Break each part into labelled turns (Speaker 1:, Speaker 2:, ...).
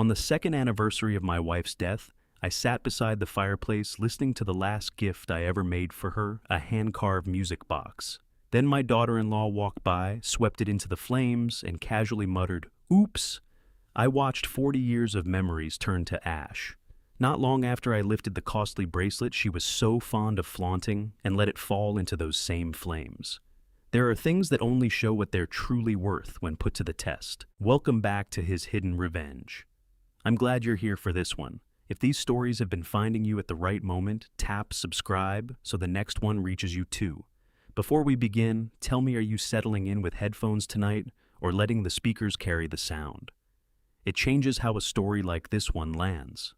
Speaker 1: On the second anniversary of my wife's death, I sat beside the fireplace listening to the last gift I ever made for her, a hand-carved music box. Then my daughter-in-law walked by, swept it into the flames, and casually muttered, "Oops." I watched 40 years of memories turn to ash. Not long after I lifted the costly bracelet she was so fond of flaunting and let it fall into those same flames. There are things that only show what they're truly worth when put to the test. Welcome back to His Hidden Revenge. I'm glad you're here for this one. If these stories have been finding you at the right moment, tap subscribe so the next one reaches you too. Before we begin, tell me, are you settling in with headphones tonight or letting the speakers carry the sound? It changes how a story like this one lands.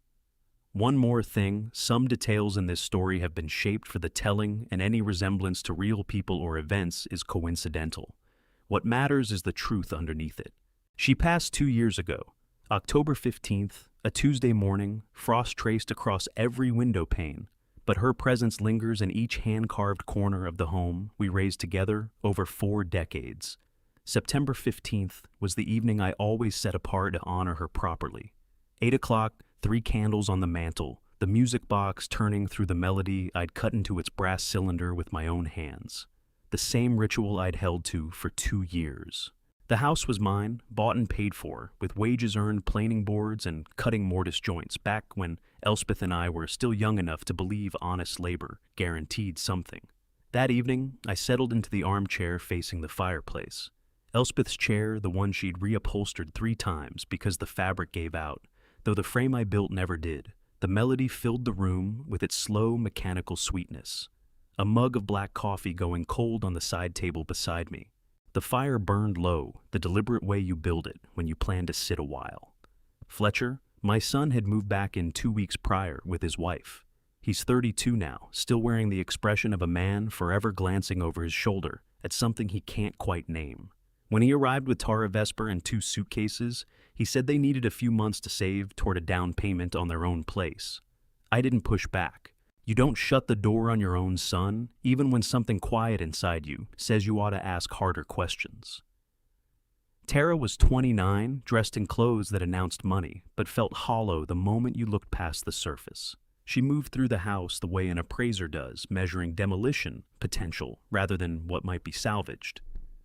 Speaker 1: One more thing, some details in this story have been shaped for the telling, and any resemblance to real people or events is coincidental. What matters is the truth underneath it. She passed 2 years ago, October 15th, a Tuesday morning, frost traced across every window pane, but her presence lingers in each hand-carved corner of the home we raised together over 4 decades. September 15th was the evening I always set apart to honor her properly. 8 o'clock, 3 candles on the mantel, the music box turning through the melody I'd cut into its brass cylinder with my own hands. The same ritual I'd held to for 2 years. The house was mine, bought and paid for, with wages earned planing boards and cutting mortise joints back when Elspeth and I were still young enough to believe honest labor guaranteed something. That evening, I settled into the armchair facing the fireplace. Elspeth's chair, the one she'd reupholstered 3 times because the fabric gave out, though the frame I built never did. The melody filled the room with its slow, mechanical sweetness. A mug of black coffee going cold on the side table beside me. The fire burned low, the deliberate way you build it when you plan to sit a while. Fletcher, my son, had moved back in 2 weeks prior with his wife. He's 32 now, still wearing the expression of a man forever glancing over his shoulder at something he can't quite name. When he arrived with Tara Vesper and 2 suitcases, he said they needed a few months to save toward a down payment on their own place. I didn't push back. You don't shut the door on your own son, even when something quiet inside you says you ought to ask harder questions. Tara was 29, dressed in clothes that announced money, but felt hollow the moment you looked past the surface. She moved through the house the way an appraiser does, measuring demolition potential rather than what might be salvaged.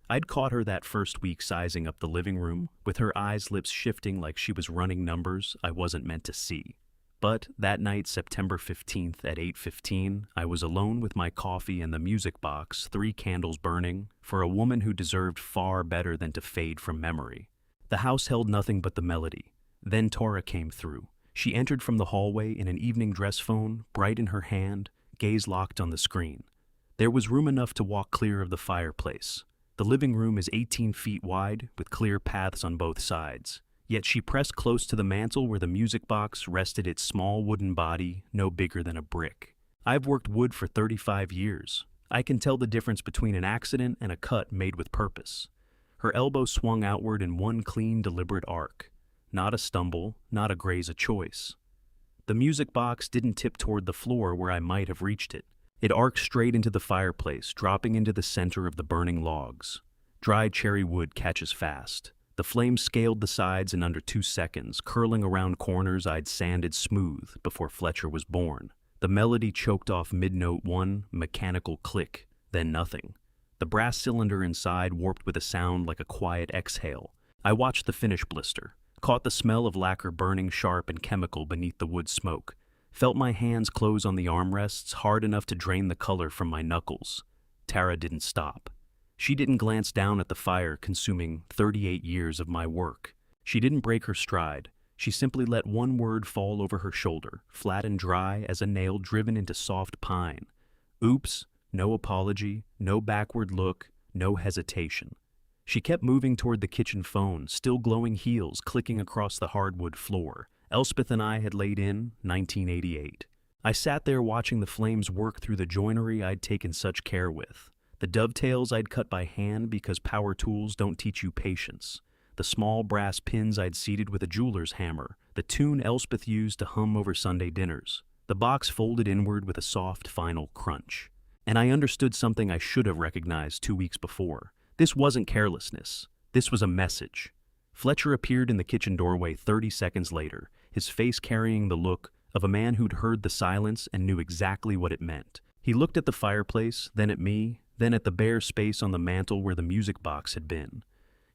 Speaker 1: I'd caught her that first week sizing up the living room, with her eyes lips shifting like she was running numbers I wasn't meant to see. But that night, September 15th at 8:15, I was alone with my coffee and the music box, 3 candles burning, for a woman who deserved far better than to fade from memory. The house held nothing but the melody. Then Tora came through. She entered from the hallway in an evening dress phone, bright in her hand, gaze locked on the screen. There was room enough to walk clear of the fireplace. The living room is 18 feet wide, with clear paths on both sides. Yet she pressed close to the mantel where the music box rested its small wooden body, no bigger than a brick. I've worked wood for 35 years. I can tell the difference between an accident and a cut made with purpose. Her elbow swung outward in one clean, deliberate arc. Not a stumble, not a graze a choice. The music box didn't tip toward the floor where I might have reached it. It arced straight into the fireplace, dropping into the center of the burning logs. Dry cherry wood catches fast. The flames scaled the sides in under 2 seconds, curling around corners I'd sanded smooth before Fletcher was born. The melody choked off mid-note one mechanical click, then nothing. The brass cylinder inside warped with a sound like a quiet exhale. I watched the finish blister, caught the smell of lacquer burning sharp and chemical beneath the wood smoke. Felt my hands close on the armrests hard enough to drain the color from my knuckles. Tara didn't stop. She didn't glance down at the fire consuming 38 years of my work. She didn't break her stride. She simply let one word fall over her shoulder, flat and dry as a nail driven into soft pine. Oops, no apology, no backward look, no hesitation. She kept moving toward the kitchen phone, still glowing heels clicking across the hardwood floor. Elspeth and I had laid in 1988. I sat there watching the flames work through the joinery I'd taken such care with. The dovetails I'd cut by hand because power tools don't teach you patience. The small brass pins I'd seated with a jeweler's hammer. The tune Elspeth used to hum over Sunday dinners. The box folded inward with a soft, final crunch. And I understood something I should have recognized 2 weeks before. This wasn't carelessness. This was a message. Fletcher appeared in the kitchen doorway 30 seconds later, his face carrying the look of a man who'd heard the silence and knew exactly what it meant. He looked at the fireplace, then at me, then at the bare space on the mantel where the music box had been.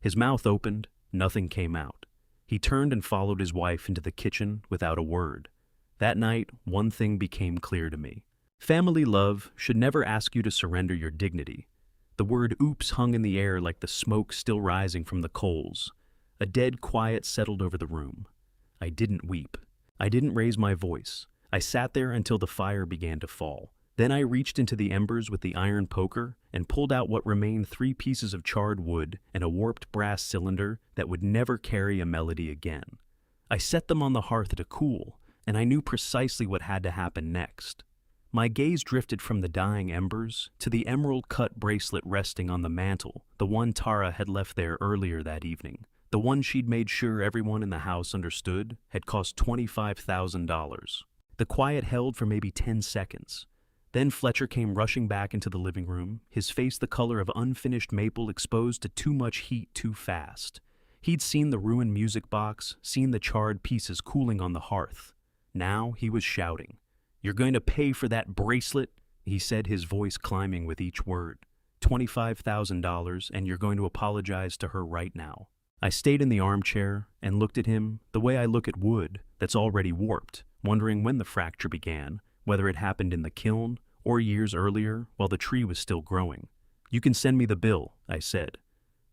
Speaker 1: His mouth opened, nothing came out. He turned and followed his wife into the kitchen without a word. That night, one thing became clear to me. Family love should never ask you to surrender your dignity. The word oops hung in the air like the smoke still rising from the coals. A dead quiet settled over the room. I didn't weep. I didn't raise my voice. I sat there until the fire began to fall. Then I reached into the embers with the iron poker and pulled out what remained 3 pieces of charred wood and a warped brass cylinder that would never carry a melody again. I set them on the hearth to cool, and I knew precisely what had to happen next. My gaze drifted from the dying embers to the emerald-cut bracelet resting on the mantel, the one Tara had left there earlier that evening. The one she'd made sure everyone in the house understood had cost $25,000. The quiet held for maybe 10 seconds. Then Fletcher came rushing back into the living room, his face the color of unfinished maple exposed to too much heat too fast. He'd seen the ruined music box, seen the charred pieces cooling on the hearth. Now he was shouting. "You're going to pay for that bracelet," he said, his voice climbing with each word. $25,000, and you're going to apologize to her right now. I stayed in the armchair and looked at him the way I look at wood that's already warped, wondering when the fracture began, whether it happened in the kiln or years earlier while the tree was still growing. "You can send me the bill," I said.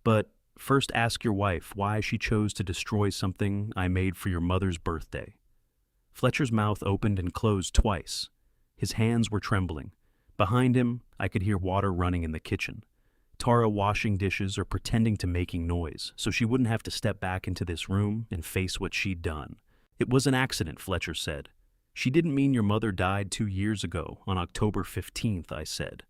Speaker 1: "But first ask your wife why she chose to destroy something I made for your mother's birthday." Fletcher's mouth opened and closed twice. His hands were trembling. Behind him, I could hear water running in the kitchen. Tara washing dishes or pretending to making noise so she wouldn't have to step back into this room and face what she'd done. "It was an accident," Fletcher said. "She didn't mean your mother died 2 years ago on October 15th, I said.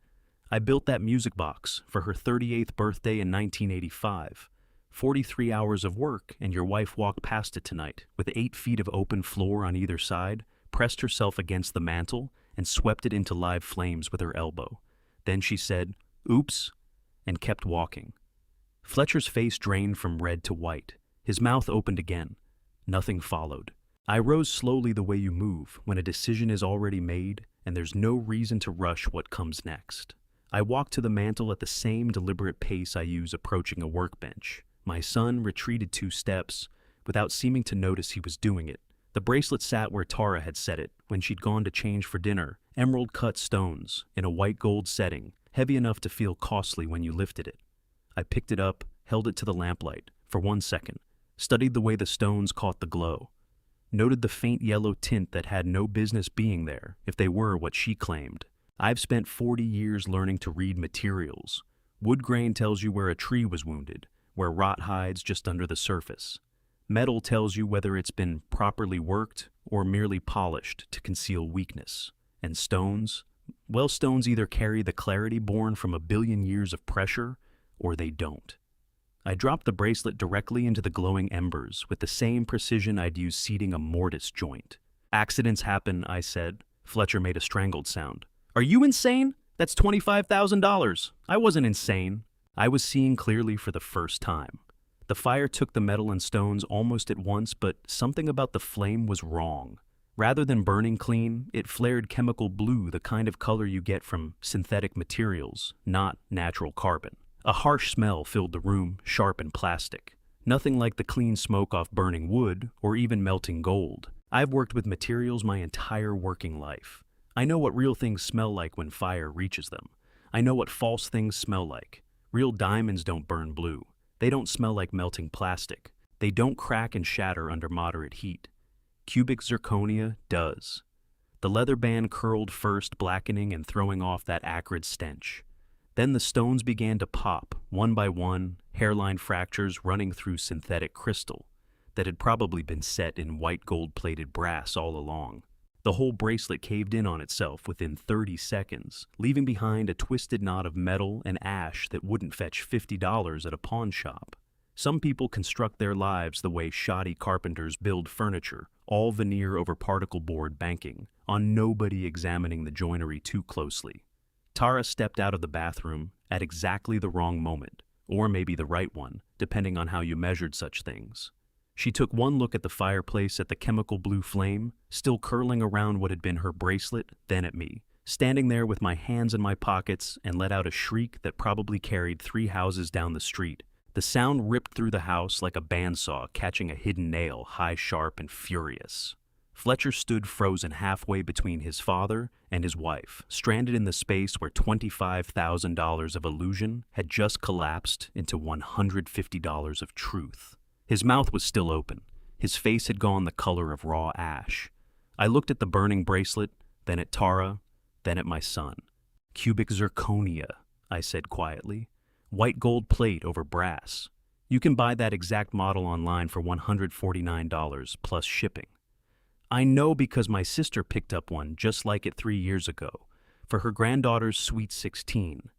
Speaker 1: "I built that music box for her 38th birthday in 1985. 43 hours of work, and your wife walked past it tonight with 8 feet of open floor on either side, pressed herself against the mantel, and swept it into live flames with her elbow. Then she said, 'Oops,' and kept walking." Fletcher's face drained from red to white. His mouth opened again. Nothing followed. I rose slowly the way you move when a decision is already made and there's no reason to rush what comes next. I walked to the mantel at the same deliberate pace I use approaching a workbench. My son retreated 2 steps without seeming to notice he was doing it. The bracelet sat where Tara had set it when she'd gone to change for dinner, emerald-cut stones in a white gold setting, heavy enough to feel costly when you lifted it. I picked it up, held it to the lamplight for 1 second, studied the way the stones caught the glow, noted the faint yellow tint that had no business being there if they were what she claimed. I've spent 40 years learning to read materials. Wood grain tells you where a tree was wounded, where rot hides just under the surface. Metal tells you whether it's been properly worked or merely polished to conceal weakness. And stones? Well, stones either carry the clarity born from a billion years of pressure, or they don't. I dropped the bracelet directly into the glowing embers with the same precision I'd use seating a mortise joint. "Accidents happen," I said. Fletcher made a strangled sound. "Are you insane? That's $25,000. I wasn't insane." I was seeing clearly for the first time. The fire took the metal and stones almost at once, but something about the flame was wrong. Rather than burning clean, it flared chemical blue, the kind of color you get from synthetic materials, not natural carbon. A harsh smell filled the room, sharp and plastic. Nothing like the clean smoke off burning wood or even melting gold. I've worked with materials my entire working life. I know what real things smell like when fire reaches them. I know what false things smell like. Real diamonds don't burn blue. They don't smell like melting plastic. They don't crack and shatter under moderate heat. Cubic zirconia does. The leather band curled first, blackening and throwing off that acrid stench. Then the stones began to pop, one by one, hairline fractures running through synthetic crystal that had probably been set in white gold-plated brass all along. The whole bracelet caved in on itself within 30 seconds, leaving behind a twisted knot of metal and ash that wouldn't fetch $50 at a pawn shop. Some people construct their lives the way shoddy carpenters build furniture, all veneer over particle board banking, on nobody examining the joinery too closely. Tara stepped out of the bathroom at exactly the wrong moment, or maybe the right one, depending on how you measured such things. She took one look at the fireplace, at the chemical blue flame, still curling around what had been her bracelet, then at me, standing there with my hands in my pockets, and let out a shriek that probably carried 3 houses down the street. The sound ripped through the house like a bandsaw catching a hidden nail, high, sharp, and furious. Fletcher stood frozen halfway between his father and his wife, stranded in the space where $25,000 of illusion had just collapsed into $150 of truth. His mouth was still open. His face had gone the color of raw ash. I looked at the burning bracelet, then at Tara, then at my son. "Cubic zirconia," I said quietly. "White gold plate over brass. You can buy that exact model online for $149 plus shipping. I know because my sister picked up one just like it 3 years ago, for her granddaughter's sweet 16.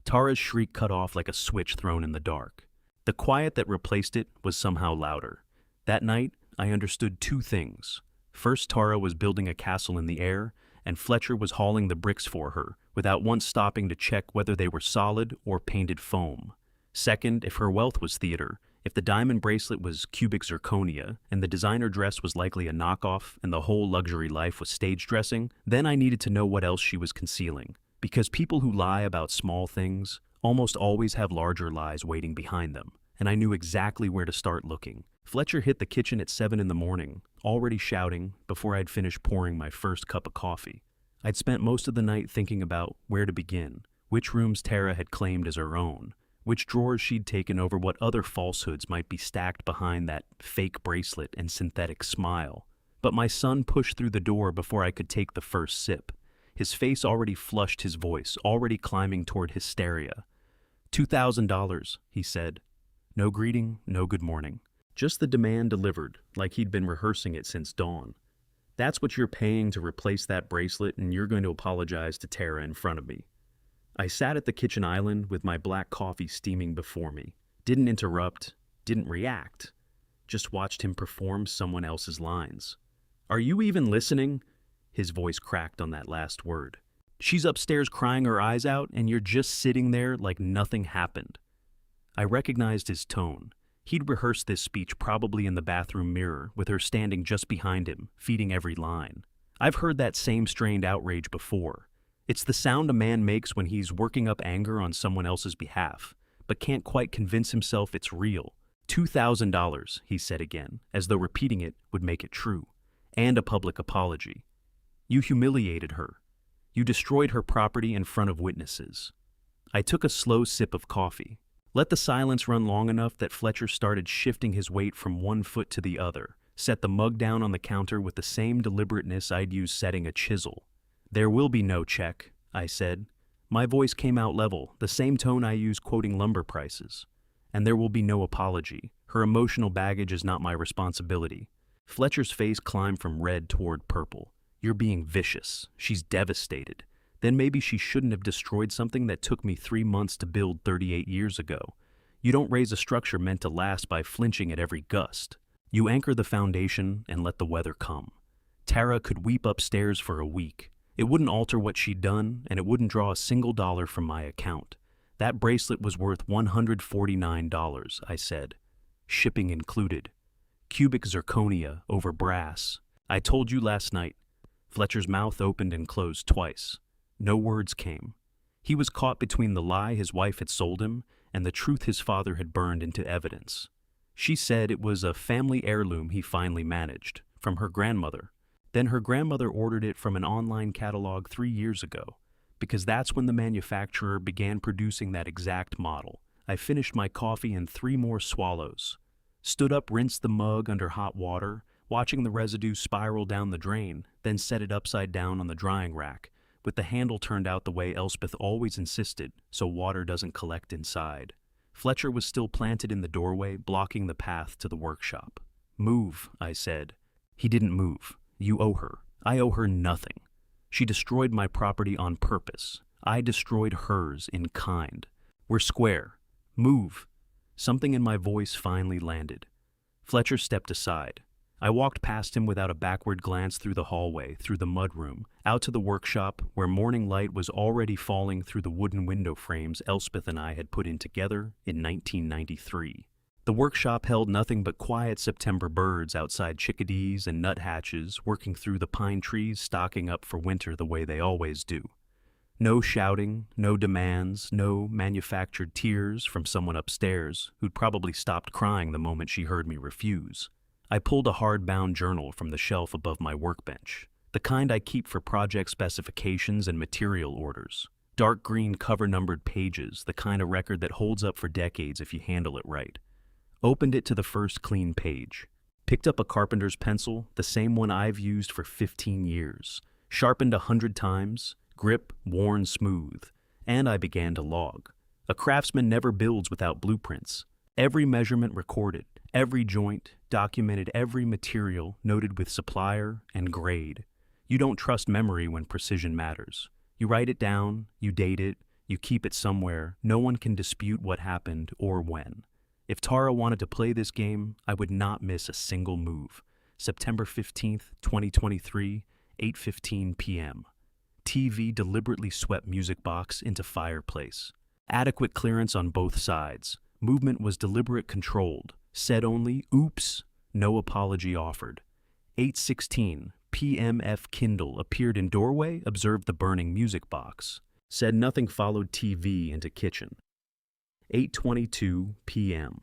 Speaker 1: Tara's shriek cut off like a switch thrown in the dark. The quiet that replaced it was somehow louder. That night, I understood 2 things. First, Tara was building a castle in the air, and Fletcher was hauling the bricks for her, without once stopping to check whether they were solid or painted foam. Second, if her wealth was theater, if the diamond bracelet was cubic zirconia, and the designer dress was likely a knockoff, and the whole luxury life was stage dressing, then I needed to know what else she was concealing. Because people who lie about small things almost always have larger lies waiting behind them, and I knew exactly where to start looking. Fletcher hit the kitchen at 7 in the morning, already shouting, before I'd finished pouring my first cup of coffee. I'd spent most of the night thinking about where to begin, which rooms Tara had claimed as her own, which drawers she'd taken over, what other falsehoods might be stacked behind that fake bracelet and synthetic smile. But my son pushed through the door before I could take the first sip. His face already flushed, his voice already climbing toward hysteria. $2,000, he said. No greeting, no good morning. Just the demand delivered, like he'd been rehearsing it since dawn. That's what you're paying to replace that bracelet, and you're going to apologize to Tara in front of me. I sat at the kitchen island with my black coffee steaming before me. Didn't interrupt, didn't react. Just watched him perform someone else's lines. "Are you even listening?" His voice cracked on that last word. "She's upstairs crying her eyes out, and you're just sitting there like nothing happened." I recognized his tone. He'd rehearsed this speech probably in the bathroom mirror, with her standing just behind him, feeding every line. I've heard that same strained outrage before. It's the sound a man makes when he's working up anger on someone else's behalf, but can't quite convince himself it's real. $2,000, he said again, as though repeating it would make it true. And a public apology. You humiliated her. You destroyed her property in front of witnesses. I took a slow sip of coffee. Let the silence run long enough that Fletcher started shifting his weight from one foot to the other, set the mug down on the counter with the same deliberateness I'd use setting a chisel. "There will be no check," I said. My voice came out level, the same tone I use quoting lumber prices. "And there will be no apology. Her emotional baggage is not my responsibility." Fletcher's face climbed from red toward purple. "You're being vicious. She's devastated. Then maybe she shouldn't have destroyed something that took me 3 months to build 38 years ago. You don't raise a structure meant to last by flinching at every gust. You anchor the foundation and let the weather come." Tara could weep upstairs for a week. It wouldn't alter what she'd done, and it wouldn't draw a single dollar from my account. That bracelet was worth $149, I said. Shipping included. Cubic zirconia over brass. "I told you last night." Fletcher's mouth opened and closed twice. No words came. He was caught between the lie his wife had sold him and the truth his father had burned into evidence. She said it was a family heirloom he finally managed, from her grandmother. Then her grandmother ordered it from an online catalog 3 years ago, because that's when the manufacturer began producing that exact model. I finished my coffee in 3 more swallows. Stood up, rinsed the mug under hot water, watching the residue spiral down the drain, then set it upside down on the drying rack, with the handle turned out the way Elspeth always insisted, so water doesn't collect inside. Fletcher was still planted in the doorway, blocking the path to the workshop. "Move," I said. He didn't move. "You owe her. I owe her nothing. She destroyed my property on purpose. I destroyed hers in kind. We're square. Move." Something in my voice finally landed. Fletcher stepped aside. I walked past him without a backward glance through the hallway, through the mudroom, out to the workshop where morning light was already falling through the wooden window frames Elspeth and I had put in together in 1993. The workshop held nothing but quiet September birds outside, chickadees and nuthatches working through the pine trees, stocking up for winter the way they always do. No shouting, no demands, no manufactured tears from someone upstairs who'd probably stopped crying the moment she heard me refuse. I pulled a hardbound journal from the shelf above my workbench, the kind I keep for project specifications and material orders. Dark green cover-numbered pages, the kind of record that holds up for decades if you handle it right. Opened it to the first clean page. Picked up a carpenter's pencil, the same one I've used for 15 years. Sharpened 100 times, grip worn smooth, and I began to log. A craftsman never builds without blueprints. Every measurement recorded, every joint documented, every material noted with supplier and grade. You don't trust memory when precision matters. You write it down, you date it, you keep it somewhere. No one can dispute what happened or when. If Tara wanted to play this game, I would not miss a single move. September 15th, 2023, 8:15 p.m. TV deliberately swept music box into fireplace. Adequate clearance on both sides. Movement was deliberate, controlled. Said only, oops, no apology offered. 8:16 p.m. F. Kindle appeared in doorway, observed the burning music box. Said nothing, followed TV into kitchen. 8:22 p.m.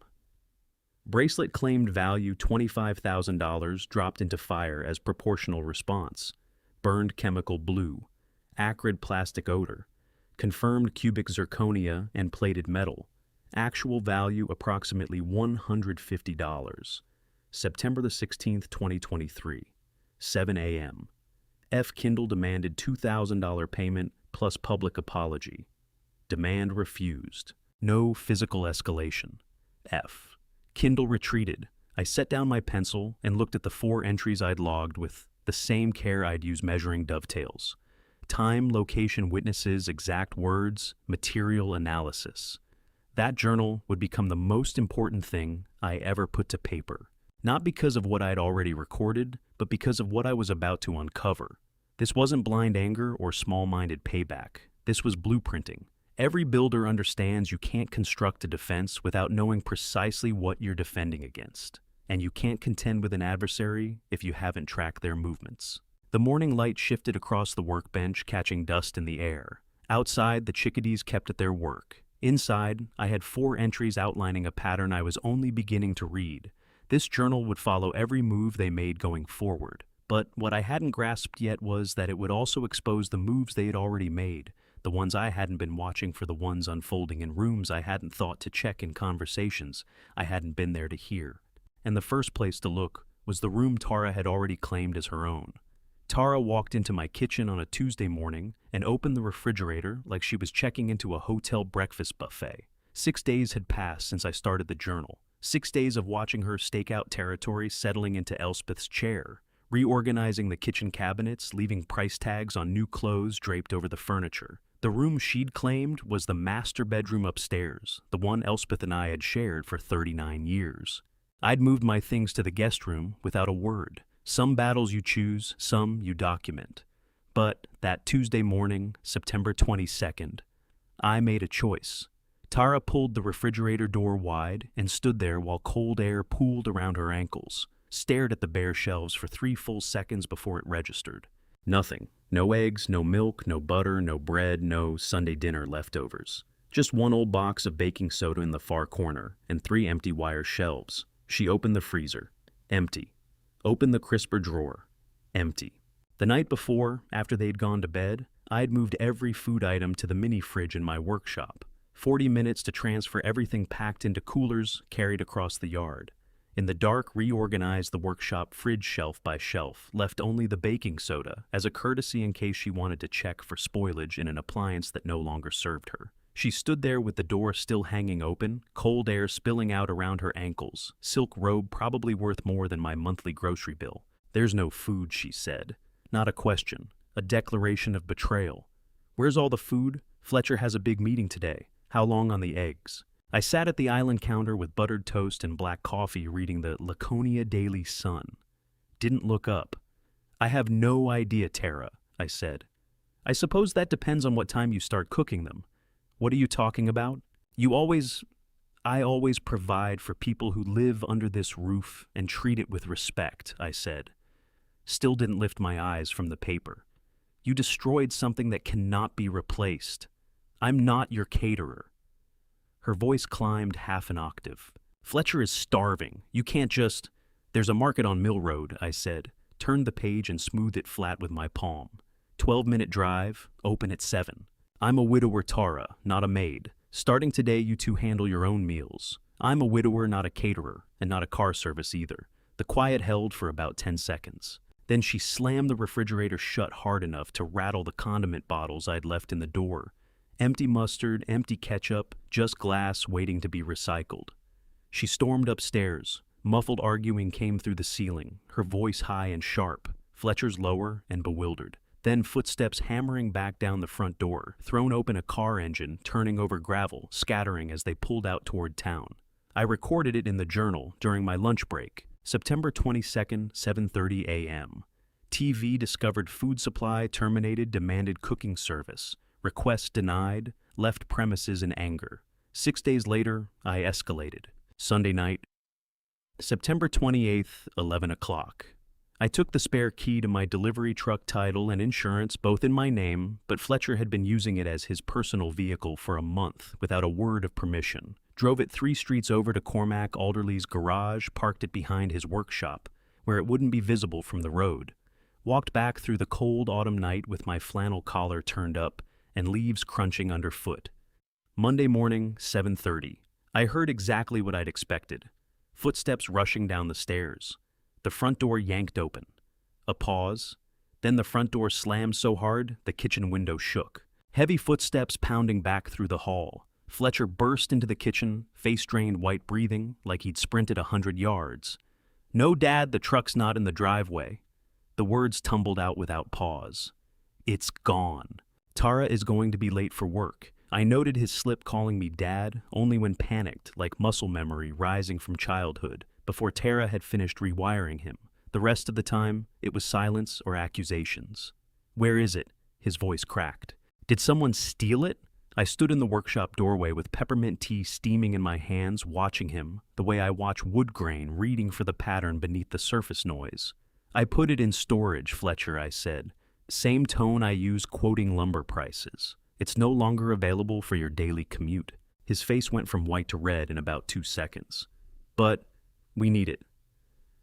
Speaker 1: Bracelet claimed value $25,000 dropped into fire as proportional response. Burned chemical blue. Acrid plastic odor. Confirmed cubic zirconia and plated metal. Actual value approximately $150. September the 16th, 2023. 7 a.m. F. Kindle demanded $2,000 payment plus public apology. Demand refused. No physical escalation. F. Kindle retreated. I set down my pencil and looked at the 4 entries I'd logged with the same care I'd use measuring dovetails. Time, location, witnesses, exact words, material analysis. That journal would become the most important thing I ever put to paper. Not because of what I'd already recorded, but because of what I was about to uncover. This wasn't blind anger or small-minded payback. This was blueprinting. Every builder understands you can't construct a defense without knowing precisely what you're defending against. And you can't contend with an adversary if you haven't tracked their movements. The morning light shifted across the workbench, catching dust in the air. Outside, the chickadees kept at their work. Inside, I had 4 entries outlining a pattern I was only beginning to read. This journal would follow every move they made going forward. But what I hadn't grasped yet was that it would also expose the moves they had already made, the ones I hadn't been watching for, the ones unfolding in rooms I hadn't thought to check, in conversations I hadn't been there to hear. And the first place to look was the room Tara had already claimed as her own. Tara walked into my kitchen on a Tuesday morning and opened the refrigerator like she was checking into a hotel breakfast buffet. 6 days had passed since I started the journal. 6 days of watching her stake out territory, settling into Elspeth's chair, reorganizing the kitchen cabinets, leaving price tags on new clothes draped over the furniture. The room she'd claimed was the master bedroom upstairs, the one Elspeth and I had shared for 39 years. I'd moved my things to the guest room without a word. Some battles you choose, some you document. But that Tuesday morning, September 22nd, I made a choice. Tara pulled the refrigerator door wide and stood there while cold air pooled around her ankles, stared at the bare shelves for 3 full seconds before it registered. Nothing. No eggs, no milk, no butter, no bread, no Sunday dinner leftovers. Just one old box of baking soda in the far corner and 3 empty wire shelves. She opened the freezer. Empty. Opened the crisper drawer. Empty. The night before, after they'd gone to bed, I'd moved every food item to the mini fridge in my workshop. 40 minutes to transfer everything packed into coolers carried across the yard. In the dark, reorganized the workshop fridge shelf by shelf, left only the baking soda as a courtesy in case she wanted to check for spoilage in an appliance that no longer served her. She stood there with the door still hanging open, cold air spilling out around her ankles, silk robe probably worth more than my monthly grocery bill. "There's no food," she said. Not a question, a declaration of betrayal. "Where's all the food? Fletcher has a big meeting today. How long on the eggs?" I sat at the island counter with buttered toast and black coffee reading the Laconia Daily Sun. Didn't look up. "I have no idea, Tara," I said. "I suppose that depends on what time you start cooking them." "What are you talking about?" "You always..." I always provide for people who live under this roof and treat it with respect, I said. Still didn't lift my eyes from the paper. You destroyed something that cannot be replaced. I'm not your caterer. Her voice climbed half an octave. Fletcher is starving. You can't just... There's a market on Mill Road, I said, turned the page and smoothed it flat with my palm. 12-minute drive, open at 7. I'm a widower, Tara, not a maid. Starting today, you two handle your own meals. I'm a widower, not a caterer, and not a car service either. The quiet held for about 10 seconds. Then she slammed the refrigerator shut hard enough to rattle the condiment bottles I'd left in the door. Empty mustard, empty ketchup, just glass waiting to be recycled. She stormed upstairs. Muffled arguing came through the ceiling, her voice high and sharp, Fletcher's lower and bewildered. Then footsteps hammering back down the front door, thrown open a car engine, turning over gravel, scattering as they pulled out toward town. I recorded it in the journal during my lunch break. September 22nd, 7:30 a.m. TV discovered food supply terminated, demanded cooking service. Request denied, left premises in anger. 6 days later, I escalated. Sunday night, September 28th, 11 o'clock. I took the spare key to my delivery truck title and insurance, both in my name, but Fletcher had been using it as his personal vehicle for a month without a word of permission. Drove it 3 streets over to Cormac Alderley's garage, parked it behind his workshop, where it wouldn't be visible from the road. Walked back through the cold autumn night with my flannel collar turned up and leaves crunching underfoot. Monday morning, 7:30. I heard exactly what I'd expected. Footsteps rushing down the stairs. The front door yanked open. A pause. Then the front door slammed so hard, the kitchen window shook. Heavy footsteps pounding back through the hall. Fletcher burst into the kitchen, face-drained, white breathing, like he'd sprinted 100 yards. "No, Dad, the truck's not in the driveway." The words tumbled out without pause. "It's gone. Tara is going to be late for work." I noted his slip calling me Dad only when panicked, like muscle memory rising from childhood, before Tara had finished rewiring him. The rest of the time, it was silence or accusations. "Where is it?" His voice cracked. "Did someone steal it?" I stood in the workshop doorway with peppermint tea steaming in my hands, watching him, the way I watch wood grain, reading for the pattern beneath the surface noise. "I put it in storage, Fletcher," I said. Same tone I use quoting lumber prices. "It's no longer available for your daily commute." His face went from white to red in about 2 seconds. "But we need it."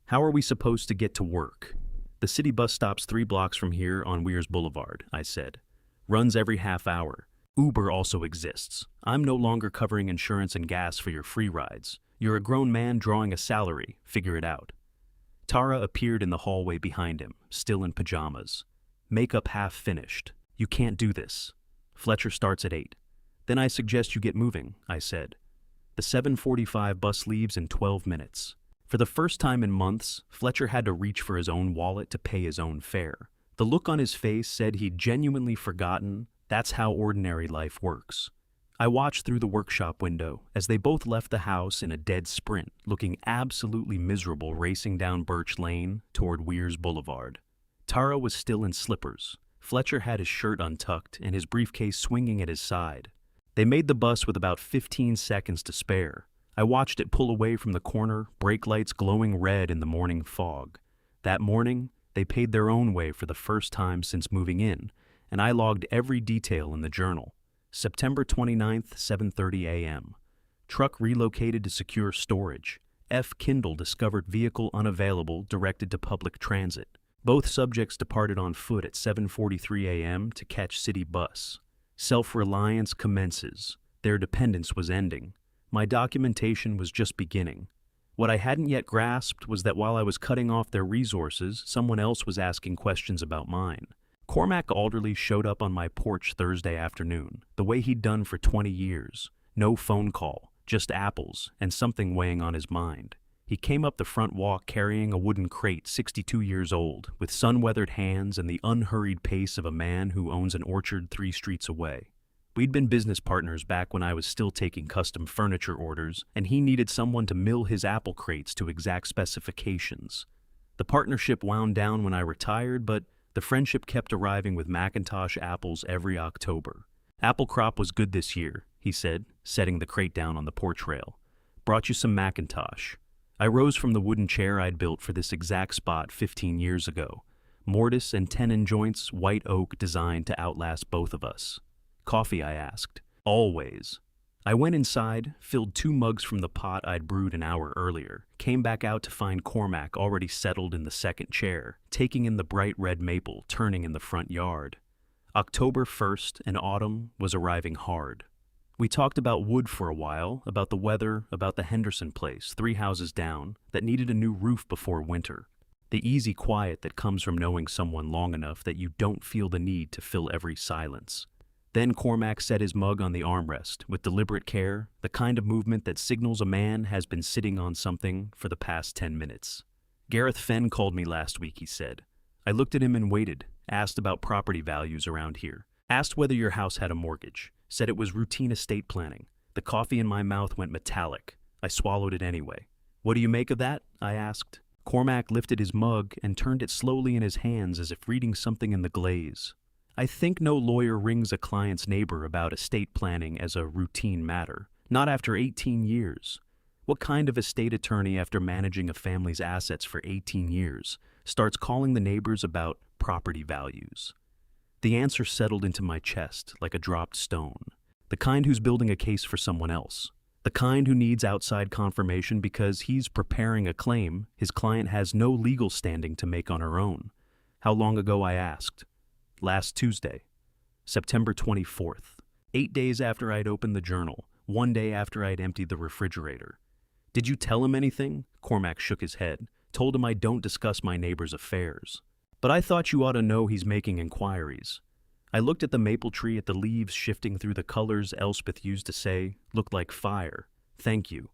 Speaker 1: "How are we supposed to get to work?" "The city bus stops 3 blocks from here on Weirs Boulevard," I said. "Runs every half hour. Uber also exists. I'm no longer covering insurance and gas for your free rides. You're a grown man drawing a salary. Figure it out." Tara appeared in the hallway behind him, still in pajamas. Makeup half finished. "You can't do this. Fletcher starts at 8. "Then I suggest you get moving," I said. The 7:45 bus leaves in 12 minutes. For the first time in months, Fletcher had to reach for his own wallet to pay his own fare. The look on his face said he'd genuinely forgotten that's how ordinary life works. I watched through the workshop window as they both left the house in a dead sprint, looking absolutely miserable racing down Birch Lane toward Weirs Boulevard. Tara was still in slippers. Fletcher had his shirt untucked and his briefcase swinging at his side. They made the bus with about 15 seconds to spare. I watched it pull away from the corner, brake lights glowing red in the morning fog. That morning, they paid their own way for the first time since moving in, and I logged every detail in the journal. September 29th, 7:30 a.m. Truck relocated to secure storage. F. Kindle discovered vehicle unavailable, directed to public transit. Both subjects departed on foot at 7:43 a.m. to catch city bus. Self-reliance commences. Their dependence was ending. My documentation was just beginning. What I hadn't yet grasped was that while I was cutting off their resources, someone else was asking questions about mine. Cormac Alderley showed up on my porch Thursday afternoon, the way he'd done for 20 years. No phone call, just apples and something weighing on his mind. He came up the front walk carrying a wooden crate, 62 years old, with sun-weathered hands and the unhurried pace of a man who owns an orchard 3 streets away. We'd been business partners back when I was still taking custom furniture orders, and he needed someone to mill his apple crates to exact specifications. The partnership wound down when I retired, but the friendship kept arriving with Macintosh apples every October. "Apple crop was good this year," he said, setting the crate down on the porch rail. Brought you some Macintosh. I rose from the wooden chair I'd built for this exact spot 15 years ago. Mortise and tenon joints, white oak designed to outlast both of us. Coffee, I asked. Always. I went inside, filled 2 mugs from the pot I'd brewed an hour earlier, came back out to find Cormac already settled in the second chair, taking in the bright red maple turning in the front yard. October 1st and autumn was arriving hard. We talked about wood for a while, about the weather, about the Henderson place, 3 houses down, that needed a new roof before winter. The easy quiet that comes from knowing someone long enough that you don't feel the need to fill every silence. Then Cormac set his mug on the armrest with deliberate care, the kind of movement that signals a man has been sitting on something for the past 10 minutes. Gareth Fenn called me last week, he said. I looked at him and waited, asked about property values around here, asked whether your house had a mortgage, said it was routine estate planning. The coffee in my mouth went metallic. I swallowed it anyway. What do you make of that? I asked. Cormac lifted his mug and turned it slowly in his hands as if reading something in the glaze. I think no lawyer rings a client's neighbor about estate planning as a routine matter, not after 18 years. What kind of estate attorney, after managing a family's assets for 18 years, starts calling the neighbors about property values? The answer settled into my chest like a dropped stone. The kind who's building a case for someone else. The kind who needs outside confirmation because he's preparing a claim his client has no legal standing to make on her own. How long ago, I asked. Last Tuesday, September 24th, 8 days after I'd opened the journal, 1 day after I'd emptied the refrigerator. Did you tell him anything? Cormac shook his head, told him I don't discuss my neighbor's affairs. But I thought you ought to know he's making inquiries. I looked at the maple tree, at the leaves shifting through the colors Elspeth used to say, looked like fire. Thank you.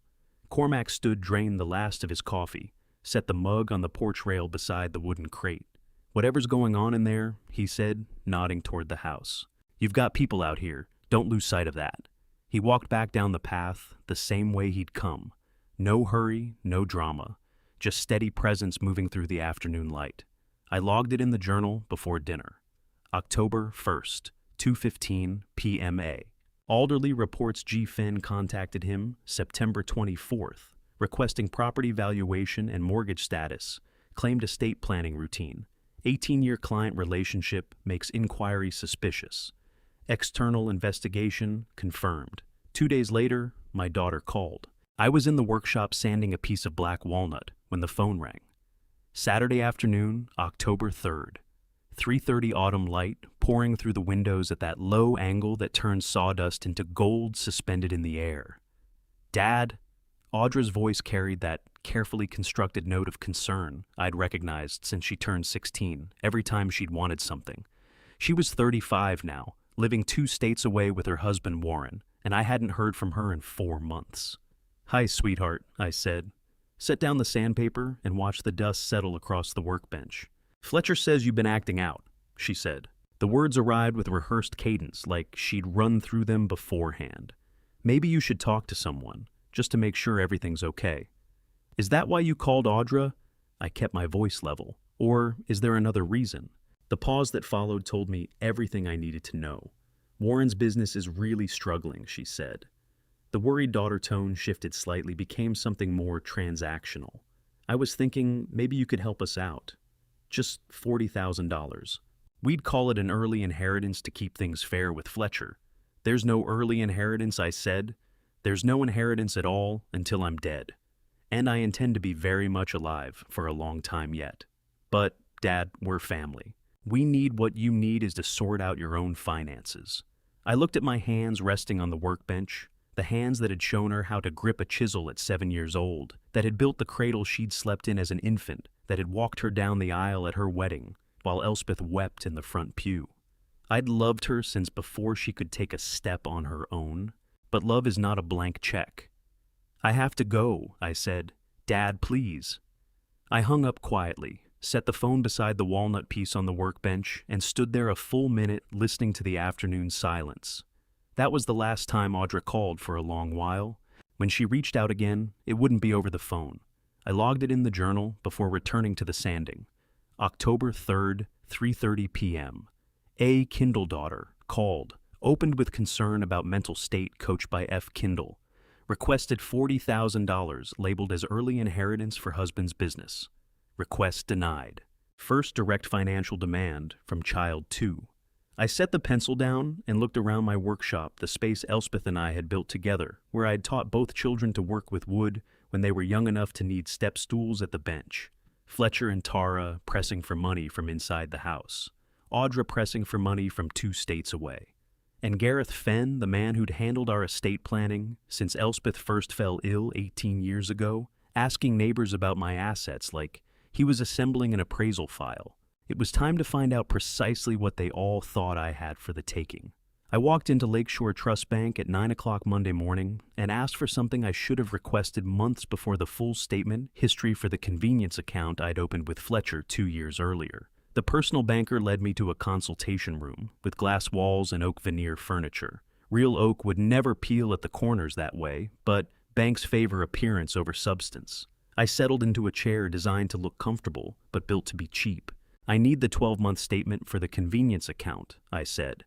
Speaker 1: Cormac stood, drained the last of his coffee, set the mug on the porch rail beside the wooden crate. Whatever's going on in there, he said, nodding toward the house. You've got people out here. Don't lose sight of that. He walked back down the path, the same way he'd come. No hurry, no drama. Just steady presence moving through the afternoon light. I logged it in the journal before dinner. October 1st, 2:15 p.m.a. Alderley reports G. Finn contacted him September 24th, requesting property valuation and mortgage status, claimed estate planning routine. 18-year client relationship makes inquiry suspicious. External investigation confirmed. 2 days later, my daughter called. I was in the workshop sanding a piece of black walnut when the phone rang. Saturday afternoon, October 3rd. 3:30 autumn light pouring through the windows at that low angle that turns sawdust into gold suspended in the air. Dad? Audra's voice carried that carefully constructed note of concern I'd recognized since she turned 16, every time she'd wanted something. She was 35 now, living 2 states away with her husband Warren, and I hadn't heard from her in 4 months. Hi, sweetheart, I said. Set down the sandpaper and watch the dust settle across the workbench. Fletcher says you've been acting out, she said. The words arrived with rehearsed cadence, like she'd run through them beforehand. Maybe you should talk to someone, just to make sure everything's okay. Is that why you called Audra? I kept my voice level. Or is there another reason? The pause that followed told me everything I needed to know. Warren's business is really struggling, she said. The worried daughter tone shifted slightly, became something more transactional. I was thinking maybe you could help us out. Just $40,000. We'd call it an early inheritance to keep things fair with Fletcher. There's no early inheritance, I said. There's no inheritance at all until I'm dead. And I intend to be very much alive for a long time yet. But, Dad, we're family. We need what you need is to sort out your own finances. I looked at my hands resting on the workbench, the hands that had shown her how to grip a chisel at 7 years old, that had built the cradle she'd slept in as an infant, that had walked her down the aisle at her wedding, while Elspeth wept in the front pew. I'd loved her since before she could take a step on her own, but love is not a blank check. I have to go, I said. Dad, please. I hung up quietly, set the phone beside the walnut piece on the workbench, and stood there a full minute listening to the afternoon silence. That was the last time Audra called for a long while. When she reached out again, it wouldn't be over the phone. I logged it in the journal before returning to the sanding. October 3rd, 3:30 p.m. A. Kindle daughter called, opened with concern about mental state coached by F. Kindle. Requested $40,000 labeled as early inheritance for husband's business. Request denied. First direct financial demand from child 2. I set the pencil down and looked around my workshop, the space Elspeth and I had built together, where I had taught both children to work with wood when they were young enough to need step stools at the bench. Fletcher and Tara pressing for money from inside the house. Audra pressing for money from 2 states away. And Gareth Fenn, the man who'd handled our estate planning since Elspeth first fell ill 18 years ago, asking neighbors about my assets like he was assembling an appraisal file. It was time to find out precisely what they all thought I had for the taking. I walked into Lakeshore Trust Bank at 9 o'clock Monday morning and asked for something I should have requested months before the full statement history for the convenience account I'd opened with Fletcher 2 years earlier. The personal banker led me to a consultation room with glass walls and oak veneer furniture. Real oak would never peel at the corners that way, but banks favor appearance over substance. I settled into a chair designed to look comfortable, but built to be cheap. I need the 12-month statement for the convenience account, I said.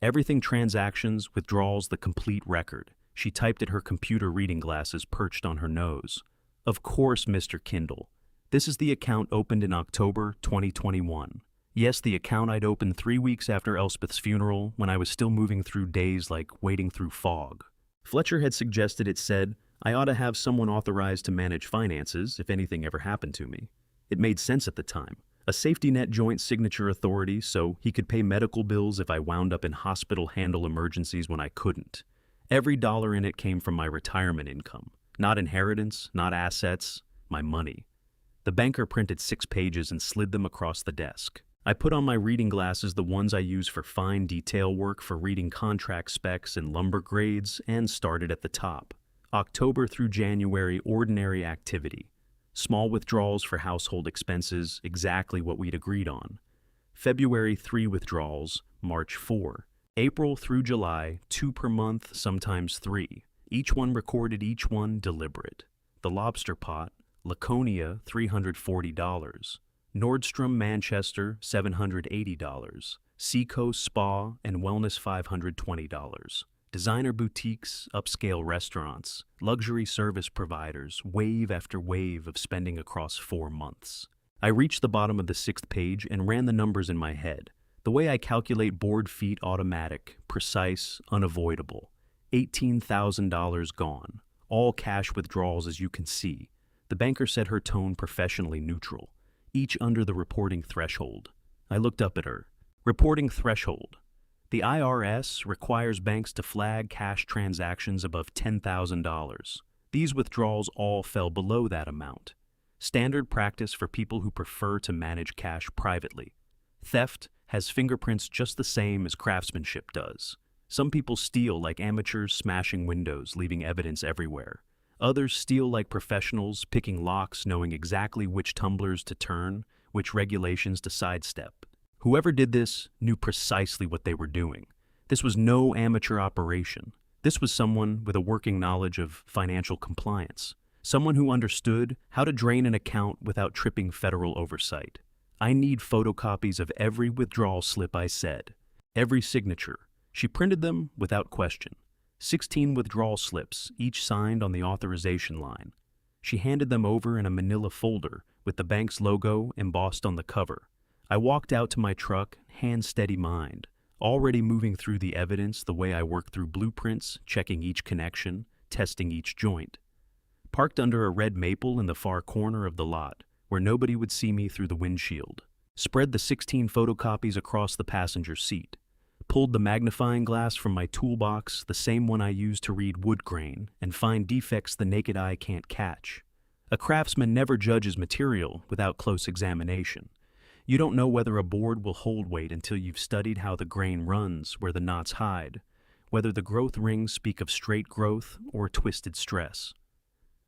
Speaker 1: Everything transactions, withdrawals, the complete record. She typed at her computer reading glasses perched on her nose. Of course, Mr. Kindle. This is the account opened in October 2021. Yes, the account I'd opened 3 weeks after Elspeth's funeral when I was still moving through days like wading through fog. Fletcher had suggested it said I ought to have someone authorized to manage finances if anything ever happened to me. It made sense at the time. A safety net joint signature authority so he could pay medical bills if I wound up in hospital handle emergencies when I couldn't. Every dollar in it came from my retirement income. Not inheritance, not assets, my money. The banker printed 6 pages and slid them across the desk. I put on my reading glasses, the ones I use for fine detail work for reading contract specs and lumber grades, and started at the top. October through January, ordinary activity. Small withdrawals for household expenses, exactly what we'd agreed on. February, 3 withdrawals, March 4. April through July, 2 per month, sometimes 3. Each one recorded, each one deliberate. The Lobster Pot, Laconia, $340. Nordstrom, Manchester, $780. Seacoast Spa and Wellness, $520. Designer boutiques, upscale restaurants, luxury service providers, wave after wave of spending across 4 months. I reached the bottom of the 6th page and ran the numbers in my head. The way I calculate board feet, automatic, precise, unavoidable. $18,000 gone. All cash withdrawals, as you can see. The banker said, her tone professionally neutral, each under the reporting threshold. I looked up at her. Reporting threshold. The IRS requires banks to flag cash transactions above $10,000. These withdrawals all fell below that amount. Standard practice for people who prefer to manage cash privately. Theft has fingerprints just the same as craftsmanship does. Some people steal like amateurs, smashing windows, leaving evidence everywhere. Others steal like professionals, picking locks, knowing exactly which tumblers to turn, which regulations to sidestep. Whoever did this knew precisely what they were doing. This was no amateur operation. This was someone with a working knowledge of financial compliance. Someone who understood how to drain an account without tripping federal oversight. I need photocopies of every withdrawal slip, I said. Every signature. She printed them without question. 16 withdrawal slips, each signed on the authorization line. She handed them over in a manila folder with the bank's logo embossed on the cover. I walked out to my truck, hand steady mind, already moving through the evidence the way I work through blueprints, checking each connection, testing each joint. Parked under a red maple in the far corner of the lot, where nobody would see me through the windshield. Spread the 16 photocopies across the passenger seat. Pulled the magnifying glass from my toolbox, the same one I use to read wood grain, and find defects the naked eye can't catch. A craftsman never judges material without close examination. You don't know whether a board will hold weight until you've studied how the grain runs, where the knots hide, whether the growth rings speak of straight growth or twisted stress.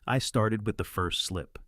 Speaker 1: I started with the first slip.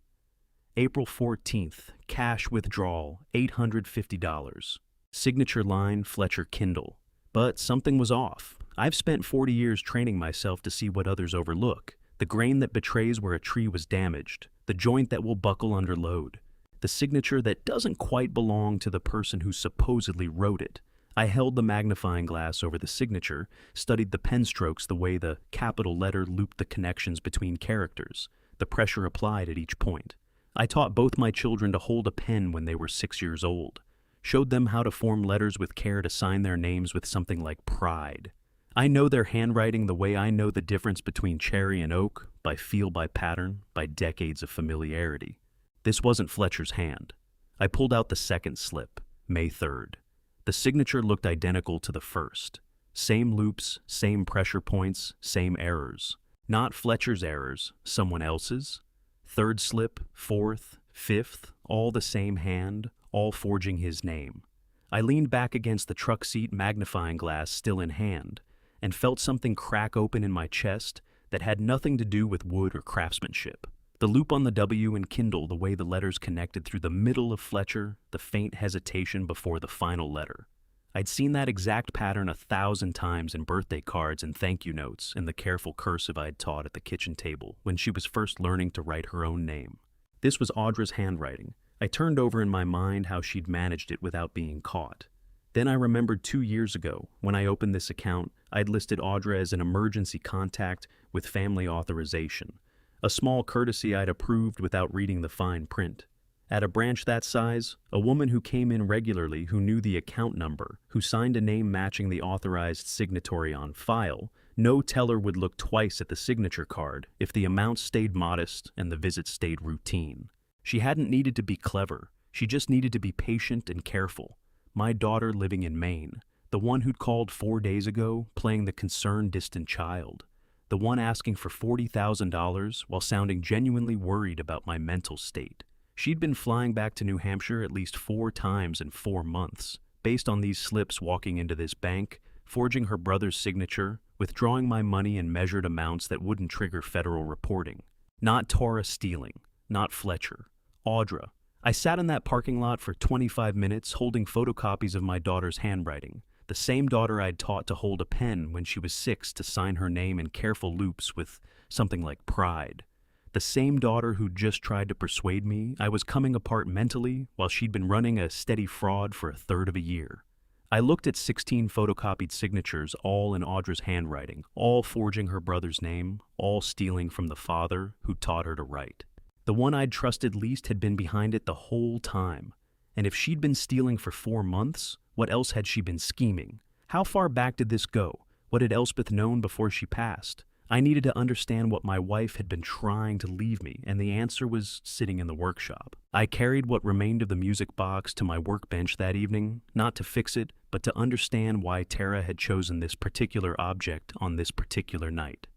Speaker 1: April 14th, cash withdrawal, $850. Signature line, Fletcher Kindle. But something was off. I've spent 40 years training myself to see what others overlook. The grain that betrays where a tree was damaged, the joint that will buckle under load, the signature that doesn't quite belong to the person who supposedly wrote it. I held the magnifying glass over the signature, studied the pen strokes, the way the capital letter looped the connections between characters, the pressure applied at each point. I taught both my children to hold a pen when they were 6 years old, showed them how to form letters with care, to sign their names with something like pride. I know their handwriting the way I know the difference between cherry and oak, by feel, by pattern, by decades of familiarity. This wasn't Fletcher's hand. I pulled out the second slip, May 3rd. The signature looked identical to the first. Same loops, same pressure points, same errors. Not Fletcher's errors, someone else's. Third slip, fourth, fifth, all the same hand, all forging his name. I leaned back against the truck seat, magnifying glass still in hand, and felt something crack open in my chest that had nothing to do with wood or craftsmanship. The loop on the W enkindled, the way the letters connected through the middle of Fletcher, the faint hesitation before the final letter. I'd seen that exact pattern 1,000 times in birthday cards and thank you notes, and the careful cursive I'd taught at the kitchen table when she was first learning to write her own name. This was Audra's handwriting. I turned over in my mind how she'd managed it without being caught. Then I remembered 2 years ago, when I opened this account, I'd listed Audra as an emergency contact with family authorization, a small courtesy I'd approved without reading the fine print. At a branch that size, a woman who came in regularly, who knew the account number, who signed a name matching the authorized signatory on file, no teller would look twice at the signature card if the amount stayed modest and the visit stayed routine. She hadn't needed to be clever, she just needed to be patient and careful. My daughter living in Maine, the one who'd called 4 days ago, playing the concerned distant child, the one asking for $40,000 while sounding genuinely worried about my mental state. She'd been flying back to New Hampshire at least 4 times in 4 months, based on these slips, walking into this bank, forging her brother's signature, withdrawing my money in measured amounts that wouldn't trigger federal reporting. Not Tora stealing, not Fletcher. Audra. I sat in that parking lot for 25 minutes holding photocopies of my daughter's handwriting, the same daughter I'd taught to hold a pen when she was 6 to sign her name in careful loops with something like pride. The same daughter who'd just tried to persuade me I was coming apart mentally while she'd been running a steady fraud for 1/3 of a year. I looked at 16 photocopied signatures, all in Audra's handwriting, all forging her brother's name, all stealing from the father who taught her to write. The one I'd trusted least had been behind it the whole time. And if she'd been stealing for 4 months, what else had she been scheming? How far back did this go? What had Elspeth known before she passed? I needed to understand what my wife had been trying to leave me, and the answer was sitting in the workshop. I carried what remained of the music box to my workbench that evening, not to fix it, but to understand why Tara had chosen this particular object on this particular night.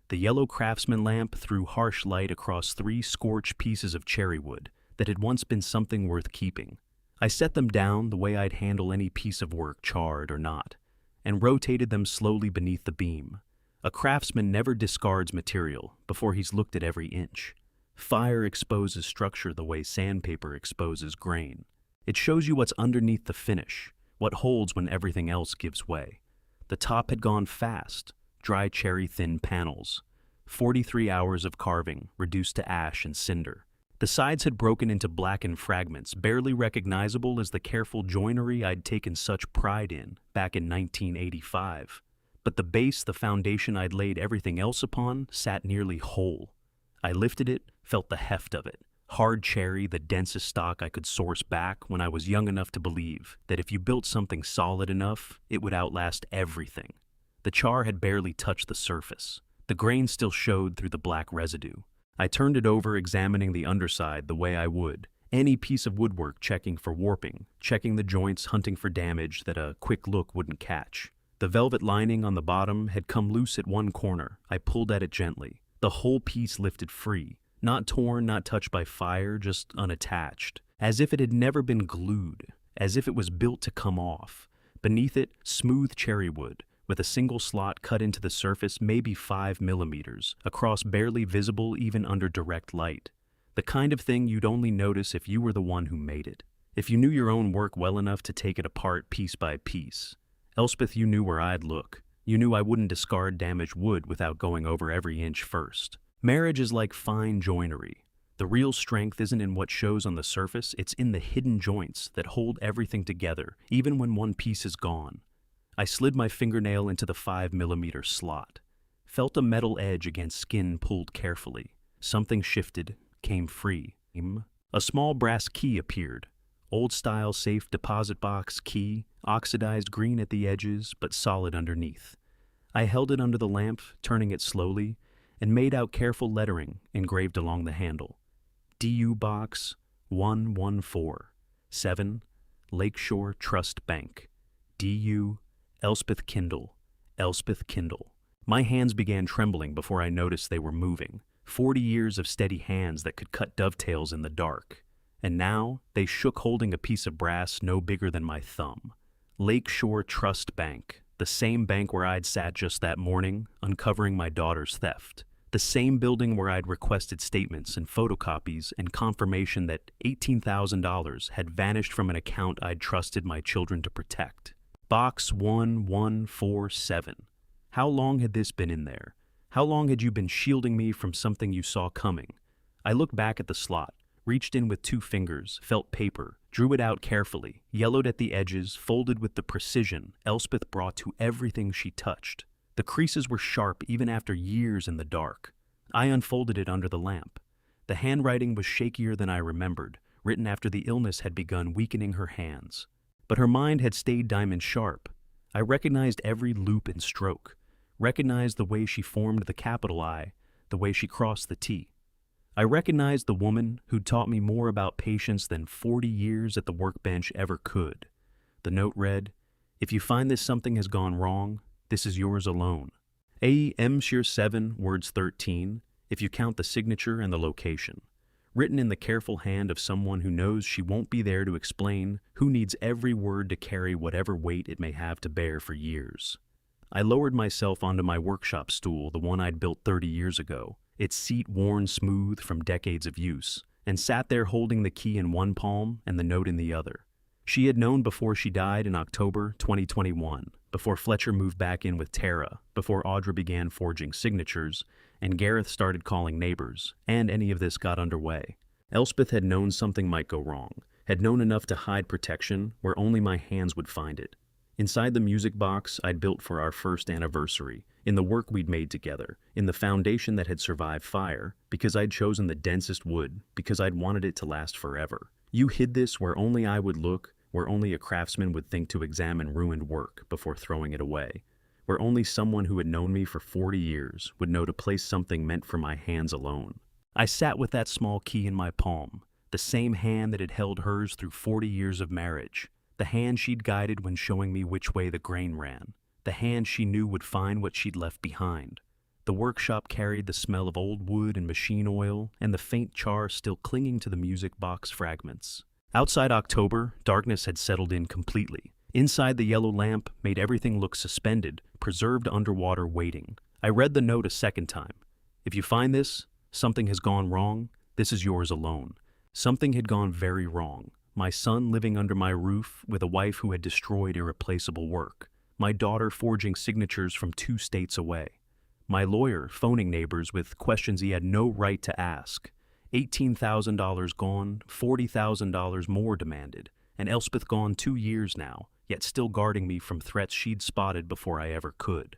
Speaker 1: The yellow craftsman lamp threw harsh light across 3 scorched pieces of cherry wood that had once been something worth keeping. I set them down the way I'd handle any piece of work, charred or not, and rotated them slowly beneath the beam. A craftsman never discards material before he's looked at every inch. Fire exposes structure the way sandpaper exposes grain. It shows you what's underneath the finish, what holds when everything else gives way. The top had gone fast, dry cherry thin panels. 43 hours of carving, reduced to ash and cinder. The sides had broken into blackened fragments, barely recognizable as the careful joinery I'd taken such pride in back in 1985. But the base, the foundation I'd laid everything else upon, sat nearly whole. I lifted it, felt the heft of it. Hard cherry, the densest stock I could source back when I was young enough to believe that if you built something solid enough, it would outlast everything. The char had barely touched the surface. The grain still showed through the black residue. I turned it over, examining the underside the way I would any piece of woodwork, checking for warping, checking the joints, hunting for damage that a quick look wouldn't catch. The velvet lining on the bottom had come loose at one corner. I pulled at it gently. The whole piece lifted free, not torn, not touched by fire, just unattached, as if it had never been glued, as if it was built to come off. Beneath it, smooth cherry wood, with a single slot cut into the surface, maybe 5 millimeters, across, barely visible even under direct light. The kind of thing you'd only notice if you were the one who made it, if you knew your own work well enough to take it apart piece by piece. Elspeth, you knew where I'd look. You knew I wouldn't discard damaged wood without going over every inch first. Marriage is like fine joinery. The real strength isn't in what shows on the surface, it's in the hidden joints that hold everything together, even when one piece is gone. I slid my fingernail into the 5mm slot, felt a metal edge against skin pulled carefully. Something shifted, came free. A small brass key appeared. Old-style safe deposit box key, oxidized green at the edges, but solid underneath. I held it under the lamp, turning it slowly, and made out careful lettering engraved along the handle. DU Box 1147, Lakeshore Trust Bank. DU, Elspeth Kindle, Elspeth Kindle. My hands began trembling before I noticed they were moving. 40 years of steady hands that could cut dovetails in the dark. And now, they shook holding a piece of brass no bigger than my thumb. Lakeshore Trust Bank, the same bank where I'd sat just that morning, uncovering my daughter's theft. The same building where I'd requested statements and photocopies and confirmation that $18,000 had vanished from an account I'd trusted my children to protect. Box 1147. How long had this been in there? How long had you been shielding me from something you saw coming? I looked back at the slot, reached in with 2 fingers, felt paper, drew it out carefully, yellowed at the edges, folded with the precision Elspeth brought to everything she touched. The creases were sharp even after years in the dark. I unfolded it under the lamp. The handwriting was shakier than I remembered, written after the illness had begun weakening her hands. But her mind had stayed diamond sharp. I recognized every loop and stroke, recognized the way she formed the capital I, the way she crossed the T. I recognized the woman who'd taught me more about patience than 40 years at the workbench ever could. The note read, "If you find this something has gone wrong, this is yours alone. A.M. Shear 7, words 13, if you count the signature and the location. Written in the careful hand of someone who knows she won't be there to explain, who needs every word to carry whatever weight it may have to bear for years." I lowered myself onto my workshop stool, the one I'd built 30 years ago, its seat worn smooth from decades of use, and sat there holding the key in one palm and the note in the other. She had known before she died in October 2021, before Fletcher moved back in with Tara, before Audra began forging signatures, and Gareth started calling neighbors, and any of this got underway. Elspeth had known something might go wrong, had known enough to hide protection where only my hands would find it. Inside the music box I'd built for our first anniversary, in the work we'd made together, in the foundation that had survived fire, because I'd chosen the densest wood, because I'd wanted it to last forever. You hid this where only I would look, where only a craftsman would think to examine ruined work before throwing it away, where only someone who had known me for 40 years would know to place something meant for my hands alone. I sat with that small key in my palm, the same hand that had held hers through 40 years of marriage, the hand she'd guided when showing me which way the grain ran, the hand she knew would find what she'd left behind. The workshop carried the smell of old wood and machine oil, and the faint char still clinging to the music box fragments. Outside October, darkness had settled in completely. Inside the yellow lamp made everything look suspended, preserved underwater waiting. I read the note a second time. If you find this, something has gone wrong, this is yours alone. Something had gone very wrong. My son living under my roof with a wife who had destroyed irreplaceable work. My daughter forging signatures from 2 states away. My lawyer phoning neighbors with questions he had no right to ask. $18,000 gone, $40,000 more demanded, and Elspeth gone 2 years now, yet still guarding me from threats she'd spotted before I ever could.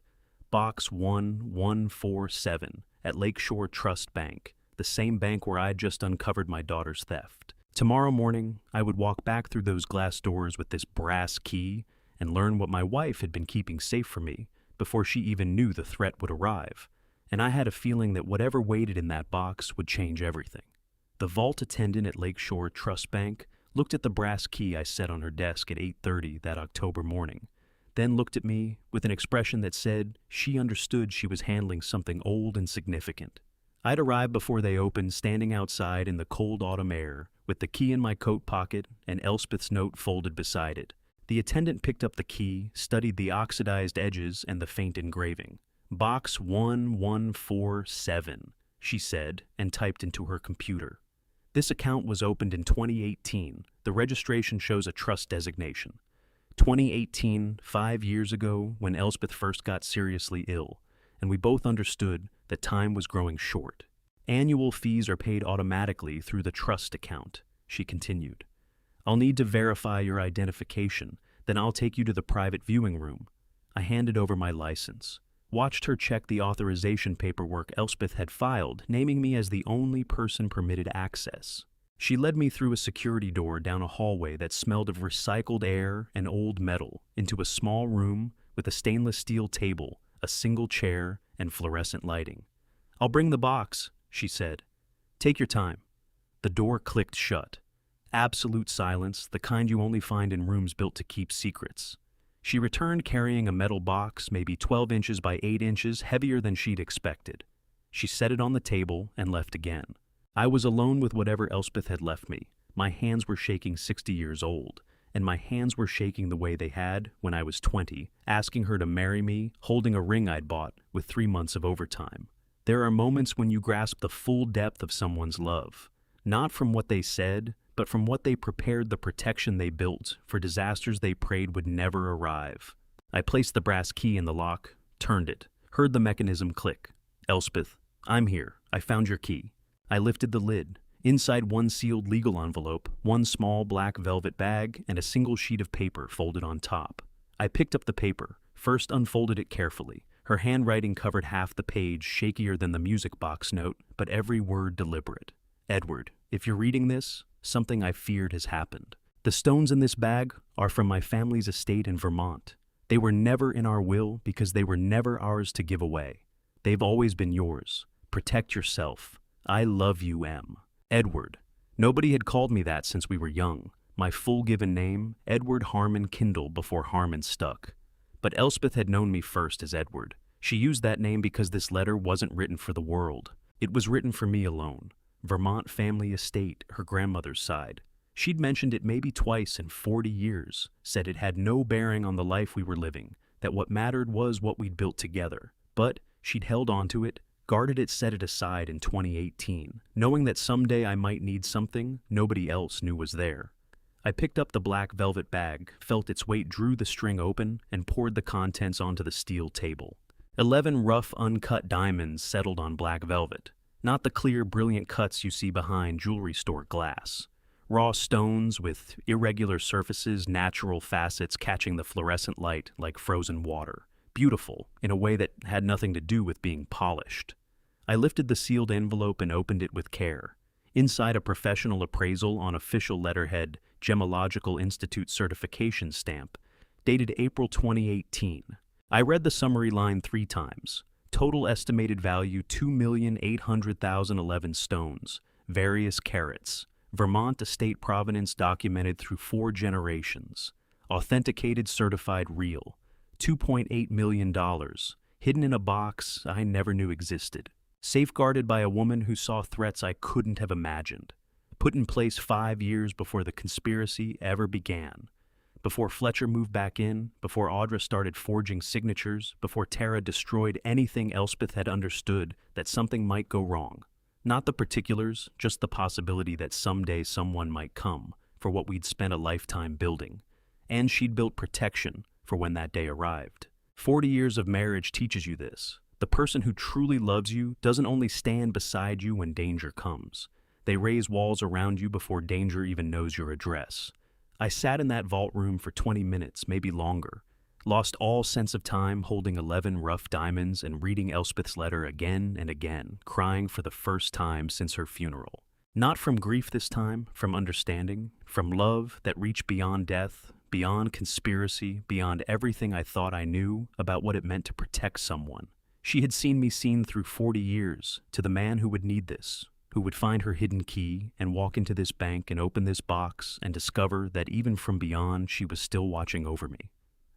Speaker 1: Box 1147 at Lakeshore Trust Bank, the same bank where I'd just uncovered my daughter's theft. Tomorrow morning, I would walk back through those glass doors with this brass key and learn what my wife had been keeping safe from me before she even knew the threat would arrive. And I had a feeling that whatever waited in that box would change everything. The vault attendant at Lakeshore Trust Bank looked at the brass key I set on her desk at 8:30 that October morning, then looked at me with an expression that said she understood she was handling something old and significant. I'd arrived before they opened, standing outside in the cold autumn air, with the key in my coat pocket and Elspeth's note folded beside it. The attendant picked up the key, studied the oxidized edges and the faint engraving. Box 1147, she said, and typed into her computer. This account was opened in 2018. The registration shows a trust designation. 2018, 5 years ago, when Elspeth first got seriously ill, and we both understood that time was growing short. Annual fees are paid automatically through the trust account, she continued. I'll need to verify your identification, then I'll take you to the private viewing room. I handed over my license, watched her check the authorization paperwork Elspeth had filed, naming me as the only person permitted access. She led me through a security door down a hallway that smelled of recycled air and old metal into a small room with a stainless steel table, a single chair, and fluorescent lighting. I'll bring the box, she said. Take your time. The door clicked shut. Absolute silence, the kind you only find in rooms built to keep secrets. She returned carrying a metal box, maybe 12 inches by 8 inches, heavier than she'd expected. She set it on the table and left again. I was alone with whatever Elspeth had left me. My hands were shaking 60 years old, and my hands were shaking the way they had when I was 20, asking her to marry me, holding a ring I'd bought with 3 months of overtime. There are moments when you grasp the full depth of someone's love, not from what they said, but from what they prepared, the protection they built for disasters they prayed would never arrive. I placed the brass key in the lock, turned it, heard the mechanism click. Elspeth, I'm here. I found your key. I lifted the lid. Inside one sealed legal envelope, one small black velvet bag, and a single sheet of paper folded on top. I picked up the paper, first unfolded it carefully. Her handwriting covered half the page, shakier than the music box note, but every word deliberate. Edward, if you're reading this, something I feared has happened. The stones in this bag are from my family's estate in Vermont. They were never in our will because they were never ours to give away. They've always been yours. Protect yourself. I love you, M. Edward. Nobody had called me that since we were young. My full given name, Edward Harmon Kindle, before Harmon stuck. But Elspeth had known me first as Edward. She used that name because this letter wasn't written for the world. It was written for me alone. Vermont family estate, her grandmother's side. She'd mentioned it maybe twice in 40 years, said it had no bearing on the life we were living, that what mattered was what we'd built together. But she'd held on to it, guarded it, set it aside in 2018, knowing that someday I might need something nobody else knew was there. I picked up the black velvet bag, felt its weight, drew the string open, and poured the contents onto the steel table. 11 rough, uncut diamonds settled on black velvet. Not the clear, brilliant cuts you see behind jewelry store glass. Raw stones with irregular surfaces, natural facets catching the fluorescent light like frozen water. Beautiful, in a way that had nothing to do with being polished. I lifted the sealed envelope and opened it with care. Inside, a professional appraisal on official letterhead, Gemological Institute certification stamp, dated April 2018. I read the summary line 3 times. Total estimated value 2,800,011 stones, various carats. Vermont estate provenance documented through 4 generations. Authenticated, certified, real. $2.8 million. Hidden in a box I never knew existed. Safeguarded by a woman who saw threats I couldn't have imagined. Put in place 5 years before the conspiracy ever began. Before Fletcher moved back in, before Audra started forging signatures, before Tara destroyed anything Elspeth had understood that something might go wrong. Not the particulars, just the possibility that someday someone might come for what we'd spent a lifetime building. And she'd built protection for when that day arrived. 40 years of marriage teaches you this. The person who truly loves you doesn't only stand beside you when danger comes. They raise walls around you before danger even knows your address. I sat in that vault room for 20 minutes, maybe longer, lost all sense of time holding 11 rough diamonds and reading Elspeth's letter again and again, crying for the first time since her funeral. Not from grief this time, from understanding, from love that reached beyond death, beyond conspiracy, beyond everything I thought I knew about what it meant to protect someone. She had seen me seen through 40 years, to the man who would need this, who would find her hidden key and walk into this bank and open this box and discover that even from beyond she was still watching over me.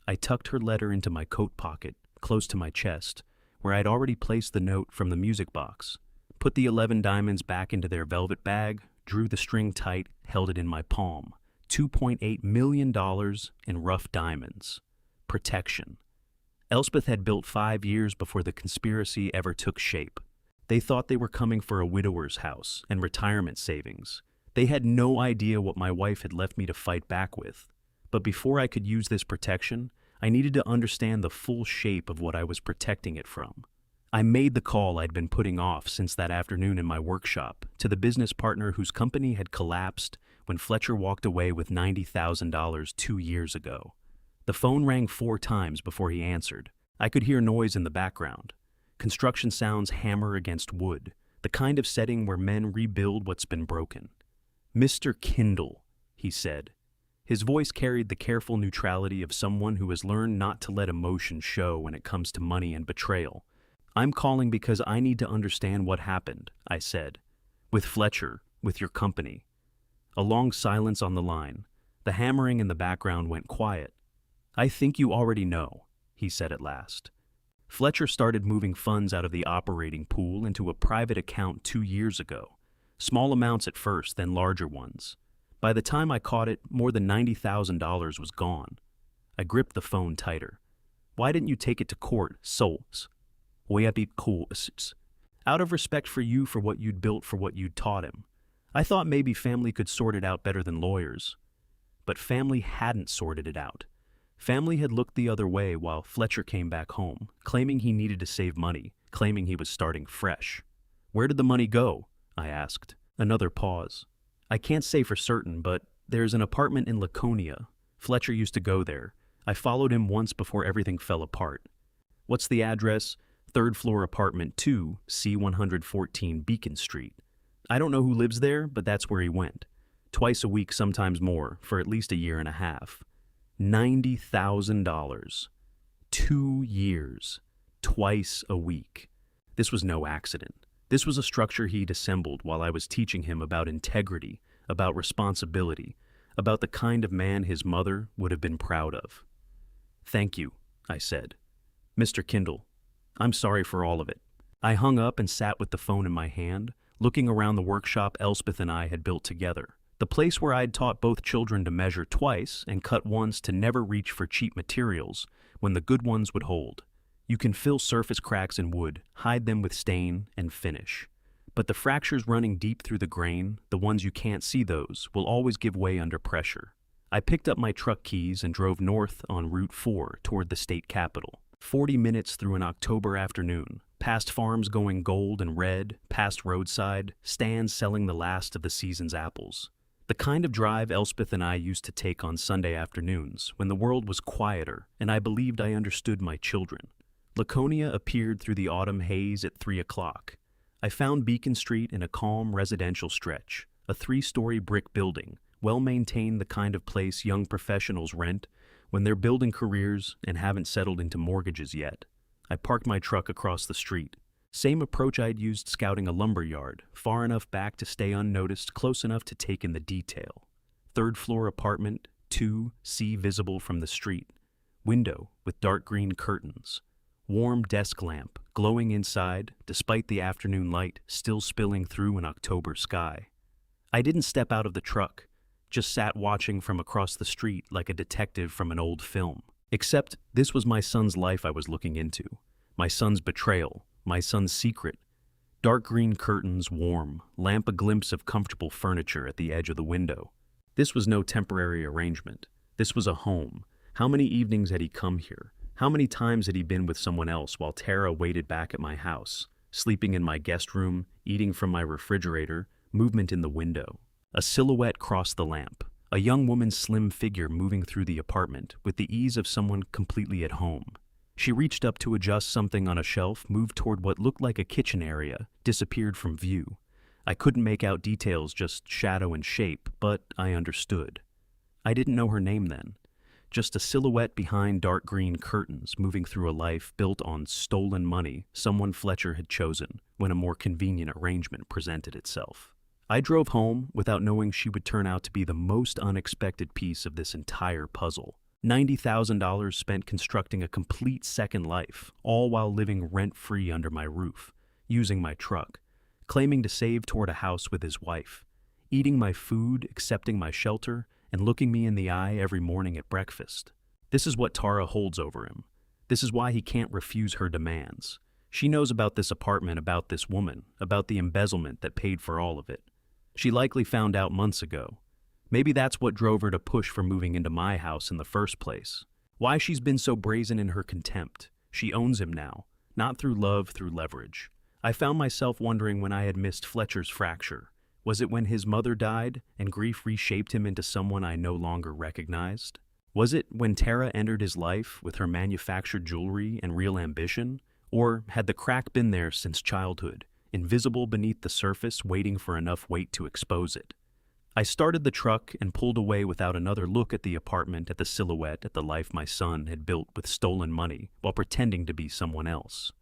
Speaker 1: I tucked her letter into my coat pocket, close to my chest, where I'd already placed the note from the music box, put the 11 diamonds back into their velvet bag, drew the string tight, held it in my palm. $2.8 million in rough diamonds. Protection. Elspeth had built 5 years before the conspiracy ever took shape. They thought they were coming for a widower's house and retirement savings. They had no idea what my wife had left me to fight back with. But before I could use this protection, I needed to understand the full shape of what I was protecting it from. I made the call I'd been putting off since that afternoon in my workshop to the business partner whose company had collapsed when Fletcher walked away with $90,000 2 years ago. The phone rang 4 times before he answered. I could hear noise in the background. Construction sounds hammer against wood, the kind of setting where men rebuild what's been broken. "Mr. Kindle," he said. His voice carried the careful neutrality of someone who has learned not to let emotion show when it comes to money and betrayal. "I'm calling because I need to understand what happened," I said. "With Fletcher, with your company." A long silence on the line. The hammering in the background went quiet. "I think you already know," he said at last. "Fletcher started moving funds out of the operating pool into a private account 2 years ago. Small amounts at first, then larger ones. By the time I caught it, more than $90,000 was gone." I gripped the phone tighter. "Why didn't you take it to court, Souls? Out of respect for you, for what you'd built, for what you'd taught him. I thought maybe family could sort it out better than lawyers." But family hadn't sorted it out. Family had looked the other way while Fletcher came back home, claiming he needed to save money, claiming he was starting fresh. "Where did the money go?" I asked. Another pause. "I can't say for certain, but there's an apartment in Laconia. Fletcher used to go there. I followed him once before everything fell apart." "What's the address?" "Third floor apartment 2, C114 Beacon Street. I don't know who lives there, but that's where he went. Twice a week, sometimes more, for at least a year and a half. $90,000. 2 years. Twice a week. This was no accident. This was a structure he'd assembled while I was teaching him about integrity, about responsibility, about the kind of man his mother would have been proud of. "Thank you," I said. "Mr. Kindle, I'm sorry for all of it." I hung up and sat with the phone in my hand, looking around the workshop Elspeth and I had built together. The place where I'd taught both children to measure twice and cut once, to never reach for cheap materials when the good ones would hold. You can fill surface cracks in wood, hide them with stain, and finish. But the fractures running deep through the grain, the ones you can't see, those will always give way under pressure. I picked up my truck keys and drove north on Route 4 toward the state capitol. 40 minutes through an October afternoon, past farms going gold and red, past roadside stands selling the last of the season's apples. The kind of drive Elspeth and I used to take on Sunday afternoons, when the world was quieter and I believed I understood my children. Laconia appeared through the autumn haze at 3 o'clock. I found Beacon Street in a calm residential stretch, a 3-story brick building, well-maintained, the kind of place young professionals rent when they're building careers and haven't settled into mortgages yet. I parked my truck across the street. Same approach I'd used scouting a lumber yard, far enough back to stay unnoticed, close enough to take in the detail. Third floor apartment, 2, sea visible from the street. Window with dark green curtains. Warm desk lamp, glowing inside, despite the afternoon light still spilling through an October sky. I didn't step out of the truck, just sat watching from across the street like a detective from an old film. Except this was my son's life I was looking into. My son's betrayal, my son's secret. Dark green curtains, warm, lamp, a glimpse of comfortable furniture at the edge of the window. This was no temporary arrangement. This was a home. How many evenings had he come here? How many times had he been with someone else while Tara waited back at my house, sleeping in my guest room, eating from my refrigerator, movement in the window? A silhouette crossed the lamp, a young woman's slim figure moving through the apartment with the ease of someone completely at home. She reached up to adjust something on a shelf, moved toward what looked like a kitchen area, disappeared from view. I couldn't make out details, just shadow and shape, but I understood. I didn't know her name then. Just a silhouette behind dark green curtains, moving through a life built on stolen money someone Fletcher had chosen when a more convenient arrangement presented itself. I drove home without knowing she would turn out to be the most unexpected piece of this entire puzzle. $90,000 spent constructing a complete second life, all while living rent-free under my roof, using my truck, claiming to save toward a house with his wife, eating my food, accepting my shelter, and looking me in the eye every morning at breakfast. This is what Tara holds over him. This is why he can't refuse her demands. She knows about this apartment, about this woman, about the embezzlement that paid for all of it. She likely found out months ago. Maybe that's what drove her to push for moving into my house in the first place. Why she's been so brazen in her contempt. She owns him now. not through love, through leverage. I found myself wondering when I had missed Fletcher's fracture. Was it when his mother died and grief reshaped him into someone I no longer recognized? Was it when Tara entered his life with her manufactured jewelry and real ambition? Or had the crack been there since childhood, invisible beneath the surface, waiting for enough weight to expose it? I started the truck and pulled away without another look at the apartment, at the silhouette, at the life my son had built with stolen money while pretending to be someone else.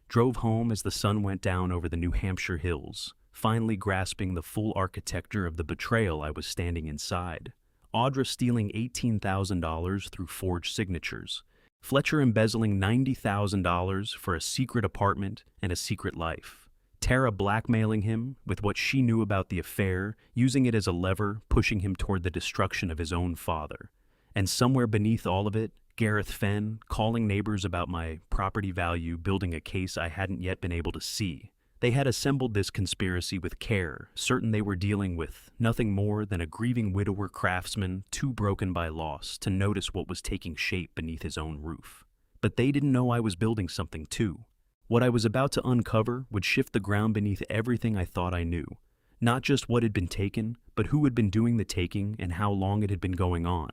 Speaker 1: Drove home as the sun went down over the New Hampshire hills, finally grasping the full architecture of the betrayal I was standing inside. Audra stealing $18,000 through forged signatures. Fletcher embezzling $90,000 for a secret apartment and a secret life. Tara blackmailing him with what she knew about the affair, using it as a lever, pushing him toward the destruction of his own father. And somewhere beneath all of it, Gareth Fenn calling neighbors about my property value, building a case I hadn't yet been able to see. They had assembled this conspiracy with care, certain they were dealing with nothing more than a grieving widower craftsman too broken by loss to notice what was taking shape beneath his own roof. But they didn't know I was building something too. What I was about to uncover would shift the ground beneath everything I thought I knew. Not just what had been taken, but who had been doing the taking and how long it had been going on.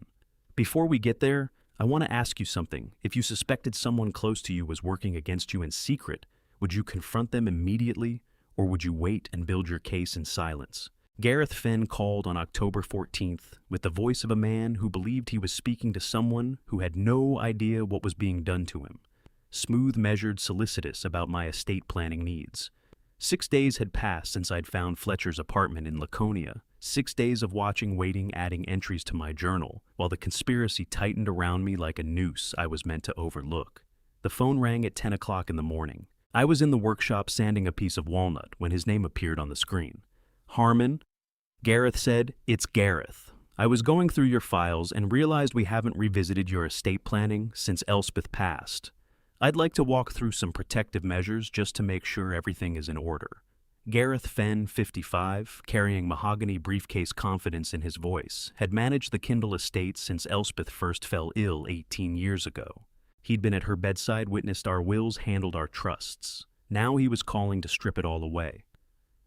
Speaker 1: Before we get there, I want to ask you something. If you suspected someone close to you was working against you in secret, would you confront them immediately, or would you wait and build your case in silence? Gareth Fenn called on October 14th with the voice of a man who believed he was speaking to someone who had no idea what was being done to him. Smooth, measured, solicitous about my estate planning needs. 6 days had passed since I'd found Fletcher's apartment in Laconia. 6 days of watching, waiting, adding entries to my journal, while the conspiracy tightened around me like a noose I was meant to overlook. The phone rang at 10 o'clock in the morning. I was in the workshop sanding a piece of walnut when his name appeared on the screen. Harmon? Gareth said, "It's Gareth. I was going through your files and realized we haven't revisited your estate planning since Elspeth passed. I'd like to walk through some protective measures just to make sure everything is in order." Gareth Fenn, 55, carrying mahogany briefcase confidence in his voice, had managed the Kindle estate since Elspeth first fell ill 18 years ago. He'd been at her bedside, witnessed our wills, handled our trusts. Now he was calling to strip it all away.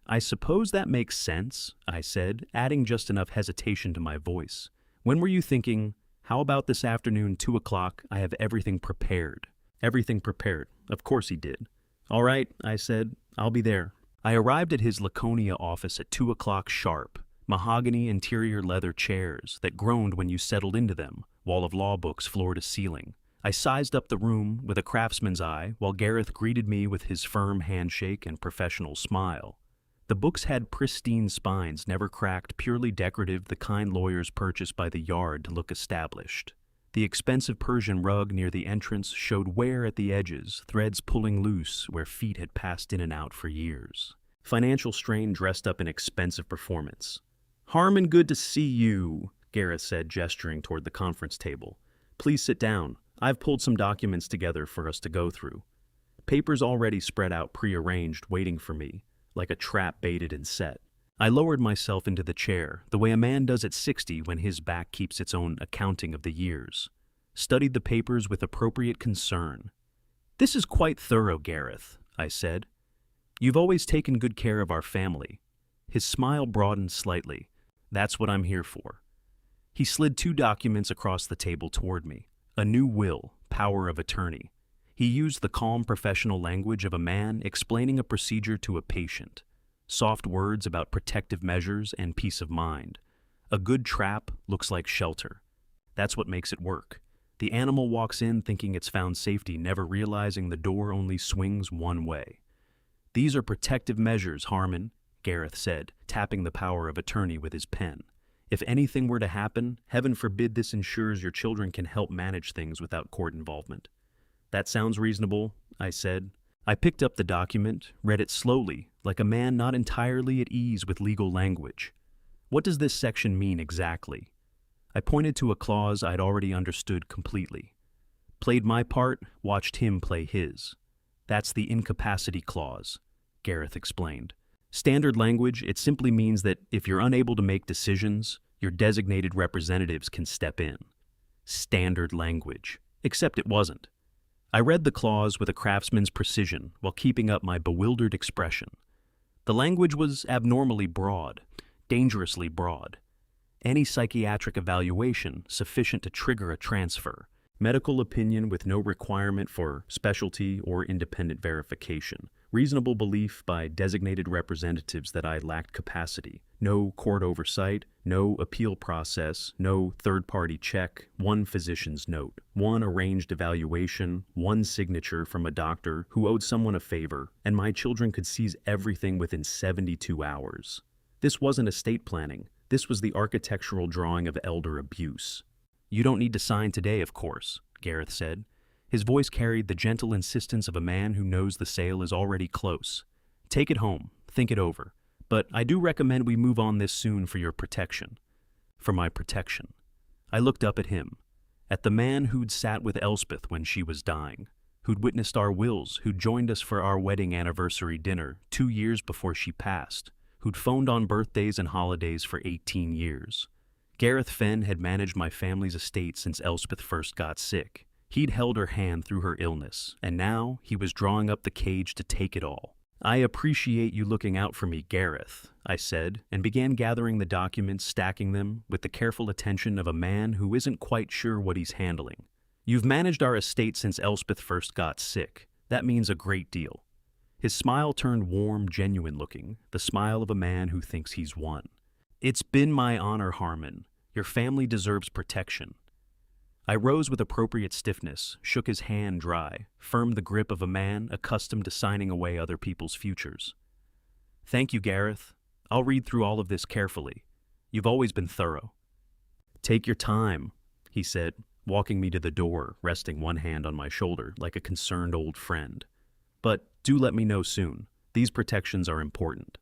Speaker 1: "I suppose that makes sense," I said, adding just enough hesitation to my voice. "When were you thinking, how about this afternoon, 2 o'clock, I have everything prepared?" "Everything prepared." Of course he did. "All right," I said, "I'll be there." I arrived at his Laconia office at 2 o'clock sharp. Mahogany interior leather chairs that groaned when you settled into them, wall of law books floor to ceiling. I sized up the room with a craftsman's eye while Gareth greeted me with his firm handshake and professional smile. The books had pristine spines, never cracked, purely decorative, the kind lawyers purchase by the yard to look established. The expensive Persian rug near the entrance showed wear at the edges, threads pulling loose where feet had passed in and out for years. Financial strain dressed up in expensive performance. "Harmon, good to see you," Gareth said, gesturing toward the conference table. "Please sit down. I've pulled some documents together for us to go through." Papers already spread out, prearranged, waiting for me, like a trap baited and set. I lowered myself into the chair, the way a man does at 60 when his back keeps its own accounting of the years. Studied the papers with appropriate concern. "This is quite thorough, Gareth," I said. "You've always taken good care of our family." His smile broadened slightly. "That's what I'm here for." He slid 2 documents across the table toward me. A new will, power of attorney. He used the calm professional language of a man explaining a procedure to a patient. Soft words about protective measures and peace of mind. A good trap looks like shelter. That's what makes it work. The animal walks in thinking it's found safety, never realizing the door only swings one way. "These are protective measures, Harmon," Gareth said, tapping the power of attorney with his pen. "If anything were to happen, heaven forbid, this ensures your children can help manage things without court involvement." "That sounds reasonable," I said. I picked up the document, read it slowly, like a man not entirely at ease with legal language. What does this section mean exactly? I pointed to a clause I'd already understood completely. Played my part, watched him play his. "That's the incapacity clause," Gareth explained. "Standard language, it simply means that if you're unable to make decisions, your designated representatives can step in." Standard language. Except it wasn't. I read the clause with a craftsman's precision while keeping up my bewildered expression. The language was abnormally broad, dangerously broad. Any psychiatric evaluation sufficient to trigger a transfer. Medical opinion with no requirement for specialty or independent verification. Reasonable belief by designated representatives that I lacked capacity. No court oversight, no appeal process, no third-party check, one physician's note, one arranged evaluation, one signature from a doctor who owed someone a favor, and my children could seize everything within 72 hours. This wasn't estate planning. This was the architectural drawing of elder abuse. "You don't need to sign today, of course," Gareth said. His voice carried the gentle insistence of a man who knows the sale is already close. "Take it home, think it over. But I do recommend we move on this soon for your protection." For my protection. I looked up at him, at the man who'd sat with Elspeth when she was dying, who'd witnessed our wills, who'd joined us for our wedding anniversary dinner 2 years before she passed, who'd phoned on birthdays and holidays for 18 years. Gareth Fenn had managed my family's estate since Elspeth first got sick. He'd held her hand through her illness, and now he was drawing up the cage to take it all. "I appreciate you looking out for me, Gareth," I said, and began gathering the documents, stacking them with the careful attention of a man who isn't quite sure what he's handling. "You've managed our estate since Elspeth first got sick. That means a great deal." His smile turned warm, genuine-looking, the smile of a man who thinks he's won. "It's been my honor, Harmon. Your family deserves protection." I rose with appropriate stiffness, shook his hand dry, firmed the grip of a man accustomed to signing away other people's futures. "Thank you, Gareth. I'll read through all of this carefully. You've always been thorough." "Take your time," he said, walking me to the door, resting one hand on my shoulder like a concerned old friend. "But do let me know soon. These protections are important."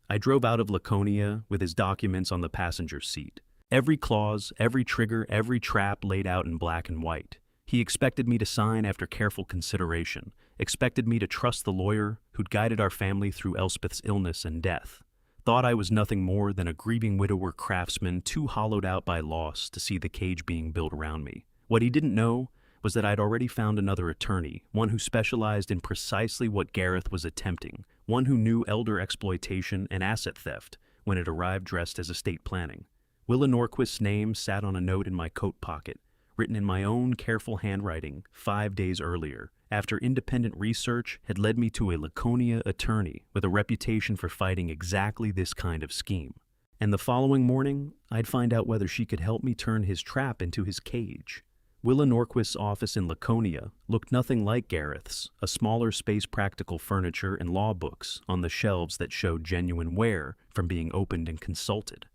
Speaker 1: I drove out of Laconia with his documents on the passenger seat. Every clause, every trigger, every trap laid out in black and white. He expected me to sign after careful consideration, expected me to trust the lawyer who'd guided our family through Elspeth's illness and death, thought I was nothing more than a grieving widower craftsman too hollowed out by loss to see the cage being built around me. What he didn't know was that I'd already found another attorney, one who specialized in precisely what Gareth was attempting, one who knew elder exploitation and asset theft when it arrived dressed as estate planning. Willa Norquist's name sat on a note in my coat pocket, written in my own careful handwriting 5 days earlier, after independent research had led me to a Laconia attorney with a reputation for fighting exactly this kind of scheme. And the following morning, I'd find out whether she could help me turn his trap into his cage. Willa Norquist's office in Laconia looked nothing like Gareth's, a smaller space, practical furniture and law books on the shelves that showed genuine wear from being opened and consulted.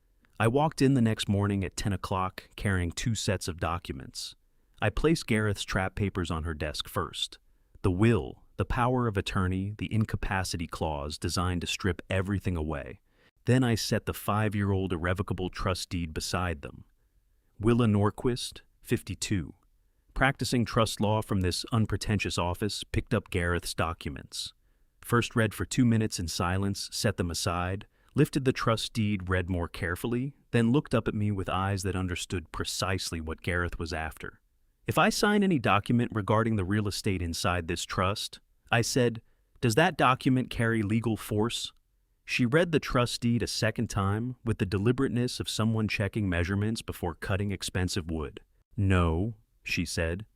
Speaker 1: I walked in the next morning at 10 o'clock carrying 2 sets of documents. I placed Gareth's trap papers on her desk first. The will, the power of attorney, the incapacity clause designed to strip everything away. Then I set the 5-year-old irrevocable trust deed beside them. Willa Norquist, 52. Practicing trust law from this unpretentious office, picked up Gareth's documents. First read for 2 minutes in silence, set them aside, lifted the trust deed, read more carefully, then looked up at me with eyes that understood precisely what Gareth was after. "If I sign any document regarding the real estate inside this trust," I said, "does that document carry legal force?" She read the trust deed a second time with the deliberateness of someone checking measurements before cutting expensive wood. "No," she said.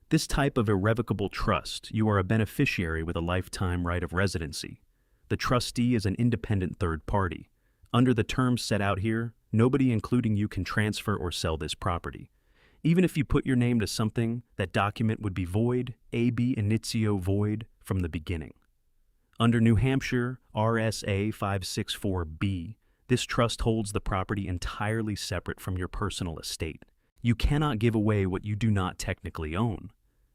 Speaker 1: "This type of irrevocable trust, you are a beneficiary with a lifetime right of residency. The trustee is an independent third party. Under the terms set out here, nobody including you can transfer or sell this property. Even if you put your name to something, that document would be void, ab initio void, from the beginning. Under New Hampshire RSA 564B, this trust holds the property entirely separate from your personal estate. You cannot give away what you do not technically own."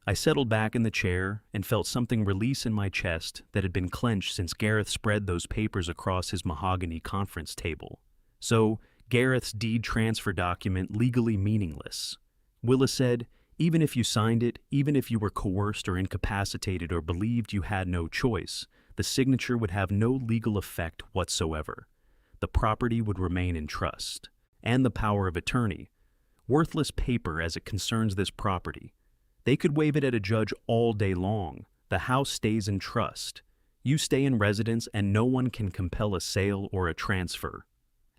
Speaker 1: I settled back in the chair and felt something release in my chest that had been clenched since Gareth spread those papers across his mahogany conference table. So, Gareth's deed transfer document legally meaningless. Willa said, even if you signed it, even if you were coerced or incapacitated or believed you had no choice, the signature would have no legal effect whatsoever. The property would remain in trust, and the power of attorney. Worthless paper as it concerns this property. They could waive it at a judge all day long. The house stays in trust. You stay in residence and no one can compel a sale or a transfer.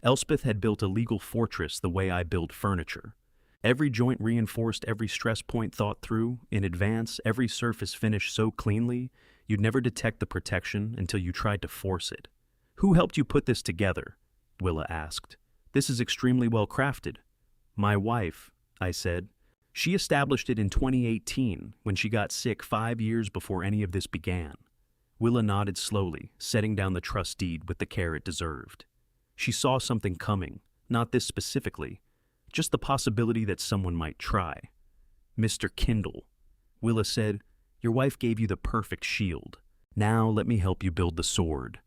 Speaker 1: Elspeth had built a legal fortress the way I build furniture. Every joint reinforced, every stress point thought through, in advance, every surface finished so cleanly, you'd never detect the protection until you tried to force it. "Who helped you put this together?" Willa asked. "This is extremely well crafted." "My wife," I said. "She established it in 2018 when she got sick 5 years before any of this began." Willa nodded slowly, setting down the trust deed with the care it deserved. She saw something coming, not this specifically, just the possibility that someone might try. "Mr. Kindle," Willa said, "your wife gave you the perfect shield. Now let me help you build the sword."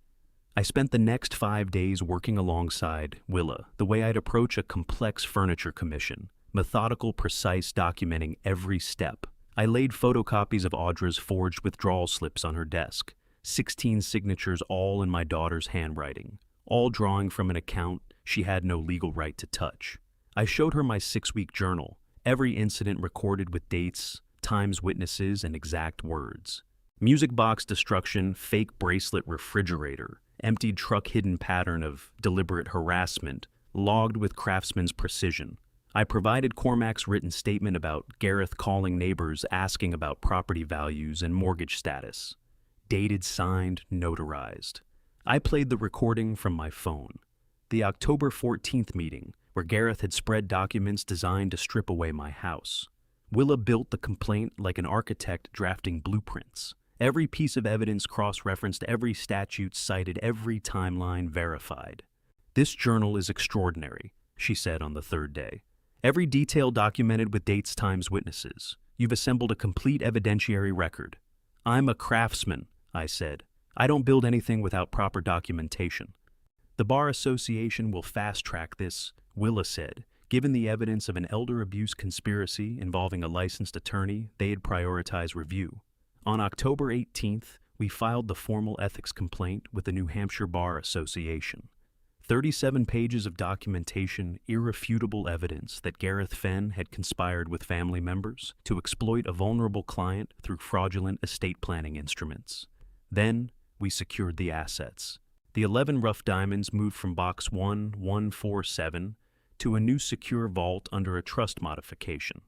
Speaker 1: I spent the next 5 days working alongside Willa, the way I'd approach a complex furniture commission, methodical, precise, documenting every step. I laid photocopies of Audra's forged withdrawal slips on her desk, 16 signatures all in my daughter's handwriting, all drawing from an account she had no legal right to touch. I showed her my 6-week journal, every incident recorded with dates, times, witnesses, and exact words. Music box destruction, fake bracelet refrigerator, emptied truck hidden pattern of deliberate harassment, logged with craftsman's precision. I provided Cormac's written statement about Gareth calling neighbors asking about property values and mortgage status. Dated, signed, notarized. I played the recording from my phone. The October 14th meeting, where Gareth had spread documents designed to strip away my house. Willa built the complaint like an architect drafting blueprints. Every piece of evidence cross-referenced, every statute cited, every timeline verified. "This journal is extraordinary," she said on the 3rd day. "Every detail documented with dates, times, witnesses. You've assembled a complete evidentiary record." "I'm a craftsman," I said. "I don't build anything without proper documentation." "The Bar Association will fast-track this," Willa said. Given the evidence of an elder abuse conspiracy involving a licensed attorney, they'd prioritize review. On October 18th, we filed the formal ethics complaint with the New Hampshire Bar Association. 37 pages of documentation, irrefutable evidence that Gareth Fenn had conspired with family members to exploit a vulnerable client through fraudulent estate planning instruments. Then, we secured the assets. The 11 rough diamonds moved from Box 1147 to a new secure vault under a trust modification.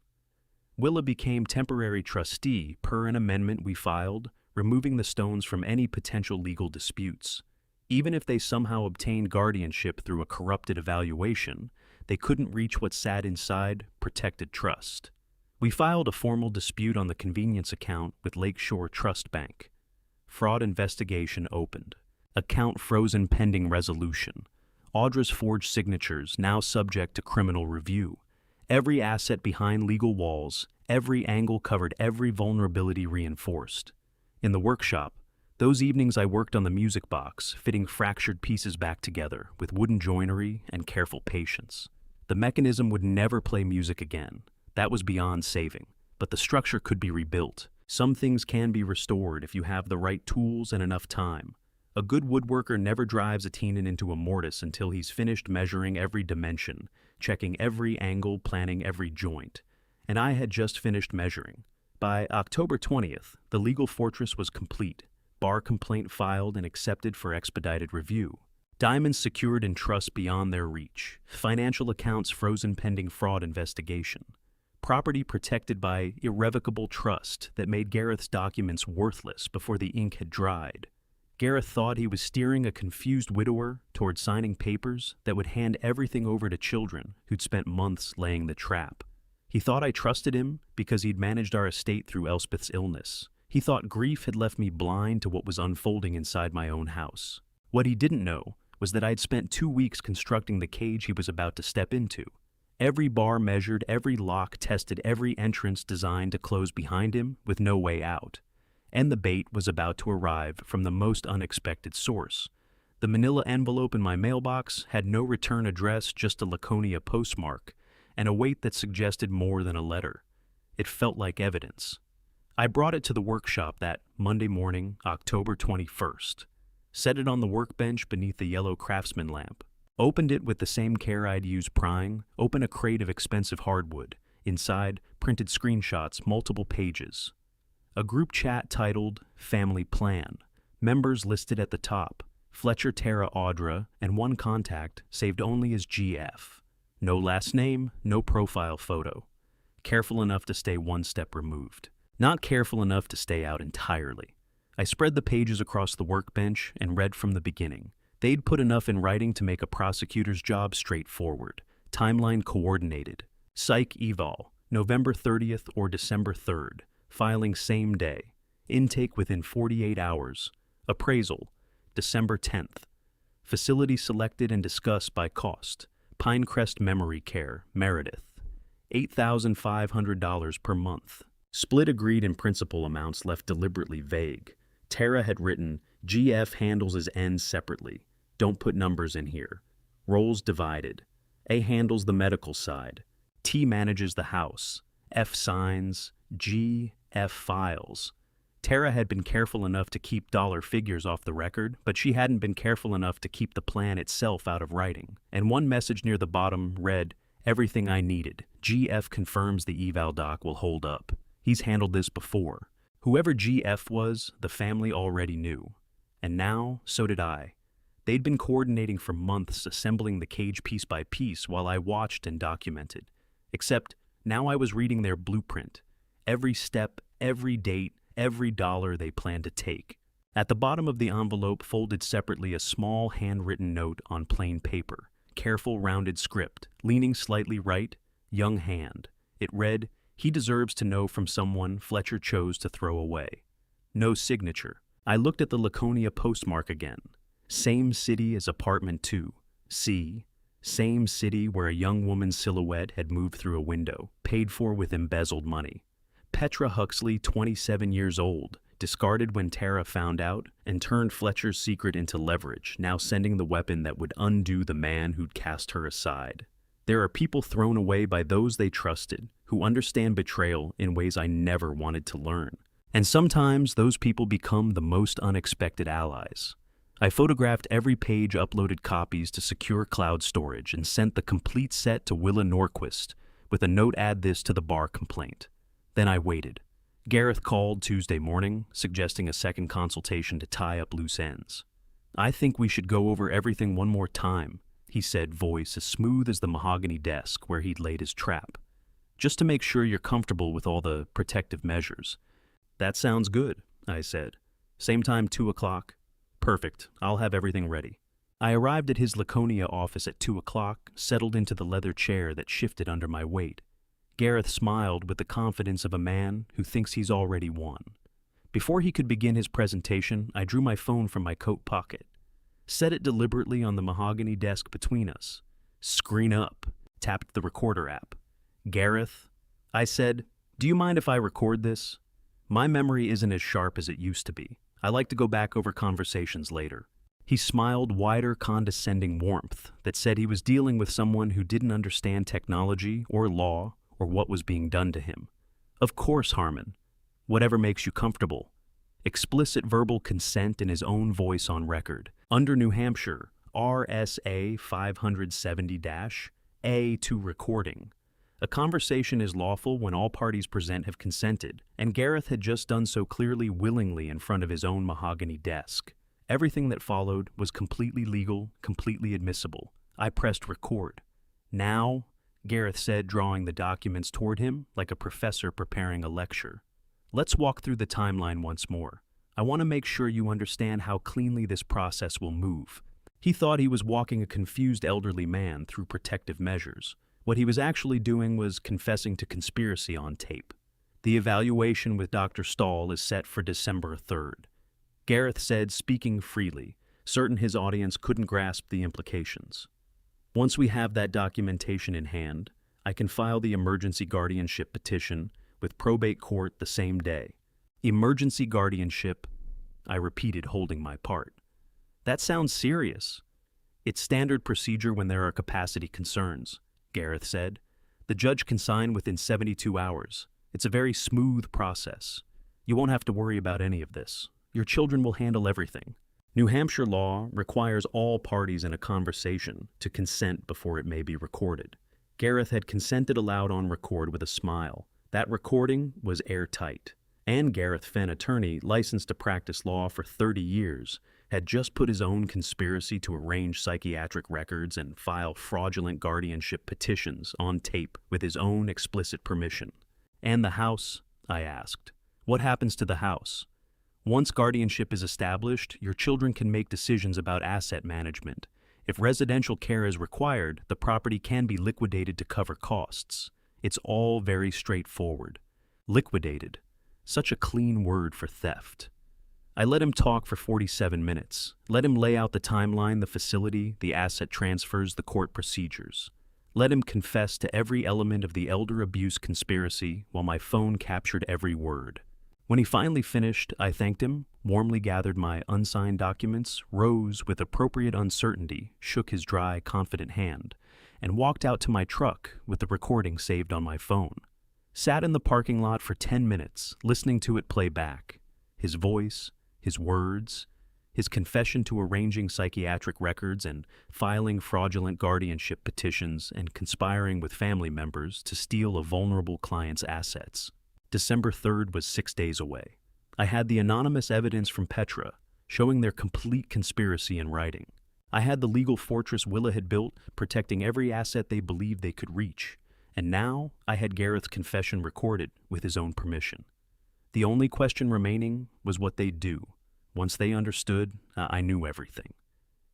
Speaker 1: Willa became temporary trustee per an amendment we filed, removing the stones from any potential legal disputes. Even if they somehow obtained guardianship through a corrupted evaluation, they couldn't reach what sat inside protected trust. We filed a formal dispute on the convenience account with Lakeshore Trust Bank. Fraud investigation opened. Account frozen pending resolution. Audra's forged signatures now subject to criminal review. Every asset behind legal walls, every angle covered, every vulnerability reinforced. In the workshop, those evenings I worked on the music box, fitting fractured pieces back together with wooden joinery and careful patience. The mechanism would never play music again. That was beyond saving. But the structure could be rebuilt. Some things can be restored if you have the right tools and enough time. A good woodworker never drives a tenon into a mortise until he's finished measuring every dimension, checking every angle, planning every joint. And I had just finished measuring. By October 20th, the legal fortress was complete. Bar complaint filed and accepted for expedited review. Diamonds secured in trust beyond their reach. Financial accounts frozen pending fraud investigation. Property protected by irrevocable trust that made Gareth's documents worthless before the ink had dried. Gareth thought he was steering a confused widower toward signing papers that would hand everything over to children who'd spent months laying the trap. He thought I trusted him because he'd managed our estate through Elspeth's illness. He thought grief had left me blind to what was unfolding inside my own house. What he didn't know was that I'd spent 2 weeks constructing the cage he was about to step into. Every bar measured, every lock tested, every entrance designed to close behind him with no way out. And the bait was about to arrive from the most unexpected source. The manila envelope in my mailbox had no return address, just a Laconia postmark, and a weight that suggested more than a letter. It felt like evidence. I brought it to the workshop that Monday morning, October 21st. Set it on the workbench beneath the yellow craftsman lamp. Opened it with the same care I'd use prying, opened a crate of expensive hardwood, Inside, printed screenshots, multiple pages. A group chat titled Family Plan. Members listed at the top. Fletcher, Tara, Audra, and one contact saved only as GF. No last name, no profile photo. Careful enough to stay one step removed. Not careful enough to stay out entirely. I spread the pages across the workbench and read from the beginning. They'd put enough in writing to make a prosecutor's job straightforward. Timeline coordinated. Psych eval, November 30th or December 3rd. Filing same day. Intake within 48 hours. Appraisal, December 10th. Facility selected and discussed by cost. Pinecrest Memory Care, Meredith. $8,500 per month. Split agreed in principal amounts left deliberately vague. Tara had written, GF handles his ends separately. Don't put numbers in here. Roles divided. A handles the medical side. T manages the house. F signs. G, F files. Tara had been careful enough to keep dollar figures off the record, but she hadn't been careful enough to keep the plan itself out of writing. And one message near the bottom read, everything I needed. GF confirms the eval doc will hold up. He's handled this before. Whoever GF was, the family already knew. And now, so did I. They'd been coordinating for months, assembling the cage piece by piece while I watched and documented. Except, now I was reading their blueprint. Every step, every date, every dollar they planned to take. At the bottom of the envelope folded separately a small handwritten note on plain paper. Careful rounded script, leaning slightly right, young hand. It read, he deserves to know from someone Fletcher chose to throw away. No signature. I looked at the Laconia postmark again. Same city as apartment 2. C. Same city where a young woman's silhouette had moved through a window, paid for with embezzled money. Petra Huxley, 27 years old, discarded when Tara found out, and turned Fletcher's secret into leverage, now sending the weapon that would undo the man who'd cast her aside. There are people thrown away by those they trusted, who understand betrayal in ways I never wanted to learn. And sometimes those people become the most unexpected allies. I photographed every page, uploaded copies to secure cloud storage, and sent the complete set to Willa Norquist with a note, add this to the bar complaint. Then I waited. Gareth called Tuesday morning, suggesting a second consultation to tie up loose ends. I think we should go over everything one more time, he said, voice as smooth as the mahogany desk where he'd laid his trap. Just to make sure you're comfortable with all the protective measures. That sounds good, I said. Same time, 2 o'clock. Perfect, I'll have everything ready. I arrived at his Laconia office at 2 o'clock, settled into the leather chair that shifted under my weight. Gareth smiled with the confidence of a man who thinks he's already won. Before he could begin his presentation, I drew my phone from my coat pocket. Set it deliberately on the mahogany desk between us. Screen up. Tapped the recorder app. Gareth, I said, do you mind if I record this? My memory isn't as sharp as it used to be. I like to go back over conversations later. He smiled wider, condescending warmth that said he was dealing with someone who didn't understand technology or law or what was being done to him. Of course, Harmon. Whatever makes you comfortable. Explicit verbal consent in his own voice on record. Under New Hampshire, RSA 570-A2 recording. A conversation is lawful when all parties present have consented, and Gareth had just done so clearly, willingly in front of his own mahogany desk. Everything that followed was completely legal, completely admissible. I pressed record. Now, Gareth said, drawing the documents toward him like a professor preparing a lecture. Let's walk through the timeline once more. I want to make sure you understand how cleanly this process will move. He thought he was walking a confused elderly man through protective measures. What he was actually doing was confessing to conspiracy on tape. The evaluation with Dr. Stahl is set for December 3rd. Gareth said, speaking freely, certain his audience couldn't grasp the implications. Once we have that documentation in hand, I can file the emergency guardianship petition with probate court the same day. Emergency guardianship, I repeated, holding my part. That sounds serious. It's standard procedure when there are capacity concerns, Gareth said. The judge can sign within 72 hours. It's a very smooth process. You won't have to worry about any of this. Your children will handle everything. New Hampshire law requires all parties in a conversation to consent before it may be recorded. Gareth had consented aloud on record with a smile. That recording was airtight. And Gareth Fenn, attorney, licensed to practice law for 30 years, had just put his own conspiracy to arrange psychiatric records and file fraudulent guardianship petitions on tape with his own explicit permission. And the house? I asked. What happens to the house? Once guardianship is established, your children can make decisions about asset management. If residential care is required, the property can be liquidated to cover costs. It's all very straightforward. Liquidated. Such a clean word for theft. I let him talk for 47 minutes, let him lay out the timeline, the facility, the asset transfers, the court procedures. Let him confess to every element of the elder abuse conspiracy while my phone captured every word. When he finally finished, I thanked him, warmly gathered my unsigned documents, rose with appropriate uncertainty, shook his dry, confident hand, and walked out to my truck with the recording saved on my phone. Sat in the parking lot for 10 minutes, listening to it play back. His voice, his words, his confession to arranging psychiatric records and filing fraudulent guardianship petitions and conspiring with family members to steal a vulnerable client's assets. December 3rd was 6 days away. I had the anonymous evidence from Petra, showing their complete conspiracy in writing. I had the legal fortress Willa had built, protecting every asset they believed they could reach. And now I had Gareth's confession recorded with his own permission. The only question remaining was what they'd do. Once they understood, I knew everything.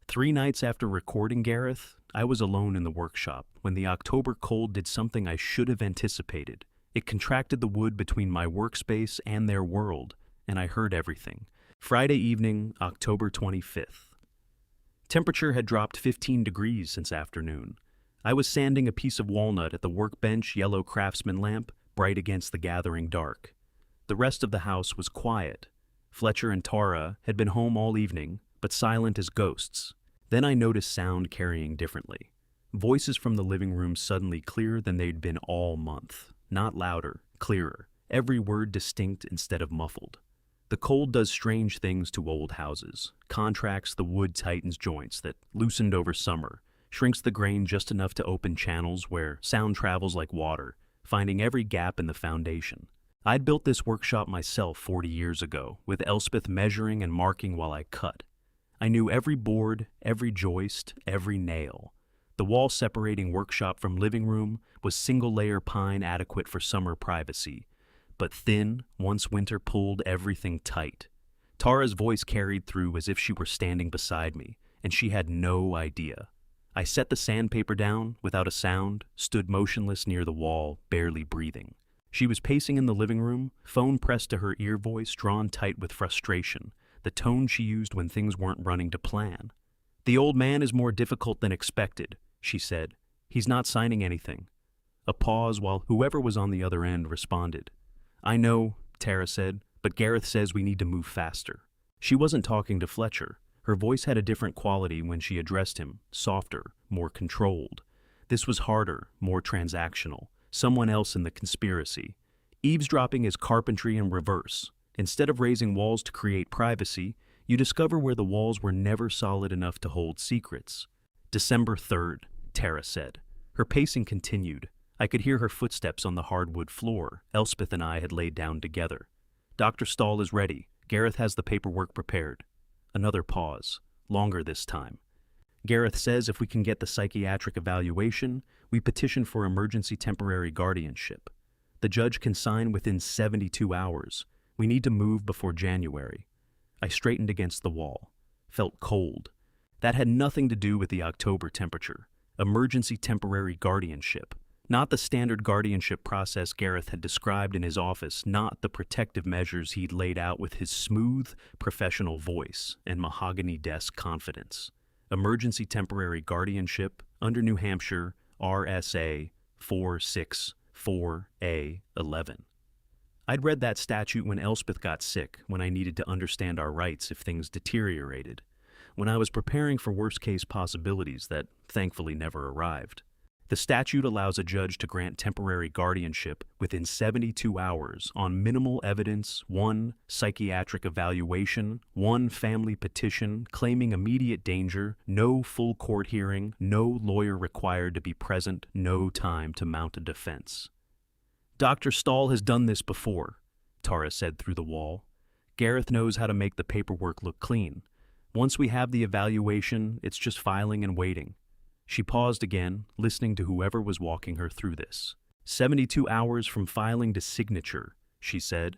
Speaker 1: 3 nights after recording Gareth, I was alone in the workshop when the October cold did something I should have anticipated. It contracted the wood between my workspace and their world, and I heard everything. Friday evening, October 25th. Temperature had dropped 15 degrees since afternoon. I was sanding a piece of walnut at the workbench yellow craftsman lamp, bright against the gathering dark. The rest of the house was quiet. Fletcher and Tara had been home all evening, but silent as ghosts. Then I noticed sound carrying differently. Voices from the living room suddenly clearer than they'd been all month. Not louder, clearer, every word distinct instead of muffled. The cold does strange things to old houses, contracts the wood tightens joints that loosened over summer, shrinks the grain just enough to open channels where sound travels like water, finding every gap in the foundation. I'd built this workshop myself 40 years ago, with Elspeth measuring and marking while I cut. I knew every board, every joist, every nail. The wall separating workshop from living room was single-layer pine adequate for summer privacy, but thin once winter pulled everything tight. Tara's voice carried through as if she were standing beside me, and she had no idea. I set the sandpaper down without a sound, stood motionless near the wall, barely breathing. She was pacing in the living room, phone pressed to her ear, voice drawn tight with frustration, the tone she used when things weren't running to plan. "The old man is more difficult than expected," she said. "He's not signing anything." A pause while whoever was on the other end responded. "I know," Tara said, "but Gareth says we need to move faster." She wasn't talking to Fletcher. Her voice had a different quality when she addressed him, softer, more controlled. This was harder, more transactional. Someone else in the conspiracy. Eavesdropping is carpentry in reverse. Instead of raising walls to create privacy, you discover where the walls were never solid enough to hold secrets. December 3rd, Tara said. Her pacing continued. I could hear her footsteps on the hardwood floor Elspeth and I had laid down together. "Dr. Stahl is ready. Gareth has the paperwork prepared." Another pause, longer this time. "Gareth says if we can get the psychiatric evaluation, we petition for emergency temporary guardianship. The judge can sign within 72 hours. We need to move before January." I straightened against the wall, felt cold. That had nothing to do with the October temperature. Emergency temporary guardianship. Not the standard guardianship process Gareth had described in his office, not the protective measures he'd laid out with his smooth, professional voice and mahogany desk confidence. Emergency temporary guardianship under New Hampshire RSA 464A11. I'd read that statute when Elspeth got sick, when I needed to understand our rights if things deteriorated, when I was preparing for worst-case possibilities that thankfully never arrived. The statute allows a judge to grant temporary guardianship within 72 hours on minimal evidence, 1 psychiatric evaluation, 1 family petition claiming immediate danger, no full court hearing, no lawyer required to be present, no time to mount a defense. "Dr. Stahl has done this before," Tara said through the wall. "Gareth knows how to make the paperwork look clean. Once we have the evaluation, it's just filing and waiting." She paused again, listening to whoever was walking her through this. 72 hours from filing to signature, she said.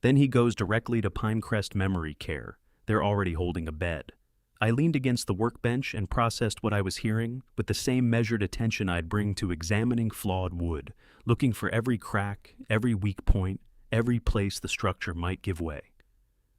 Speaker 1: Then he goes directly to Pinecrest Memory Care. They're already holding a bed. I leaned against the workbench and processed what I was hearing with the same measured attention I'd bring to examining flawed wood, looking for every crack, every weak point, every place the structure might give way.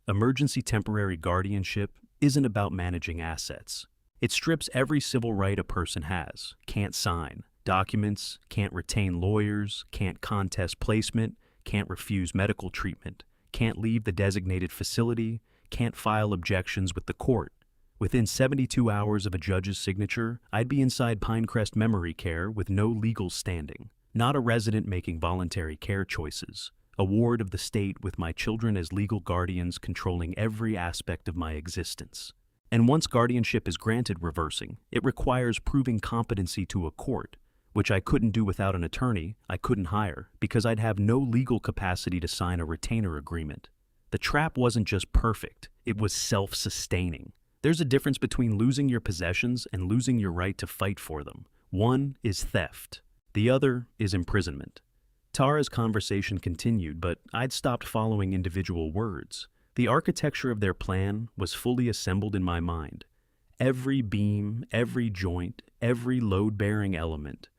Speaker 1: Emergency temporary guardianship isn't about managing assets. It strips every civil right a person has, can't sign documents, can't retain lawyers, can't contest placement, can't refuse medical treatment, can't leave the designated facility, can't file objections with the court. Within 72 hours of a judge's signature, I'd be inside Pinecrest Memory Care with no legal standing, not a resident making voluntary care choices, a ward of the state with my children as legal guardians controlling every aspect of my existence. And once guardianship is granted reversing, it requires proving competency to a court, which I couldn't do without an attorney I couldn't hire because I'd have no legal capacity to sign a retainer agreement. The trap wasn't just perfect, it was self-sustaining. There's a difference between losing your possessions and losing your right to fight for them. One is theft. The other is imprisonment. Tara's conversation continued, but I'd stopped following individual words. The architecture of their plan was fully assembled in my mind. Every beam, every joint, every load-bearing element.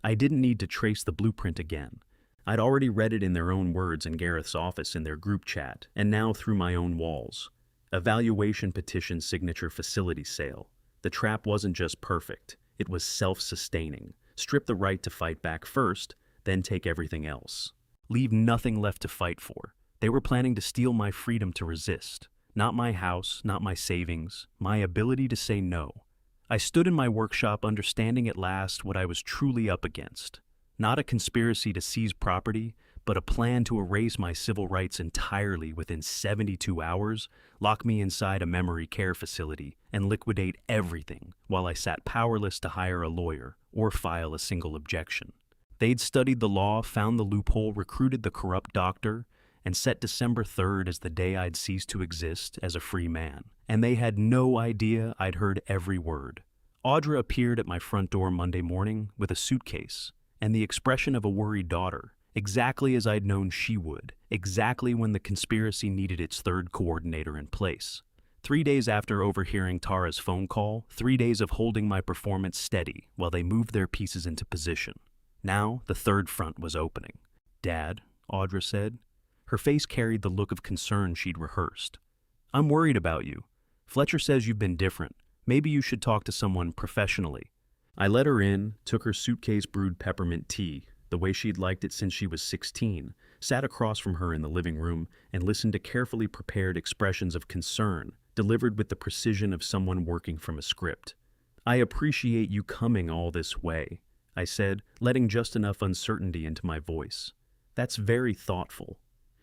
Speaker 1: I didn't need to trace the blueprint again. I'd already read it in their own words in Gareth's office in their group chat, and now through my own walls. Evaluation petition signature facility sale. The trap wasn't just perfect, it was self-sustaining. Strip the right to fight back first, then take everything else. Leave nothing left to fight for. They were planning to steal my freedom to resist. Not my house, not my savings, my ability to say no. I stood in my workshop understanding at last what I was truly up against. Not a conspiracy to seize property, but a plan to erase my civil rights entirely within 72 hours, lock me inside a memory care facility, and liquidate everything while I sat powerless to hire a lawyer or file a single objection. They'd studied the law, found the loophole, recruited the corrupt doctor, and set December 3rd as the day I'd cease to exist as a free man. And they had no idea I'd heard every word. Audra appeared at my front door Monday morning with a suitcase and the expression of a worried daughter, exactly as I'd known she would, exactly when the conspiracy needed its third coordinator in place. 3 days after overhearing Tara's phone call, 3 days of holding my performance steady while they moved their pieces into position. Now the third front was opening. "Dad," Audra said. Her face carried the look of concern she'd rehearsed. "I'm worried about you. Fletcher says you've been different. Maybe you should talk to someone professionally." I let her in, took her suitcase brewed peppermint tea, the way she'd liked it since she was 16, sat across from her in the living room, and listened to carefully prepared expressions of concern, delivered with the precision of someone working from a script. "I appreciate you coming all this way," I said, letting just enough uncertainty into my voice. "That's very thoughtful."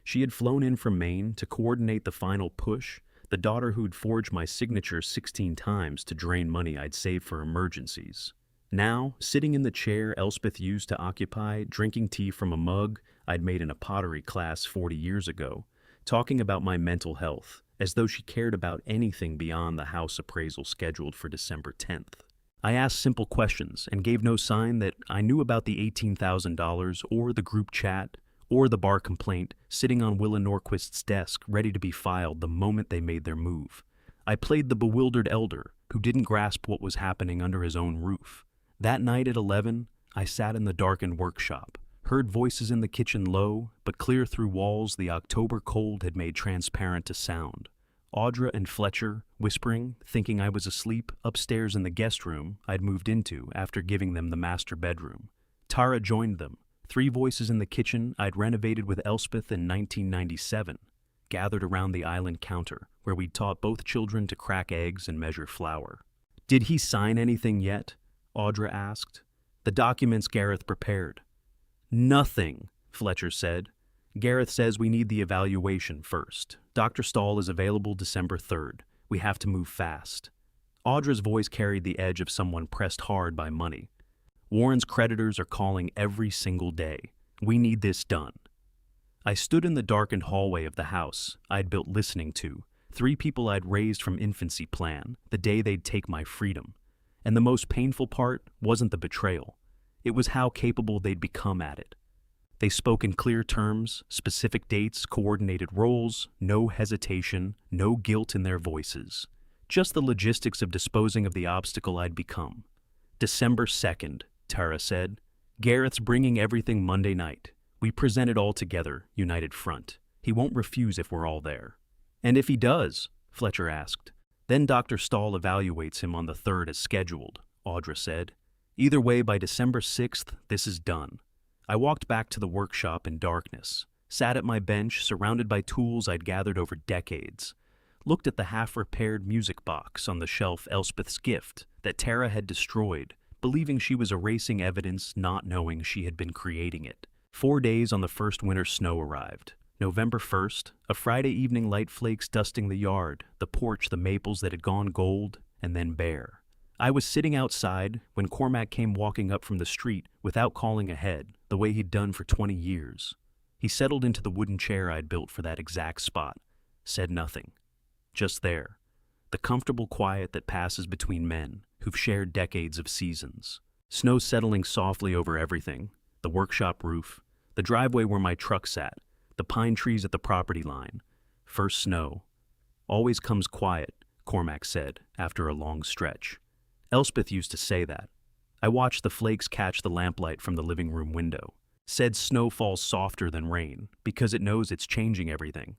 Speaker 1: She had flown in from Maine to coordinate the final push, the daughter who'd forged my signature 16 times to drain money I'd saved for emergencies. Now, sitting in the chair Elspeth used to occupy, drinking tea from a mug I'd made in a pottery class 40 years ago, talking about my mental health, as though she cared about anything beyond the house appraisal scheduled for December 10th. I asked simple questions and gave no sign that I knew about the $18,000 or the group chat or the bar complaint sitting on Willa Norquist's desk ready to be filed the moment they made their move. I played the bewildered elder who didn't grasp what was happening under his own roof. That night at 11, I sat in the darkened workshop, heard voices in the kitchen low, but clear through walls the October cold had made transparent to sound. Audra and Fletcher, whispering, thinking I was asleep, upstairs in the guest room I'd moved into after giving them the master bedroom. Tara joined them. 3 voices in the kitchen I'd renovated with Elspeth in 1997, gathered around the island counter, where we'd taught both children to crack eggs and measure flour. "Did he sign anything yet?" Audra asked. The documents Gareth prepared. Nothing, Fletcher said. Gareth says we need the evaluation first. Dr. Stahl is available December 3rd. We have to move fast. Audra's voice carried the edge of someone pressed hard by money. Warren's creditors are calling every single day. We need this done. I stood in the darkened hallway of the house I'd built listening to, 3 people I'd raised from infancy plan, the day they'd take my freedom. And the most painful part wasn't the betrayal. It was how capable they'd become at it. They spoke in clear terms, specific dates, coordinated roles, no hesitation, no guilt in their voices. Just the logistics of disposing of the obstacle I'd become. December 2nd, Tara said. Gareth's bringing everything Monday night. We present it all together, united front. He won't refuse if we're all there. And if he does, Fletcher asked. Then Dr. Stahl evaluates him on the 3rd as scheduled, Audra said. Either way, by December 6th, this is done. I walked back to the workshop in darkness, sat at my bench surrounded by tools I'd gathered over decades, looked at the half-repaired music box on the shelf, Elspeth's gift, that Tara had destroyed, believing she was erasing evidence, not knowing she had been creating it. 4 days on the first winter snow arrived. November 1st, a Friday evening, light flakes dusting the yard, the porch, the maples that had gone gold, and then bare. I was sitting outside when Cormac came walking up from the street without calling ahead, the way he'd done for 20 years. He settled into the wooden chair I'd built for that exact spot, said nothing. Just there, the comfortable quiet that passes between men who've shared decades of seasons. Snow settling softly over everything, the workshop roof, the driveway where my truck sat, the pine trees at the property line. First snow. Always comes quiet, Cormac said after a long stretch. Elspeth used to say that. I watched the flakes catch the lamplight from the living room window. Said snow falls softer than rain because it knows it's changing everything.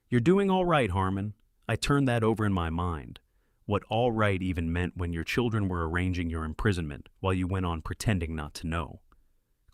Speaker 1: You're doing all right, Harmon. I turned that over in my mind. What all right even meant when your children were arranging your imprisonment while you went on pretending not to know.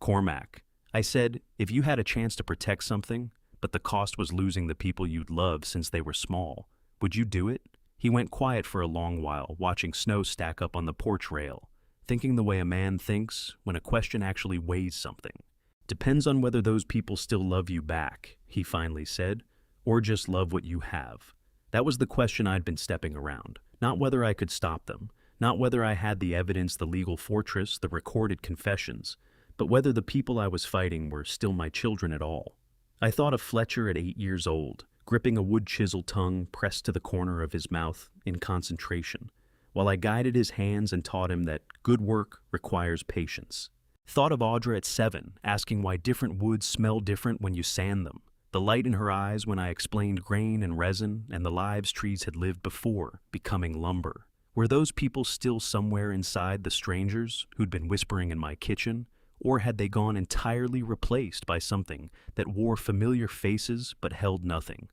Speaker 1: Cormac, I said, if you had a chance to protect something, but the cost was losing the people you'd loved since they were small, would you do it? He went quiet for a long while, watching snow stack up on the porch rail, thinking the way a man thinks when a question actually weighs something. Depends on whether those people still love you back, he finally said, or just love what you have. That was the question I'd been stepping around, not whether I could stop them, not whether I had the evidence, the legal fortress, the recorded confessions, but whether the people I was fighting were still my children at all. I thought of Fletcher at 8 years old, gripping a wood chisel tongue pressed to the corner of his mouth in concentration, while I guided his hands and taught him that good work requires patience. Thought of Audra at 7, asking why different woods smell different when you sand them, the light in her eyes when I explained grain and resin and the lives trees had lived before, becoming lumber. Were those people still somewhere inside the strangers who'd been whispering in my kitchen, or had they gone entirely replaced by something that wore familiar faces but held nothing?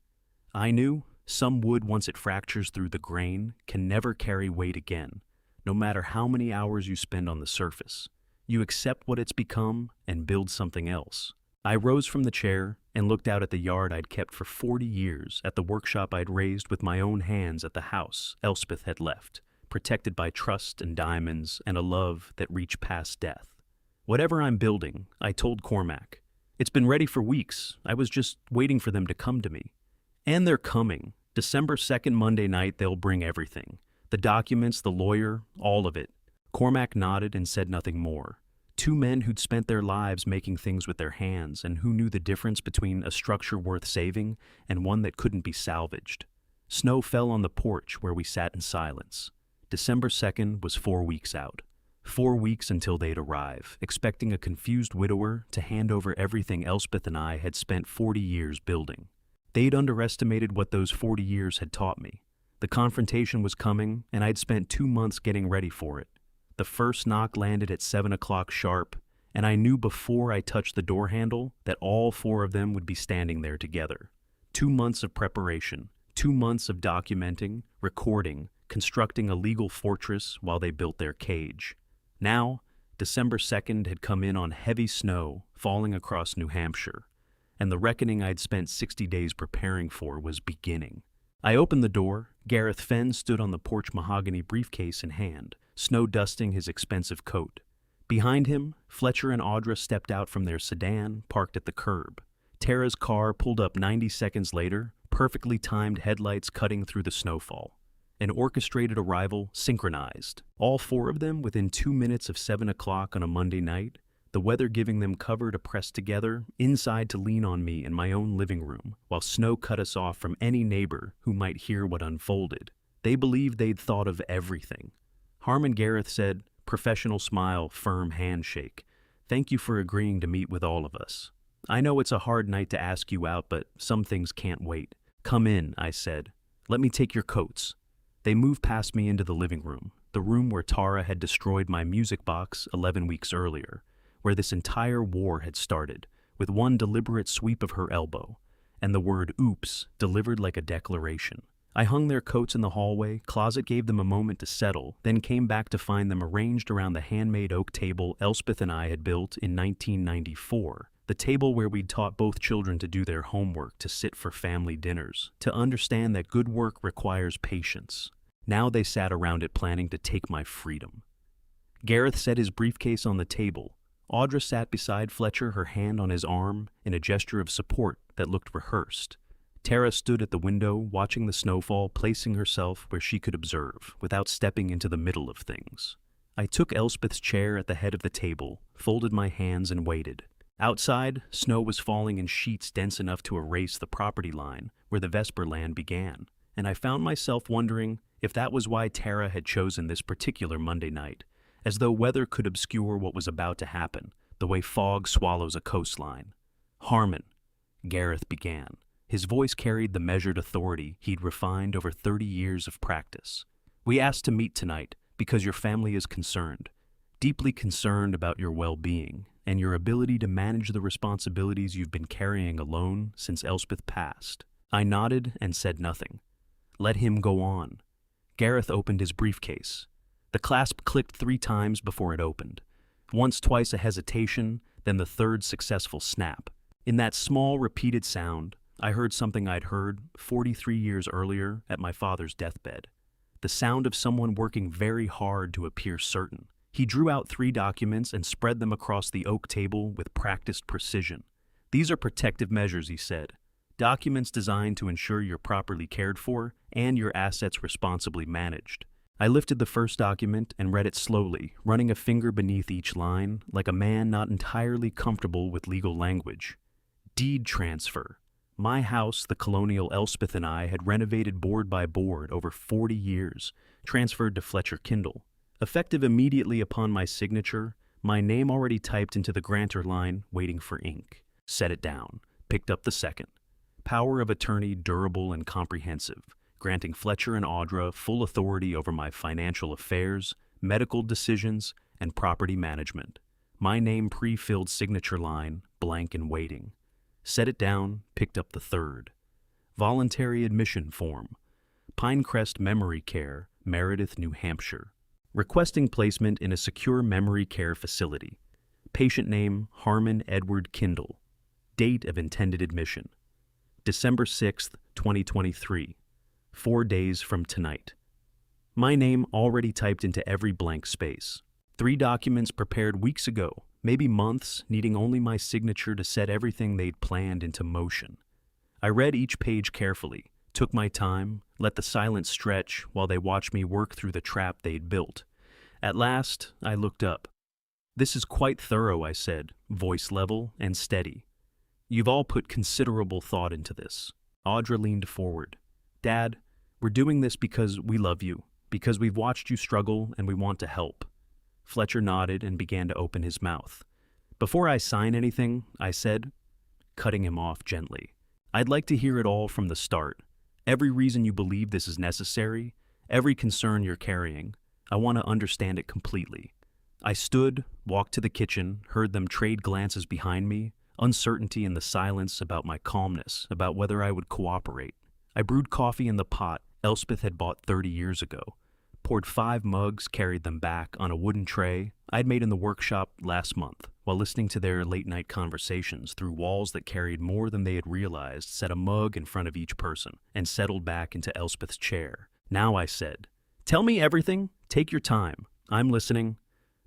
Speaker 1: I knew some wood, once it fractures through the grain, can never carry weight again, no matter how many hours you spend on the surface. You accept what it's become and build something else. I rose from the chair and looked out at the yard I'd kept for 40 years, at the workshop I'd raised with my own hands, at the house Elspeth had left, protected by trust and diamonds and a love that reached past death. Whatever I'm building, I told Cormac, it's been ready for weeks. I was just waiting for them to come to me. And they're coming. December 2nd, Monday night, they'll bring everything. The documents, the lawyer, all of it. Cormac nodded and said nothing more. 2 men who'd spent their lives making things with their hands and who knew the difference between a structure worth saving and one that couldn't be salvaged. Snow fell on the porch where we sat in silence. December 2nd was 4 weeks out. 4 weeks until they'd arrive, expecting a confused widower to hand over everything Elspeth and I had spent 40 years building. They'd underestimated what those 40 years had taught me. The confrontation was coming, and I'd spent 2 months getting ready for it. The first knock landed at 7 o'clock sharp, and I knew before I touched the door handle that all 4 of them would be standing there together. 2 months of preparation, 2 months of documenting, recording, constructing a legal fortress while they built their cage. Now, December 2nd had come in on heavy snow falling across New Hampshire, and the reckoning I'd spent 60 days preparing for was beginning. I opened the door. Gareth Fenn stood on the porch, mahogany briefcase in hand, snow dusting his expensive coat. Behind him, Fletcher and Audra stepped out from their sedan, parked at the curb. Tara's car pulled up 90 seconds later, perfectly timed headlights cutting through the snowfall. An orchestrated arrival, synchronized. All four of them within 2 minutes of 7 o'clock on a Monday night, the weather giving them cover to press together, inside to lean on me in my own living room, while snow cut us off from any neighbor who might hear what unfolded. They believed they'd thought of everything. Harmon Gareth said, professional smile, firm handshake. Thank you for agreeing to meet with all of us. I know it's a hard night to ask you out, but some things can't wait. Come in, I said. Let me take your coats. They moved past me into the living room, the room where Tara had destroyed my music box 11 weeks earlier, where this entire war had started, with one deliberate sweep of her elbow, and the word oops delivered like a declaration. I hung their coats in the hallway, closet gave them a moment to settle, then came back to find them arranged around the handmade oak table Elspeth and I had built in 1994, the table where we'd taught both children to do their homework, to sit for family dinners, to understand that good work requires patience. Now they sat around it planning to take my freedom. Gareth set his briefcase on the table. Audra sat beside Fletcher, her hand on his arm, in a gesture of support that looked rehearsed. Tara stood at the window, watching the snowfall, placing herself where she could observe, without stepping into the middle of things. I took Elspeth's chair at the head of the table, folded my hands and waited. Outside, snow was falling in sheets dense enough to erase the property line where the Vesper land began, and I found myself wondering if that was why Tara had chosen this particular Monday night, as though weather could obscure what was about to happen, the way fog swallows a coastline. Harmon, Gareth began. His voice carried the measured authority he'd refined over 30 years of practice. We asked to meet tonight because your family is concerned, deeply concerned about your well-being and your ability to manage the responsibilities you've been carrying alone since Elspeth passed. I nodded and said nothing. Let him go on. Gareth opened his briefcase. The clasp clicked 3 times before it opened. Once, twice a hesitation, then the third successful snap. In that small, repeated sound, I heard something I'd heard 43 years earlier at my father's deathbed. The sound of someone working very hard to appear certain. He drew out 3 documents and spread them across the oak table with practiced precision. These are protective measures, he said. Documents designed to ensure you're properly cared for and your assets responsibly managed. I lifted the first document and read it slowly, running a finger beneath each line, like a man not entirely comfortable with legal language. Deed transfer. My house, the colonial Elspeth and I had renovated board by board over 40 years, transferred to Fletcher Kindle. Effective immediately upon my signature, my name already typed into the grantor line, waiting for ink. Set it down. Picked up the second. Power of attorney durable and comprehensive, granting Fletcher and Audra full authority over my financial affairs, medical decisions, and property management. My name pre-filled signature line, blank and waiting. Set it down, picked up the third. Voluntary admission form. Pinecrest Memory Care, Meredith, New Hampshire. Requesting placement in a secure memory care facility. Patient name, Harmon Edward Kindle. Date of intended admission. December 6th, 2023. 4 days from tonight. My name already typed into every blank space. 3 documents prepared weeks ago, maybe months, needing only my signature to set everything they'd planned into motion. I read each page carefully, took my time, let the silence stretch while they watched me work through the trap they'd built. At last, I looked up. This is quite thorough, I said, voice level and steady. You've all put considerable thought into this. Audra leaned forward. Dad, we're doing this because we love you, because we've watched you struggle and we want to help. Fletcher nodded and began to open his mouth. Before I sign anything, I said, cutting him off gently, I'd like to hear it all from the start. Every reason you believe this is necessary, every concern you're carrying. I want to understand it completely. I stood, walked to the kitchen, heard them trade glances behind me, uncertainty in the silence about my calmness, about whether I would cooperate. I brewed coffee in the pot Elspeth had bought 30 years ago, poured 5 mugs, carried them back on a wooden tray I'd made in the workshop last month, while listening to their late-night conversations through walls that carried more than they had realized, set a mug in front of each person, and settled back into Elspeth's chair. Now I said, tell me everything, take your time, I'm listening.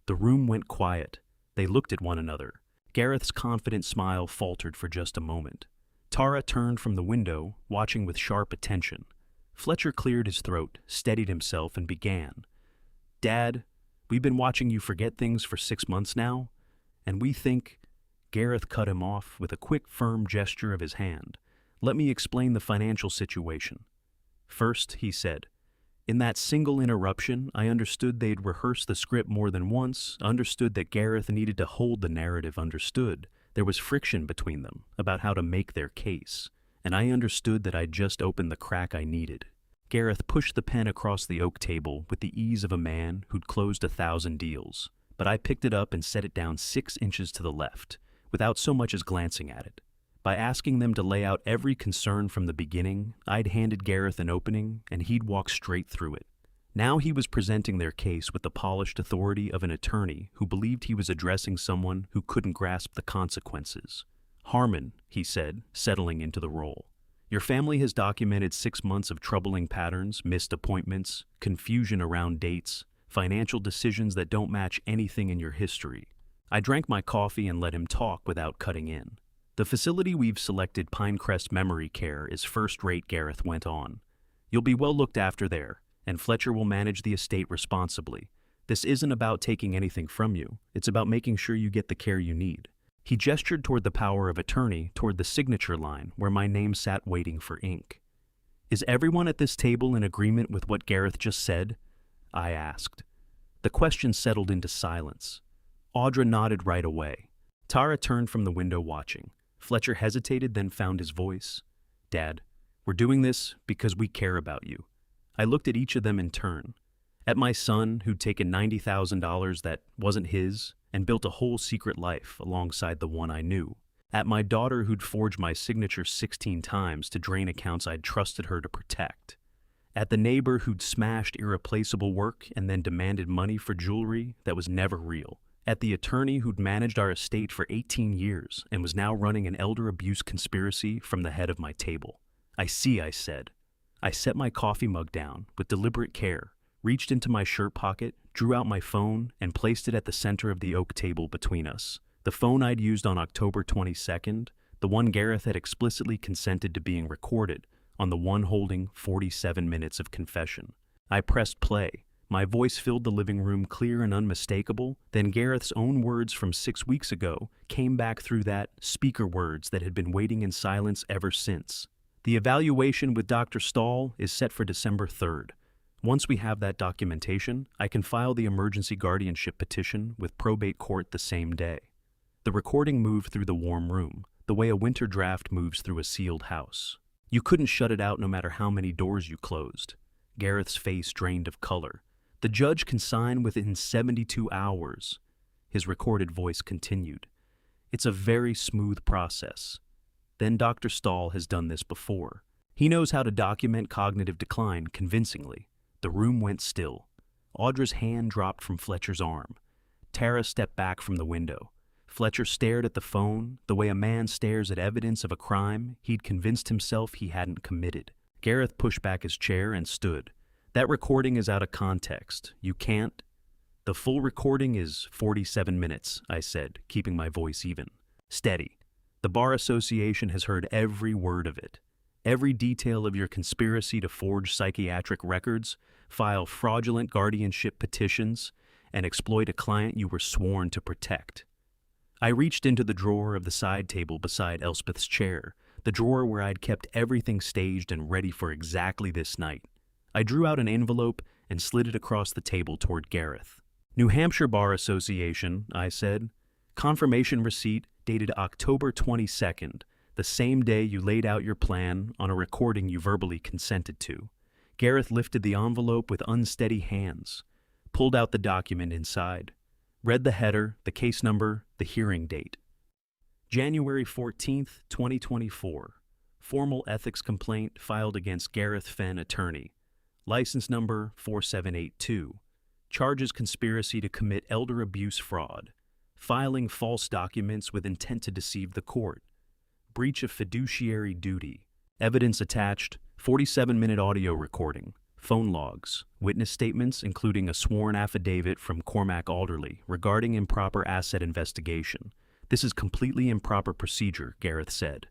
Speaker 1: The room went quiet. They looked at one another. Gareth's confident smile faltered for just a moment. Tara turned from the window, watching with sharp attention. Fletcher cleared his throat, steadied himself, and began. "Dad, we've been watching you forget things for 6 months now, and we think—" Gareth cut him off with a quick, firm gesture of his hand. "Let me explain the financial situation." "First," he said, "in that single interruption, I understood they'd rehearsed the script more than once, understood that Gareth needed to hold the narrative, understood there was friction between them about how to make their case, and I understood that I'd just opened the crack I needed." Gareth pushed the pen across the oak table with the ease of a man who'd closed 1,000 deals, but I picked it up and set it down 6 inches to the left, without so much as glancing at it. By asking them to lay out every concern from the beginning, I'd handed Gareth an opening, and he'd walk straight through it. Now he was presenting their case with the polished authority of an attorney who believed he was addressing someone who couldn't grasp the consequences. "Harmon," he said, settling into the role, "your family has documented 6 months of troubling patterns, missed appointments, confusion around dates, financial decisions that don't match anything in your history." I drank my coffee and let him talk without cutting in. "The facility we've selected, Pinecrest Memory Care, is first-rate," Gareth went on. "You'll be well looked after there, and Fletcher will manage the estate responsibly. This isn't about taking anything from you. It's about making sure you get the care you need." He gestured toward the power of attorney, toward the signature line where my name sat waiting for ink. "Is everyone at this table in agreement with what Gareth just said?" I asked. The question settled into silence. Audra nodded right away. Tara turned from the window watching. Fletcher hesitated, then found his voice. "Dad, we're doing this because we care about you." I looked at each of them in turn. At my son, who'd taken $90,000 that wasn't his and built a whole secret life alongside the one I knew. At my daughter, who'd forged my signature 16 times to drain accounts I'd trusted her to protect. At the neighbor who'd smashed irreplaceable work and then demanded money for jewelry that was never real. At the attorney who'd managed our estate for 18 years and was now running an elder abuse conspiracy from the head of my table. "I see," I said. I set my coffee mug down with deliberate care, reached into my shirt pocket, drew out my phone, and placed it at the center of the oak table between us. The phone I'd used on October 22nd, the one Gareth had explicitly consented to being recorded, on the one holding 47 minutes of confession. I pressed play. My voice filled the living room clear and unmistakable. Then Gareth's own words from 6 weeks ago came back through that, speaker words that had been waiting in silence ever since. "The evaluation with Dr. Stahl is set for December 3rd. Once we have that documentation, I can file the emergency guardianship petition with probate court the same day." The recording moved through the warm room, the way a winter draft moves through a sealed house. You couldn't shut it out no matter how many doors you closed. Gareth's face drained of color. "The judge can sign within 72 hours. His recorded voice continued. "It's a very smooth process. Then Dr. Stahl has done this before. He knows how to document cognitive decline convincingly." The room went still. Audra's hand dropped from Fletcher's arm. Tara stepped back from the window. Fletcher stared at the phone, the way a man stares at evidence of a crime he'd convinced himself he hadn't committed. Gareth pushed back his chair and stood. "That recording is out of context. You can't—" "The full recording is 47 minutes, I said, keeping my voice even. "Steady. The Bar Association has heard every word of it. Every detail of your conspiracy to forge psychiatric records, file fraudulent guardianship petitions, and exploit a client you were sworn to protect." I reached into the drawer of the side table beside Elspeth's chair, the drawer where I'd kept everything staged and ready for exactly this night. I drew out an envelope and slid it across the table toward Gareth. "New Hampshire Bar Association," I said. "Confirmation receipt dated October 22nd, the same day you laid out your plan on a recording you verbally consented to." Gareth lifted the envelope with unsteady hands, pulled out the document inside, read the header, the case number, the hearing date. January 14th, 2024. Formal ethics complaint filed against Gareth Fenn, attorney. License number 4782. Charges conspiracy to commit elder abuse fraud. Filing false documents with intent to deceive the court. Breach of fiduciary duty. Evidence attached, 47-minute audio recording. phone logs, witness statements including a sworn affidavit from Cormac Alderley regarding improper asset investigation. This is completely improper procedure, Gareth said.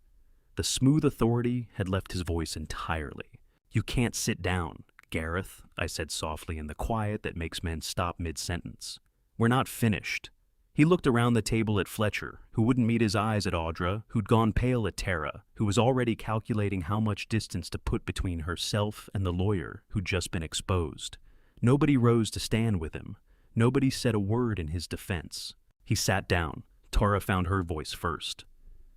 Speaker 1: The smooth authority had left his voice entirely. You can't sit down, Gareth, I said softly in the quiet that makes men stop mid-sentence. We're not finished. He looked around the table at Fletcher, who wouldn't meet his eyes at Audra, who'd gone pale at Tara, who was already calculating how much distance to put between herself and the lawyer who'd just been exposed. Nobody rose to stand with him. Nobody said a word in his defense. He sat down. Tara found her voice first.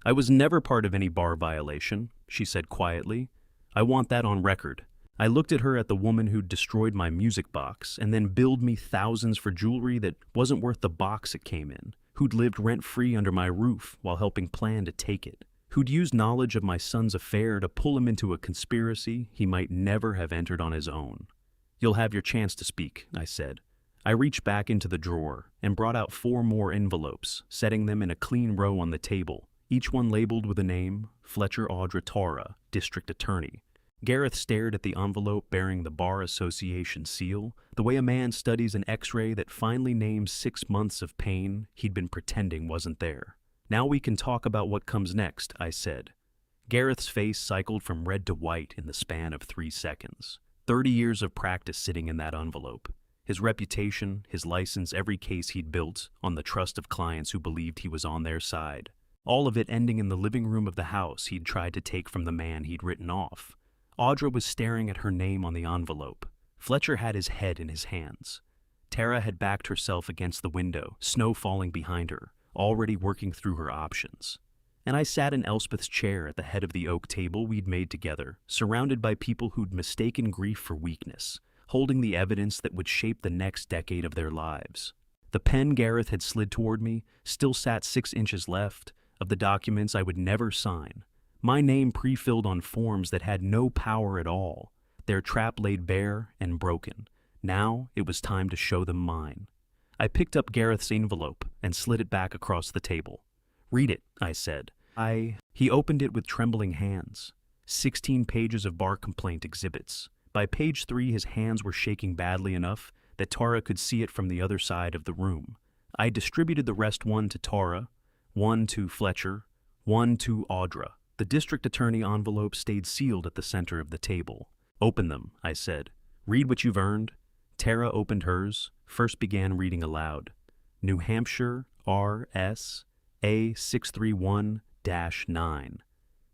Speaker 1: I was never part of any bar violation, she said quietly. I want that on record. I looked at her at the woman who'd destroyed my music box and then billed me thousands for jewelry that wasn't worth the box it came in, who'd lived rent-free under my roof while helping plan to take it, who'd used knowledge of my son's affair to pull him into a conspiracy he might never have entered on his own. You'll have your chance to speak, I said. I reached back into the drawer and brought out 4 more envelopes, setting them in a clean row on the table, each one labeled with a name, Fletcher Audra Tara, District Attorney. Gareth stared at the envelope bearing the Bar Association seal, the way a man studies an x-ray that finally names 6 months of pain he'd been pretending wasn't there. Now we can talk about what comes next, I said. Gareth's face cycled from red to white in the span of 3 seconds. 30 years of practice sitting in that envelope. His reputation, his license, every case he'd built on the trust of clients who believed he was on their side. All of it ending in the living room of the house he'd tried to take from the man he'd written off. Audra was staring at her name on the envelope. Fletcher had his head in his hands. Tara had backed herself against the window, snow falling behind her, already working through her options. And I sat in Elspeth's chair at the head of the oak table we'd made together, surrounded by people who'd mistaken grief for weakness, holding the evidence that would shape the next decade of their lives. The pen Gareth had slid toward me still sat 6 inches left of the documents I would never sign. My name pre-filled on forms that had no power at all, their trap laid bare and broken. Now it was time to show them mine. I picked up Gareth's envelope and slid it back across the table. Read it, I said. He opened it with trembling hands. 16 pages of bar complaint exhibits. By page 3 his hands were shaking badly enough that Tara could see it from the other side of the room. I distributed the rest, 1 to Tara, 1 to Fletcher, 1 to Audra. The district attorney envelope stayed sealed at the center of the table. Open them, I said. Read what you've earned. Tara opened hers, first began reading aloud. New Hampshire RS A631-9.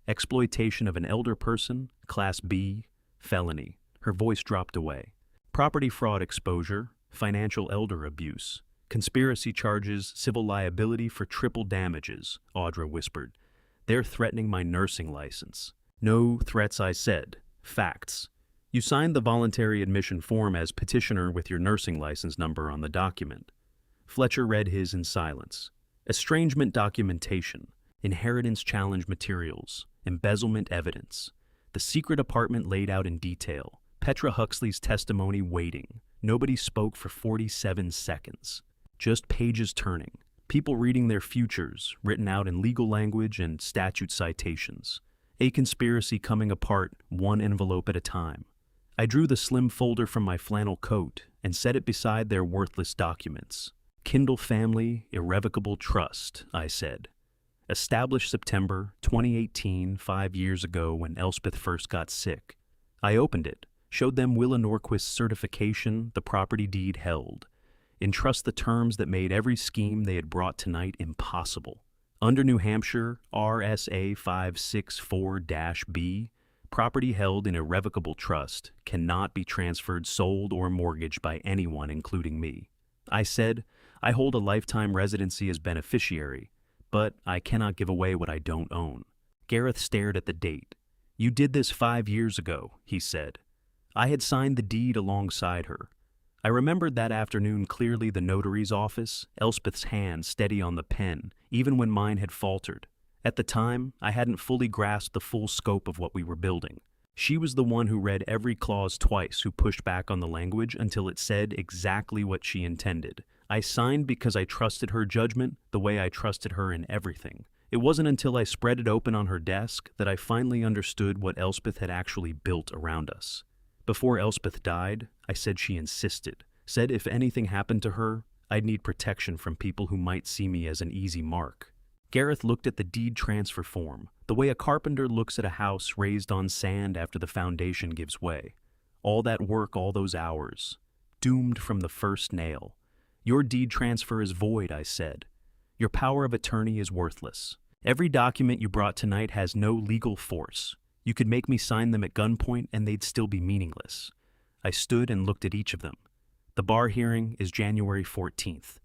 Speaker 1: Exploitation of an elder person, Class B, felony. Her voice dropped away. Property fraud exposure, financial elder abuse. Conspiracy charges, civil liability for triple damages, Audra whispered. They're threatening my nursing license. No threats, I said. Facts. You signed the voluntary admission form as petitioner with your nursing license number on the document. Fletcher read his in silence. Estrangement documentation, inheritance challenge materials, embezzlement evidence. The secret apartment laid out in detail. Petra Huxley's testimony waiting. Nobody spoke for 47 seconds. Just pages turning. People reading their futures, written out in legal language and statute citations. A conspiracy coming apart, 1 envelope at a time. I drew the slim folder from my flannel coat and set it beside their worthless documents. Kindle Family Irrevocable Trust, I said. Established September 2018, 5 years ago when Elspeth first got sick. I opened it, showed them Willa Norquist's certification the property deed held. Entrust the terms that made every scheme they had brought tonight impossible. Under New Hampshire RSA 564-B, property held in irrevocable trust cannot be transferred, sold, or mortgaged by anyone, including me. I said, I hold a lifetime residency as beneficiary, but I cannot give away what I don't own. Gareth stared at the date. You did this 5 years ago, he said. I had signed the deed alongside her. I remembered that afternoon clearly, the notary's office, Elspeth's hand steady on the pen, even when mine had faltered. At the time, I hadn't fully grasped the full scope of what we were building. She was the one who read every clause twice, who pushed back on the language until it said exactly what she intended. I signed because I trusted her judgment the way I trusted her in everything. It wasn't until I spread it open on her desk that I finally understood what Elspeth had actually built around us. Before Elspeth died, I said she insisted. Said if anything happened to her, I'd need protection from people who might see me as an easy mark. Gareth looked at the deed transfer form, the way a carpenter looks at a house raised on sand after the foundation gives way. All that work, all those hours. Doomed from the first nail. Your deed transfer is void, I said. Your power of attorney is worthless. Every document you brought tonight has no legal force. You could make me sign them at gunpoint and they'd still be meaningless. I stood and looked at each of them. The bar hearing is January 14th.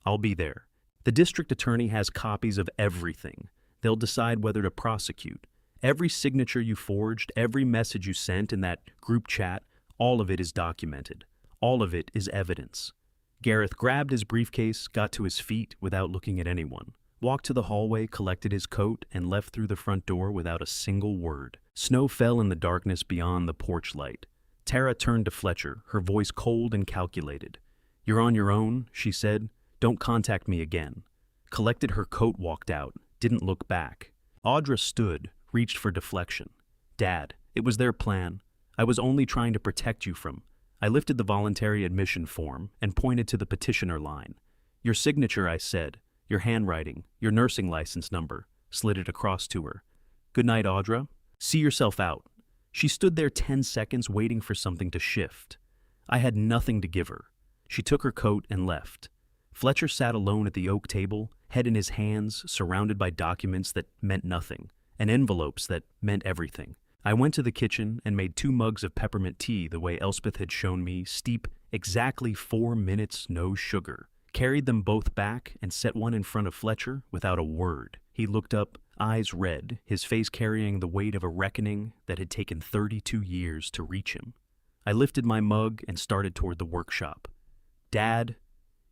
Speaker 1: I'll be there. The district attorney has copies of everything. They'll decide whether to prosecute. Every signature you forged, every message you sent in that group chat, all of it is documented. All of it is evidence. Gareth grabbed his briefcase, got to his feet without looking at anyone, walked to the hallway, collected his coat, and left through the front door without a single word. Snow fell in the darkness beyond the porch light. Tara turned to Fletcher, her voice cold and calculated. "You're on your own," she said. "Don't contact me again." Collected her coat, walked out, didn't look back. Audra stood, reached for deflection. "Dad, it was their plan. I was only trying to protect you from..." I lifted the voluntary admission form and pointed to the petitioner line. "Your signature," I said. "Your handwriting, your nursing license number." Slid it across to her. "Good night, Audra. See yourself out." She stood there 10 seconds waiting for something to shift. I had nothing to give her. She took her coat and left. Fletcher sat alone at the oak table, head in his hands, surrounded by documents that meant nothing, and envelopes that meant everything. I went to the kitchen and made 2 mugs of peppermint tea the way Elspeth had shown me, steep exactly 4 minutes, no sugar. Carried them both back and set one in front of Fletcher without a word. He looked up, eyes red, his face carrying the weight of a reckoning that had taken 32 years to reach him. I lifted my mug and started toward the workshop. "Dad,"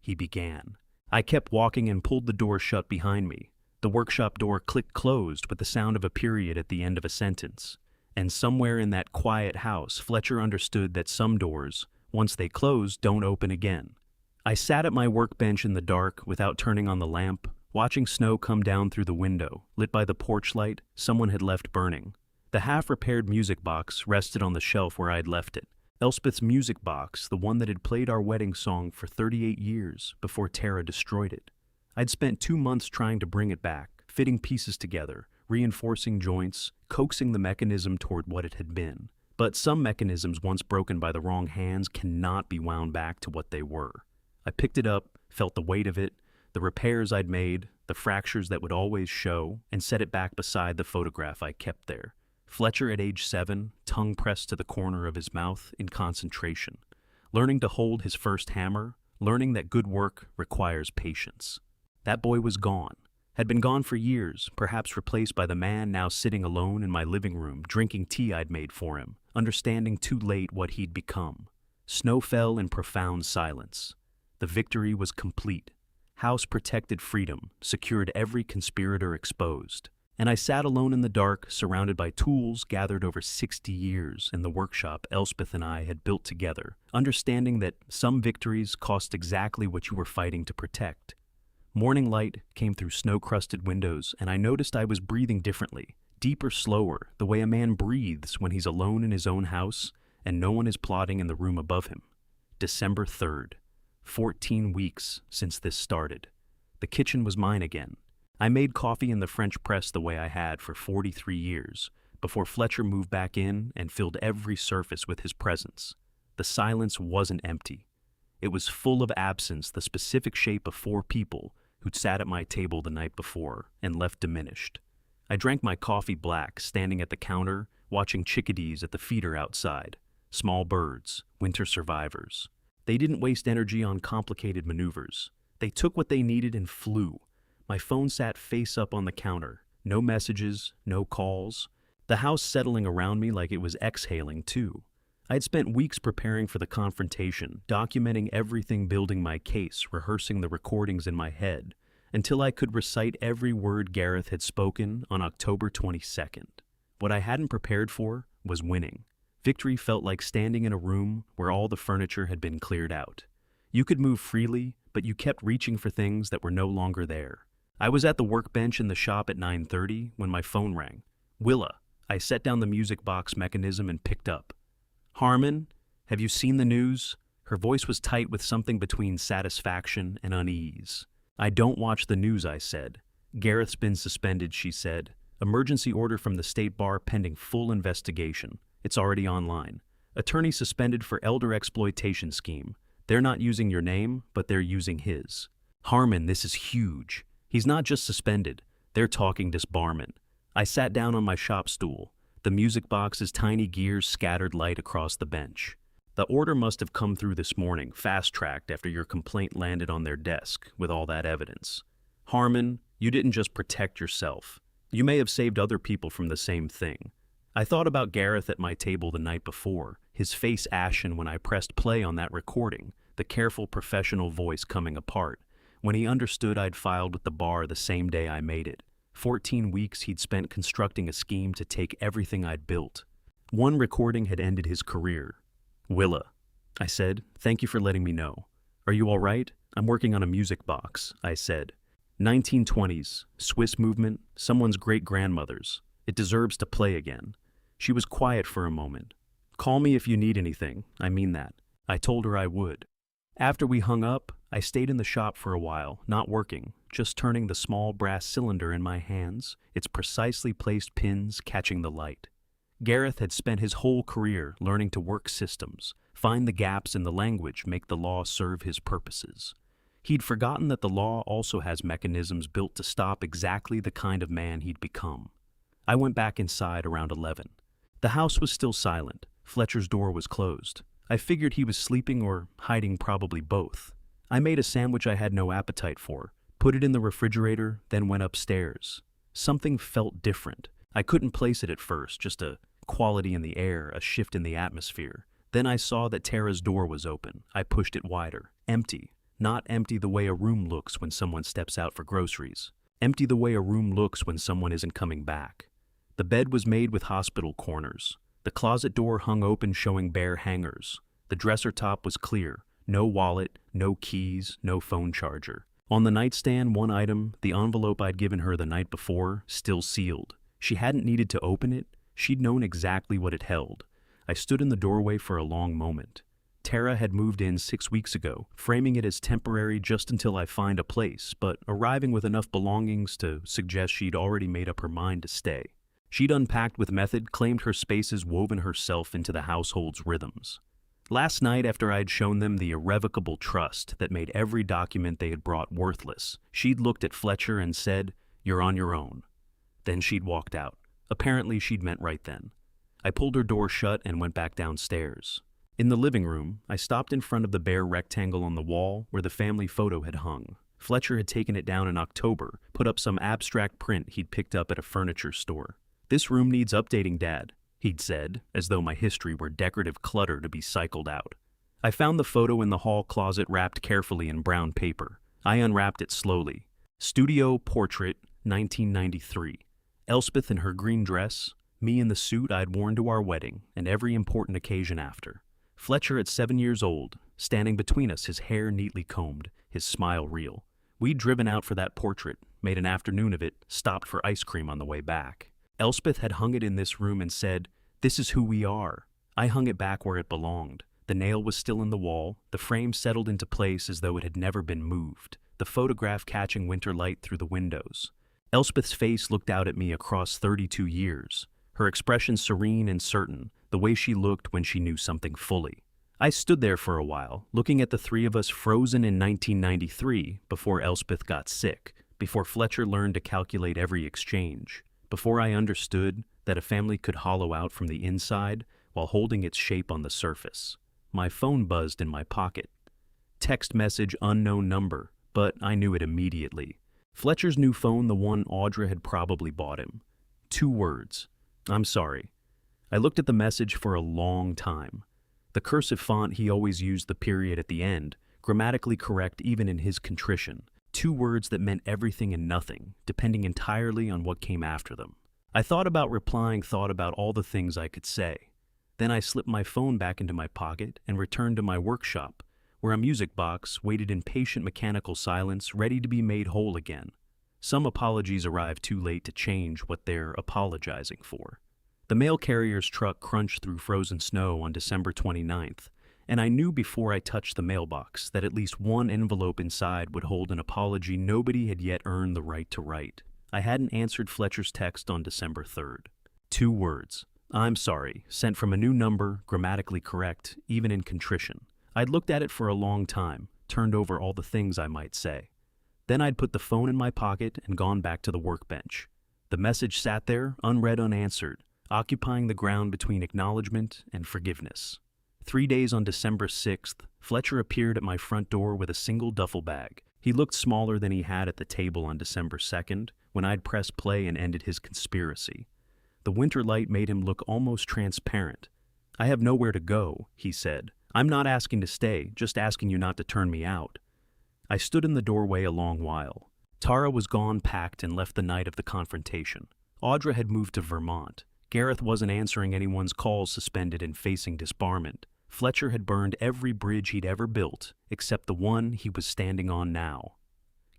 Speaker 1: he began. I kept walking and pulled the door shut behind me. The workshop door clicked closed with the sound of a period at the end of a sentence. And somewhere in that quiet house, Fletcher understood that some doors, once they close, don't open again. I sat at my workbench in the dark without turning on the lamp, watching snow come down through the window, lit by the porch light someone had left burning. The half-repaired music box rested on the shelf where I'd left it. Elspeth's music box, the one that had played our wedding song for 38 years before Tara destroyed it. I'd spent 2 months trying to bring it back, fitting pieces together, reinforcing joints, coaxing the mechanism toward what it had been. But some mechanisms once broken by the wrong hands cannot be wound back to what they were. I picked it up, felt the weight of it, the repairs I'd made, the fractures that would always show, and set it back beside the photograph I kept there. Fletcher at age 7, tongue pressed to the corner of his mouth in concentration, learning to hold his first hammer, learning that good work requires patience. That boy was gone. Had been gone for years, perhaps replaced by the man now sitting alone in my living room, drinking tea I'd made for him, understanding too late what he'd become. Snow fell in profound silence. The victory was complete. House protected freedom, secured every conspirator exposed. And I sat alone in the dark, surrounded by tools gathered over 60 years in the workshop Elspeth and I had built together, understanding that some victories cost exactly what you were fighting to protect. Morning light came through snow-crusted windows, and I noticed I was breathing differently, deeper, slower, the way a man breathes when he's alone in his own house and no one is plotting in the room above him. December 3rd. 14 weeks since this started. The kitchen was mine again. I made coffee in the French press the way I had for 43 years, before Fletcher moved back in and filled every surface with his presence. The silence wasn't empty. It was full of absence, the specific shape of 4 people who'd sat at my table the night before and left diminished. I drank my coffee black, standing at the counter, watching chickadees at the feeder outside. Small birds, winter survivors. They didn't waste energy on complicated maneuvers. They took what they needed and flew. My phone sat face up on the counter. No messages, no calls. The house settling around me like it was exhaling too. I'd spent weeks preparing for the confrontation, documenting everything, building my case, rehearsing the recordings in my head, until I could recite every word Gareth had spoken on October 22nd. What I hadn't prepared for was winning. Victory felt like standing in a room where all the furniture had been cleared out. You could move freely, but you kept reaching for things that were no longer there. I was at the workbench in the shop at 9:30 when my phone rang. Willa. I set down the music box mechanism and picked up. Harmon, have you seen the news? Her voice was tight with something between satisfaction and unease. I don't watch the news, I said. Gareth's been suspended, she said. Emergency order from the state bar pending full investigation. It's already online. Attorney suspended for elder exploitation scheme. They're not using your name, but they're using his. Harmon, this is huge. He's not just suspended. They're talking disbarment. I sat down on my shop stool. The music box's tiny gears scattered light across the bench. The order must have come through this morning, fast-tracked after your complaint landed on their desk with all that evidence. Harmon, you didn't just protect yourself. You may have saved other people from the same thing. I thought about Gareth at my table the night before, his face ashen when I pressed play on that recording, the careful professional voice coming apart, when he understood I'd filed with the bar the same day I made it. 14 weeks he'd spent constructing a scheme to take everything I'd built. One recording had ended his career. Willa, I said, thank you for letting me know. Are you all right? I'm working on a music box, I said. 1920s, Swiss movement, someone's great-grandmother's. It deserves to play again. She was quiet for a moment. Call me if you need anything, I mean that. I told her I would. After we hung up, I stayed in the shop for a while, not working, just turning the small brass cylinder in my hands, its precisely placed pins catching the light. Gareth had spent his whole career learning to work systems, find the gaps in the language, make the law serve his purposes. He'd forgotten that the law also has mechanisms built to stop exactly the kind of man he'd become. I went back inside around 11. The house was still silent. Fletcher's door was closed. I figured he was sleeping or hiding, probably both. I made a sandwich I had no appetite for, put it in the refrigerator, then went upstairs. Something felt different. I couldn't place it at first, just a quality in the air, a shift in the atmosphere. Then I saw that Tara's door was open. I pushed it wider. Empty. Not empty the way a room looks when someone steps out for groceries. Empty the way a room looks when someone isn't coming back. The bed was made with hospital corners. The closet door hung open, showing bare hangers. The dresser top was clear. No wallet, no keys, no phone charger. On the nightstand, one item, the envelope I'd given her the night before, still sealed. She hadn't needed to open it. She'd known exactly what it held. I stood in the doorway for a long moment. Tara had moved in 6 weeks ago, framing it as temporary just until I find a place, but arriving with enough belongings to suggest she'd already made up her mind to stay. She'd unpacked with method, claimed her spaces, woven herself into the household's rhythms. Last night, after I'd shown them the irrevocable trust that made every document they had brought worthless, she'd looked at Fletcher and said, "You're on your own." Then she'd walked out. Apparently, she'd meant right then. I pulled her door shut and went back downstairs. In the living room, I stopped in front of the bare rectangle on the wall where the family photo had hung. Fletcher had taken it down in October, put up some abstract print he'd picked up at a furniture store. "This room needs updating, Dad," he'd said, as though my history were decorative clutter to be cycled out. I found the photo in the hall closet wrapped carefully in brown paper. I unwrapped it slowly. Studio portrait, 1993. Elspeth in her green dress, me in the suit I'd worn to our wedding and every important occasion after. Fletcher at 7 years old, standing between us, his hair neatly combed, his smile real. We'd driven out for that portrait, made an afternoon of it, stopped for ice cream on the way back. Elspeth had hung it in this room and said, "This is who we are." I hung it back where it belonged. The nail was still in the wall, the frame settled into place as though it had never been moved, the photograph catching winter light through the windows. Elspeth's face looked out at me across 32 years, her expression serene and certain, the way she looked when she knew something fully. I stood there for a while, looking at the three of us frozen in 1993, before Elspeth got sick, before Fletcher learned to calculate every exchange, before I understood that a family could hollow out from the inside while holding its shape on the surface. My phone buzzed in my pocket. Text message, unknown number, but I knew it immediately. Fletcher's new phone, the one Audra had probably bought him. 2 words. "I'm sorry." I looked at the message for a long time. The cursive font he always used the period at the end, grammatically correct even in his contrition. 2 words that meant everything and nothing, depending entirely on what came after them. I thought about replying, thought about all the things I could say. Then I slipped my phone back into my pocket and returned to my workshop, where a music box waited in patient mechanical silence, ready to be made whole again. Some apologies arrive too late to change what they're apologizing for. The mail carrier's truck crunched through frozen snow on December 29th, and I knew before I touched the mailbox that at least one envelope inside would hold an apology nobody had yet earned the right to write. I hadn't answered Fletcher's text on December 3rd. 2 words. "I'm sorry," sent from a new number, grammatically correct, even in contrition. I'd looked at it for a long time, turned over all the things I might say. Then I'd put the phone in my pocket and gone back to the workbench. The message sat there, unread, unanswered, occupying the ground between acknowledgement and forgiveness. 3 days on December 6th, Fletcher appeared at my front door with a single duffel bag. He looked smaller than he had at the table on December 2nd, when I'd pressed play and ended his conspiracy. The winter light made him look almost transparent. "I have nowhere to go," he said. "I'm not asking to stay, just asking you not to turn me out." I stood in the doorway a long while. Tara was gone, packed, and left the night of the confrontation. Audra had moved to Vermont. Gareth wasn't answering anyone's calls, suspended and facing disbarment. Fletcher had burned every bridge he'd ever built, except the one he was standing on now.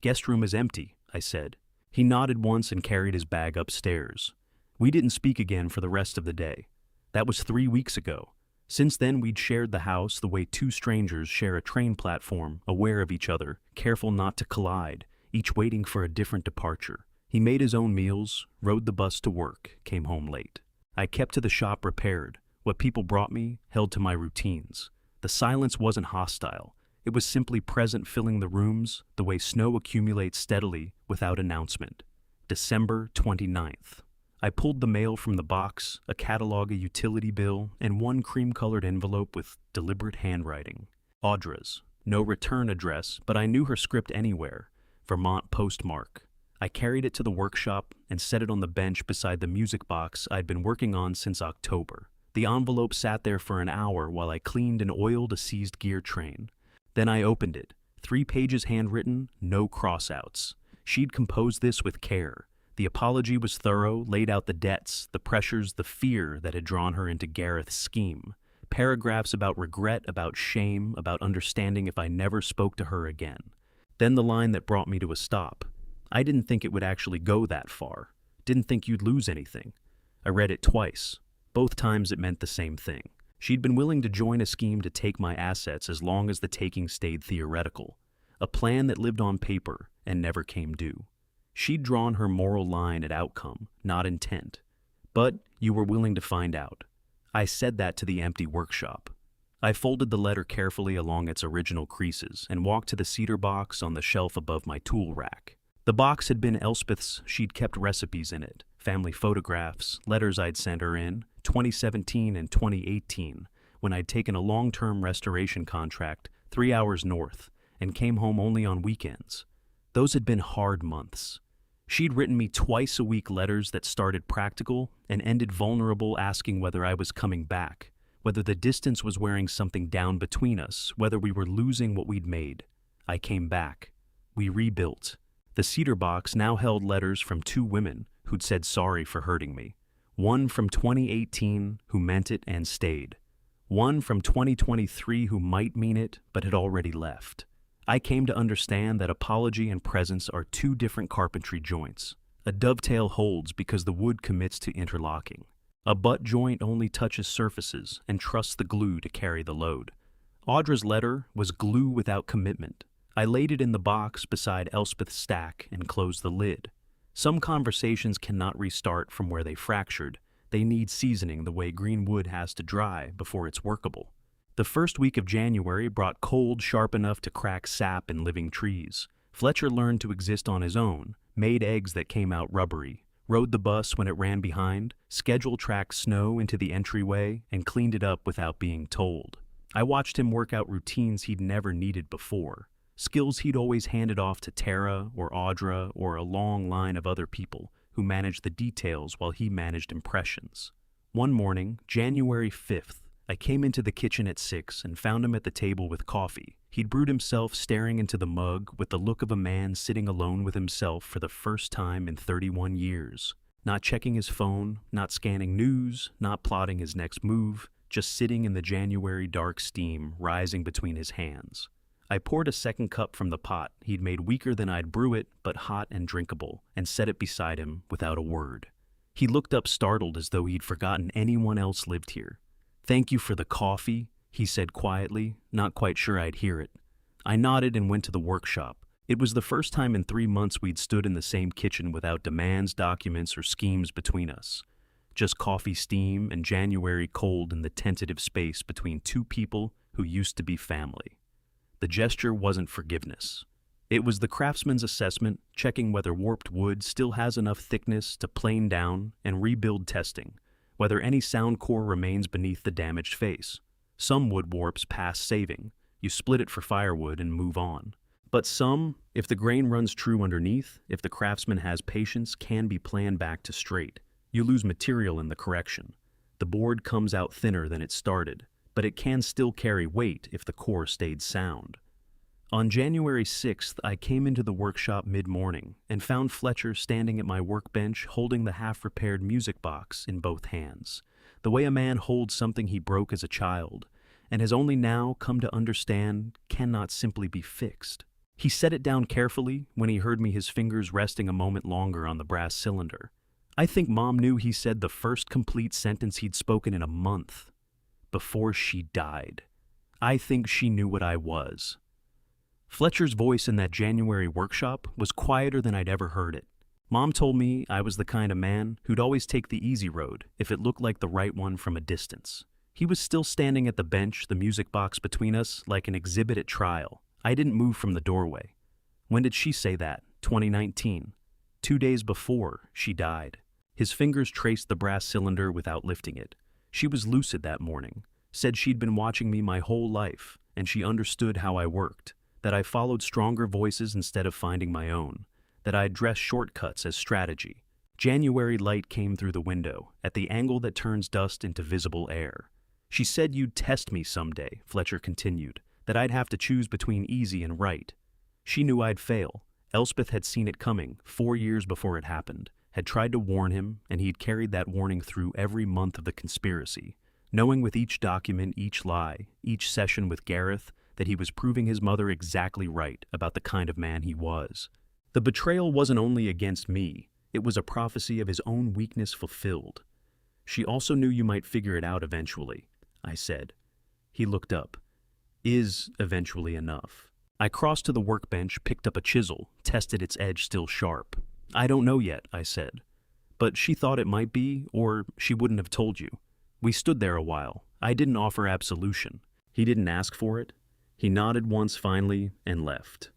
Speaker 1: "Guest room is empty," I said. He nodded once and carried his bag upstairs. We didn't speak again for the rest of the day. That was 3 weeks ago. Since then, we'd shared the house the way 2 strangers share a train platform, aware of each other, careful not to collide, each waiting for a different departure. He made his own meals, rode the bus to work, came home late. I kept to the shop prepared. What people brought me held to my routines. The silence wasn't hostile. It was simply present, filling the rooms the way snow accumulates steadily without announcement. December 29th. I pulled the mail from the box, a catalog, a utility bill, and one cream-colored envelope with deliberate handwriting. Audra's. No return address, but I knew her script anywhere. Vermont postmark. I carried it to the workshop and set it on the bench beside the music box I'd been working on since October. The envelope sat there for an hour while I cleaned and oiled a seized gear train. Then I opened it. 3 pages handwritten, no crossouts. She'd composed this with care. The apology was thorough, laid out the debts, the pressures, the fear that had drawn her into Gareth's scheme. Paragraphs about regret, about shame, about understanding if I never spoke to her again. Then the line that brought me to a stop. "I didn't think it would actually go that far. Didn't think you'd lose anything." I read it twice. Both times it meant the same thing. She'd been willing to join a scheme to take my assets as long as the taking stayed theoretical. A plan that lived on paper and never came due. She'd drawn her moral line at outcome, not intent. But you were willing to find out. I said that to the empty workshop. I folded the letter carefully along its original creases and walked to the cedar box on the shelf above my tool rack. The box had been Elspeth's. She'd kept recipes in it, family photographs, letters I'd sent her in 2017 and 2018, when I'd taken a long-term restoration contract 3 hours north and came home only on weekends. Those had been hard months. She'd written me twice a week letters that started practical and ended vulnerable, asking whether I was coming back, whether the distance was wearing something down between us, whether we were losing what we'd made. I came back. We rebuilt. The cedar box now held letters from 2 women who'd said sorry for hurting me. One from 2018 who meant it and stayed. One from 2023 who might mean it but had already left. I came to understand that apology and presence are 2 different carpentry joints. A dovetail holds because the wood commits to interlocking. A butt joint only touches surfaces and trusts the glue to carry the load. Audra's letter was glue without commitment. I laid it in the box beside Elspeth's stack and closed the lid. Some conversations cannot restart from where they fractured. They need seasoning the way green wood has to dry before it's workable. The first week of January brought cold sharp enough to crack sap in living trees. Fletcher learned to exist on his own, made eggs that came out rubbery, rode the bus when it ran behind, schedule tracked snow into the entryway, and cleaned it up without being told. I watched him work out routines he'd never needed before, skills he'd always handed off to Tara or Audra or a long line of other people who managed the details while he managed impressions. One morning, January 5th, I came into the kitchen at 6 and found him at the table with coffee. He'd brewed himself, staring into the mug with the look of a man sitting alone with himself for the first time in 31 years. Not checking his phone, not scanning news, not plotting his next move, just sitting in the January dark steam rising between his hands. I poured a second cup from the pot he'd made weaker than I'd brew it, but hot and drinkable, and set it beside him without a word. He looked up startled as though he'd forgotten anyone else lived here. "Thank you for the coffee," he said quietly, not quite sure I'd hear it. I nodded and went to the workshop. It was the first time in 3 months we'd stood in the same kitchen without demands, documents, or schemes between us. Just coffee steam and January cold in the tentative space between two people who used to be family. The gesture wasn't forgiveness. It was the craftsman's assessment, checking whether warped wood still has enough thickness to plane down, and rebuild testing, whether any sound core remains beneath the damaged face. Some wood warps past saving. You split it for firewood and move on. But some, if the grain runs true underneath, if the craftsman has patience, can be planed back to straight. You lose material in the correction. The board comes out thinner than it started, but it can still carry weight if the core stayed sound. On January 6th, I came into the workshop mid-morning and found Fletcher standing at my workbench holding the half-repaired music box in both hands, the way a man holds something he broke as a child, and has only now come to understand cannot simply be fixed. He set it down carefully when he heard me, his fingers resting a moment longer on the brass cylinder. I think Mom knew he said the first complete sentence he'd spoken in a month, before she died. I think she knew what I was. Fletcher's voice in that January workshop was quieter than I'd ever heard it. Mom told me I was the kind of man who'd always take the easy road if it looked like the right one from a distance. He was still standing at the bench, the music box between us, like an exhibit at trial. I didn't move from the doorway. When did she say that? 2019. 2 days before she died. His fingers traced the brass cylinder without lifting it. She was lucid that morning, said she'd been watching me my whole life, and she understood how I worked, that I followed stronger voices instead of finding my own, that I addressed shortcuts as strategy. January light came through the window, at the angle that turns dust into visible air. She said you'd test me someday, Fletcher continued, that I'd have to choose between easy and right. She knew I'd fail. Elspeth had seen it coming 4 years before it happened, had tried to warn him, and he'd carried that warning through every month of the conspiracy, knowing with each document, each lie, each session with Gareth, that he was proving his mother exactly right about the kind of man he was. The betrayal wasn't only against me, it was a prophecy of his own weakness fulfilled. She also knew you might figure it out eventually, I said. He looked up. Is eventually enough? I crossed to the workbench, picked up a chisel, tested its edge still sharp. I don't know yet, I said. But she thought it might be, or she wouldn't have told you. We stood there a while. I didn't offer absolution. He didn't ask for it. He nodded once finally and left.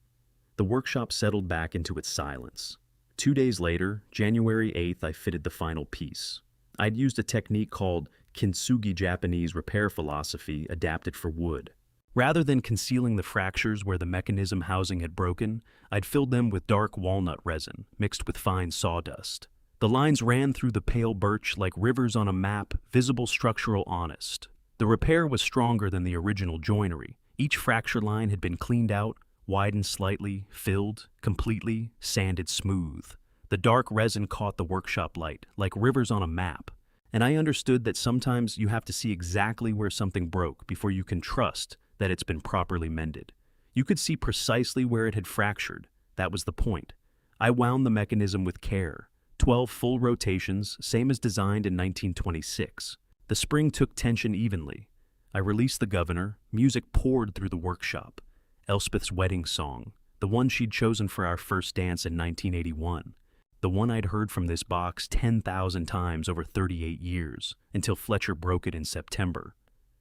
Speaker 1: The workshop settled back into its silence. 2 days later, January 8th, I fitted the final piece. I'd used a technique called kintsugi, Japanese repair philosophy adapted for wood. Rather than concealing the fractures where the mechanism housing had broken, I'd filled them with dark walnut resin mixed with fine sawdust. The lines ran through the pale birch like rivers on a map, visible, structural, honest. The repair was stronger than the original joinery. Each fracture line had been cleaned out, widened slightly, filled, completely, sanded smooth. The dark resin caught the workshop light, like rivers on a map, and I understood that sometimes you have to see exactly where something broke before you can trust that it's been properly mended. You could see precisely where it had fractured. That was the point. I wound the mechanism with care. 12 full rotations, same as designed in 1926. The spring took tension evenly. I released the governor. Music poured through the workshop. Elspeth's wedding song, the one she'd chosen for our first dance in 1981. The one I'd heard from this box 10,000 times over 38 years, until Fletcher broke it in September.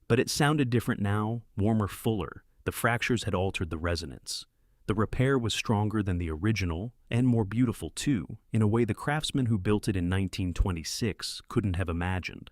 Speaker 1: But it sounded different now, warmer, fuller. The fractures had altered the resonance. The repair was stronger than the original, and more beautiful too, in a way the craftsman who built it in 1926 couldn't have imagined.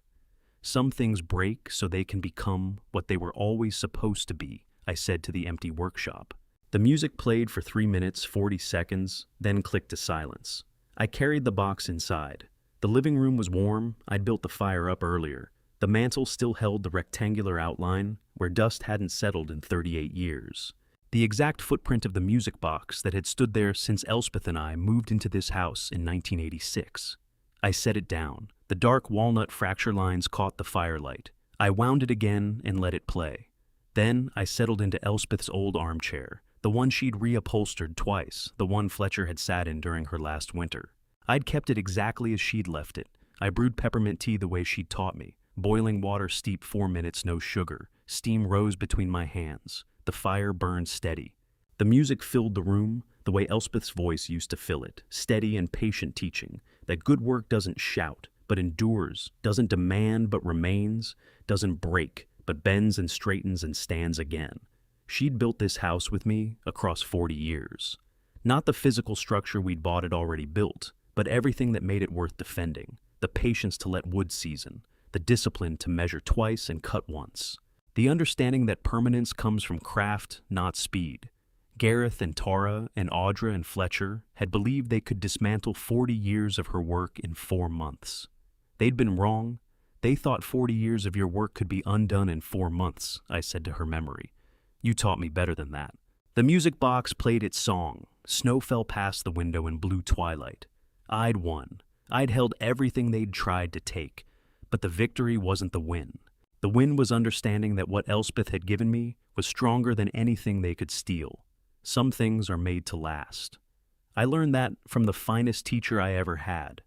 Speaker 1: Some things break so they can become what they were always supposed to be, I said to the empty workshop. The music played for 3 minutes, 40 seconds, then clicked to silence. I carried the box inside. The living room was warm. I'd built the fire up earlier. The mantel still held the rectangular outline where dust hadn't settled in 38 years. The exact footprint of the music box that had stood there since Elspeth and I moved into this house in 1986. I set it down. The dark walnut fracture lines caught the firelight. I wound it again and let it play. Then I settled into Elspeth's old armchair, the one she'd reupholstered twice, the one Fletcher had sat in during her last winter. I'd kept it exactly as she'd left it, I brewed peppermint tea the way she'd taught me. Boiling water steeped 4 minutes, no sugar. Steam rose between my hands. The fire burned steady. The music filled the room, the way Elspeth's voice used to fill it, steady and patient teaching, that good work doesn't shout, but endures, doesn't demand but remains, doesn't break, but bends and straightens and stands again. She'd built this house with me across 40 years. Not the physical structure we'd bought it already built, but everything that made it worth defending. The patience to let wood season, the discipline to measure twice and cut once. The understanding that permanence comes from craft, not speed. Gareth and Tara and Audra and Fletcher had believed they could dismantle 40 years of her work in 4 months. They'd been wrong. They thought 40 years of your work could be undone in 4 months, I said to her memory. You taught me better than that. The music box played its song. Snow fell past the window in blue twilight. I'd won. I'd held everything they'd tried to take, but the victory wasn't the win. The win was understanding that what Elspeth had given me was stronger than anything they could steal. Some things are made to last. I learned that from the finest teacher I ever had.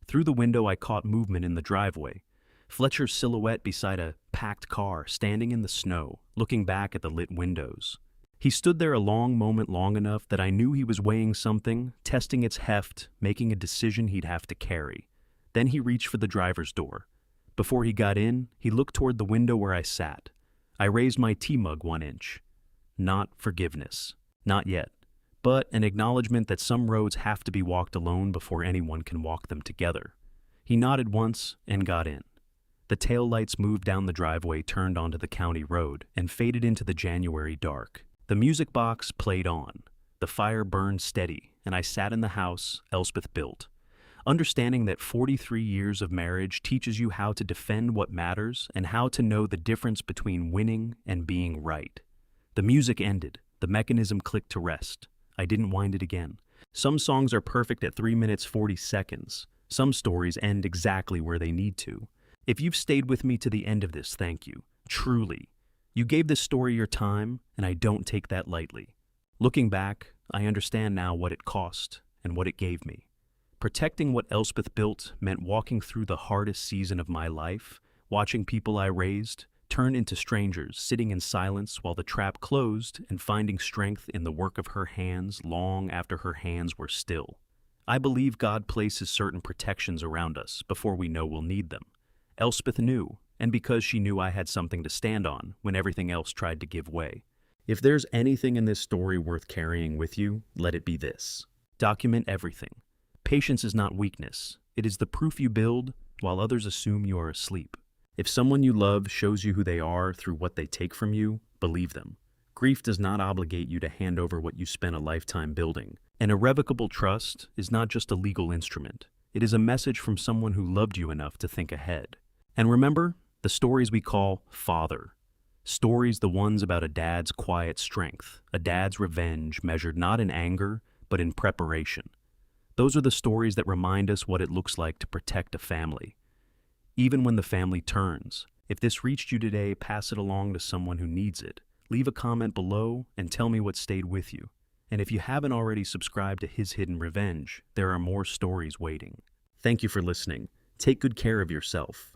Speaker 1: Through the window I caught movement in the driveway. Fletcher's silhouette beside a packed car, standing in the snow, looking back at the lit windows. He stood there a long moment, long enough that I knew he was weighing something, testing its heft, making a decision he'd have to carry. Then he reached for the driver's door. Before he got in, he looked toward the window where I sat. I raised my tea mug 1 inch. Not forgiveness. Not yet. But an acknowledgement that some roads have to be walked alone before anyone can walk them together. He nodded once and got in. The tail lights moved down the driveway, turned onto the county road, and faded into the January dark. The music box played on. The fire burned steady, and I sat in the house Elspeth built. Understanding that 43 years of marriage teaches you how to defend what matters and how to know the difference between winning and being right. The music ended. The mechanism clicked to rest. I didn't wind it again. Some songs are perfect at 3 minutes 40 seconds. Some stories end exactly where they need to. If you've stayed with me to the end of this, thank you. Truly. You gave this story your time, and I don't take that lightly. Looking back, I understand now what it cost and what it gave me. Protecting what Elspeth built meant walking through the hardest season of my life, watching people I raised turn into strangers, sitting in silence while the trap closed, and finding strength in the work of her hands long after her hands were still. I believe God places certain protections around us before we know we'll need them. Elspeth knew, and because she knew I had something to stand on when everything else tried to give way. If there's anything in this story worth carrying with you, let it be this. Document everything. Patience is not weakness. It is the proof you build while others assume you are asleep. If someone you love shows you who they are through what they take from you, believe them. Grief does not obligate you to hand over what you spent a lifetime building. An irrevocable trust is not just a legal instrument. It is a message from someone who loved you enough to think ahead. And remember, the stories we call father. Stories the ones about a dad's quiet strength, a dad's revenge measured not in anger, but in preparation. Those are the stories that remind us what it looks like to protect a family. Even when the family turns, if this reached you today, pass it along to someone who needs it. Leave a comment below and tell me what stayed with you. And if you haven't already subscribed to His Hidden Revenge, there are more stories waiting. Thank you for listening. Take good care of yourself.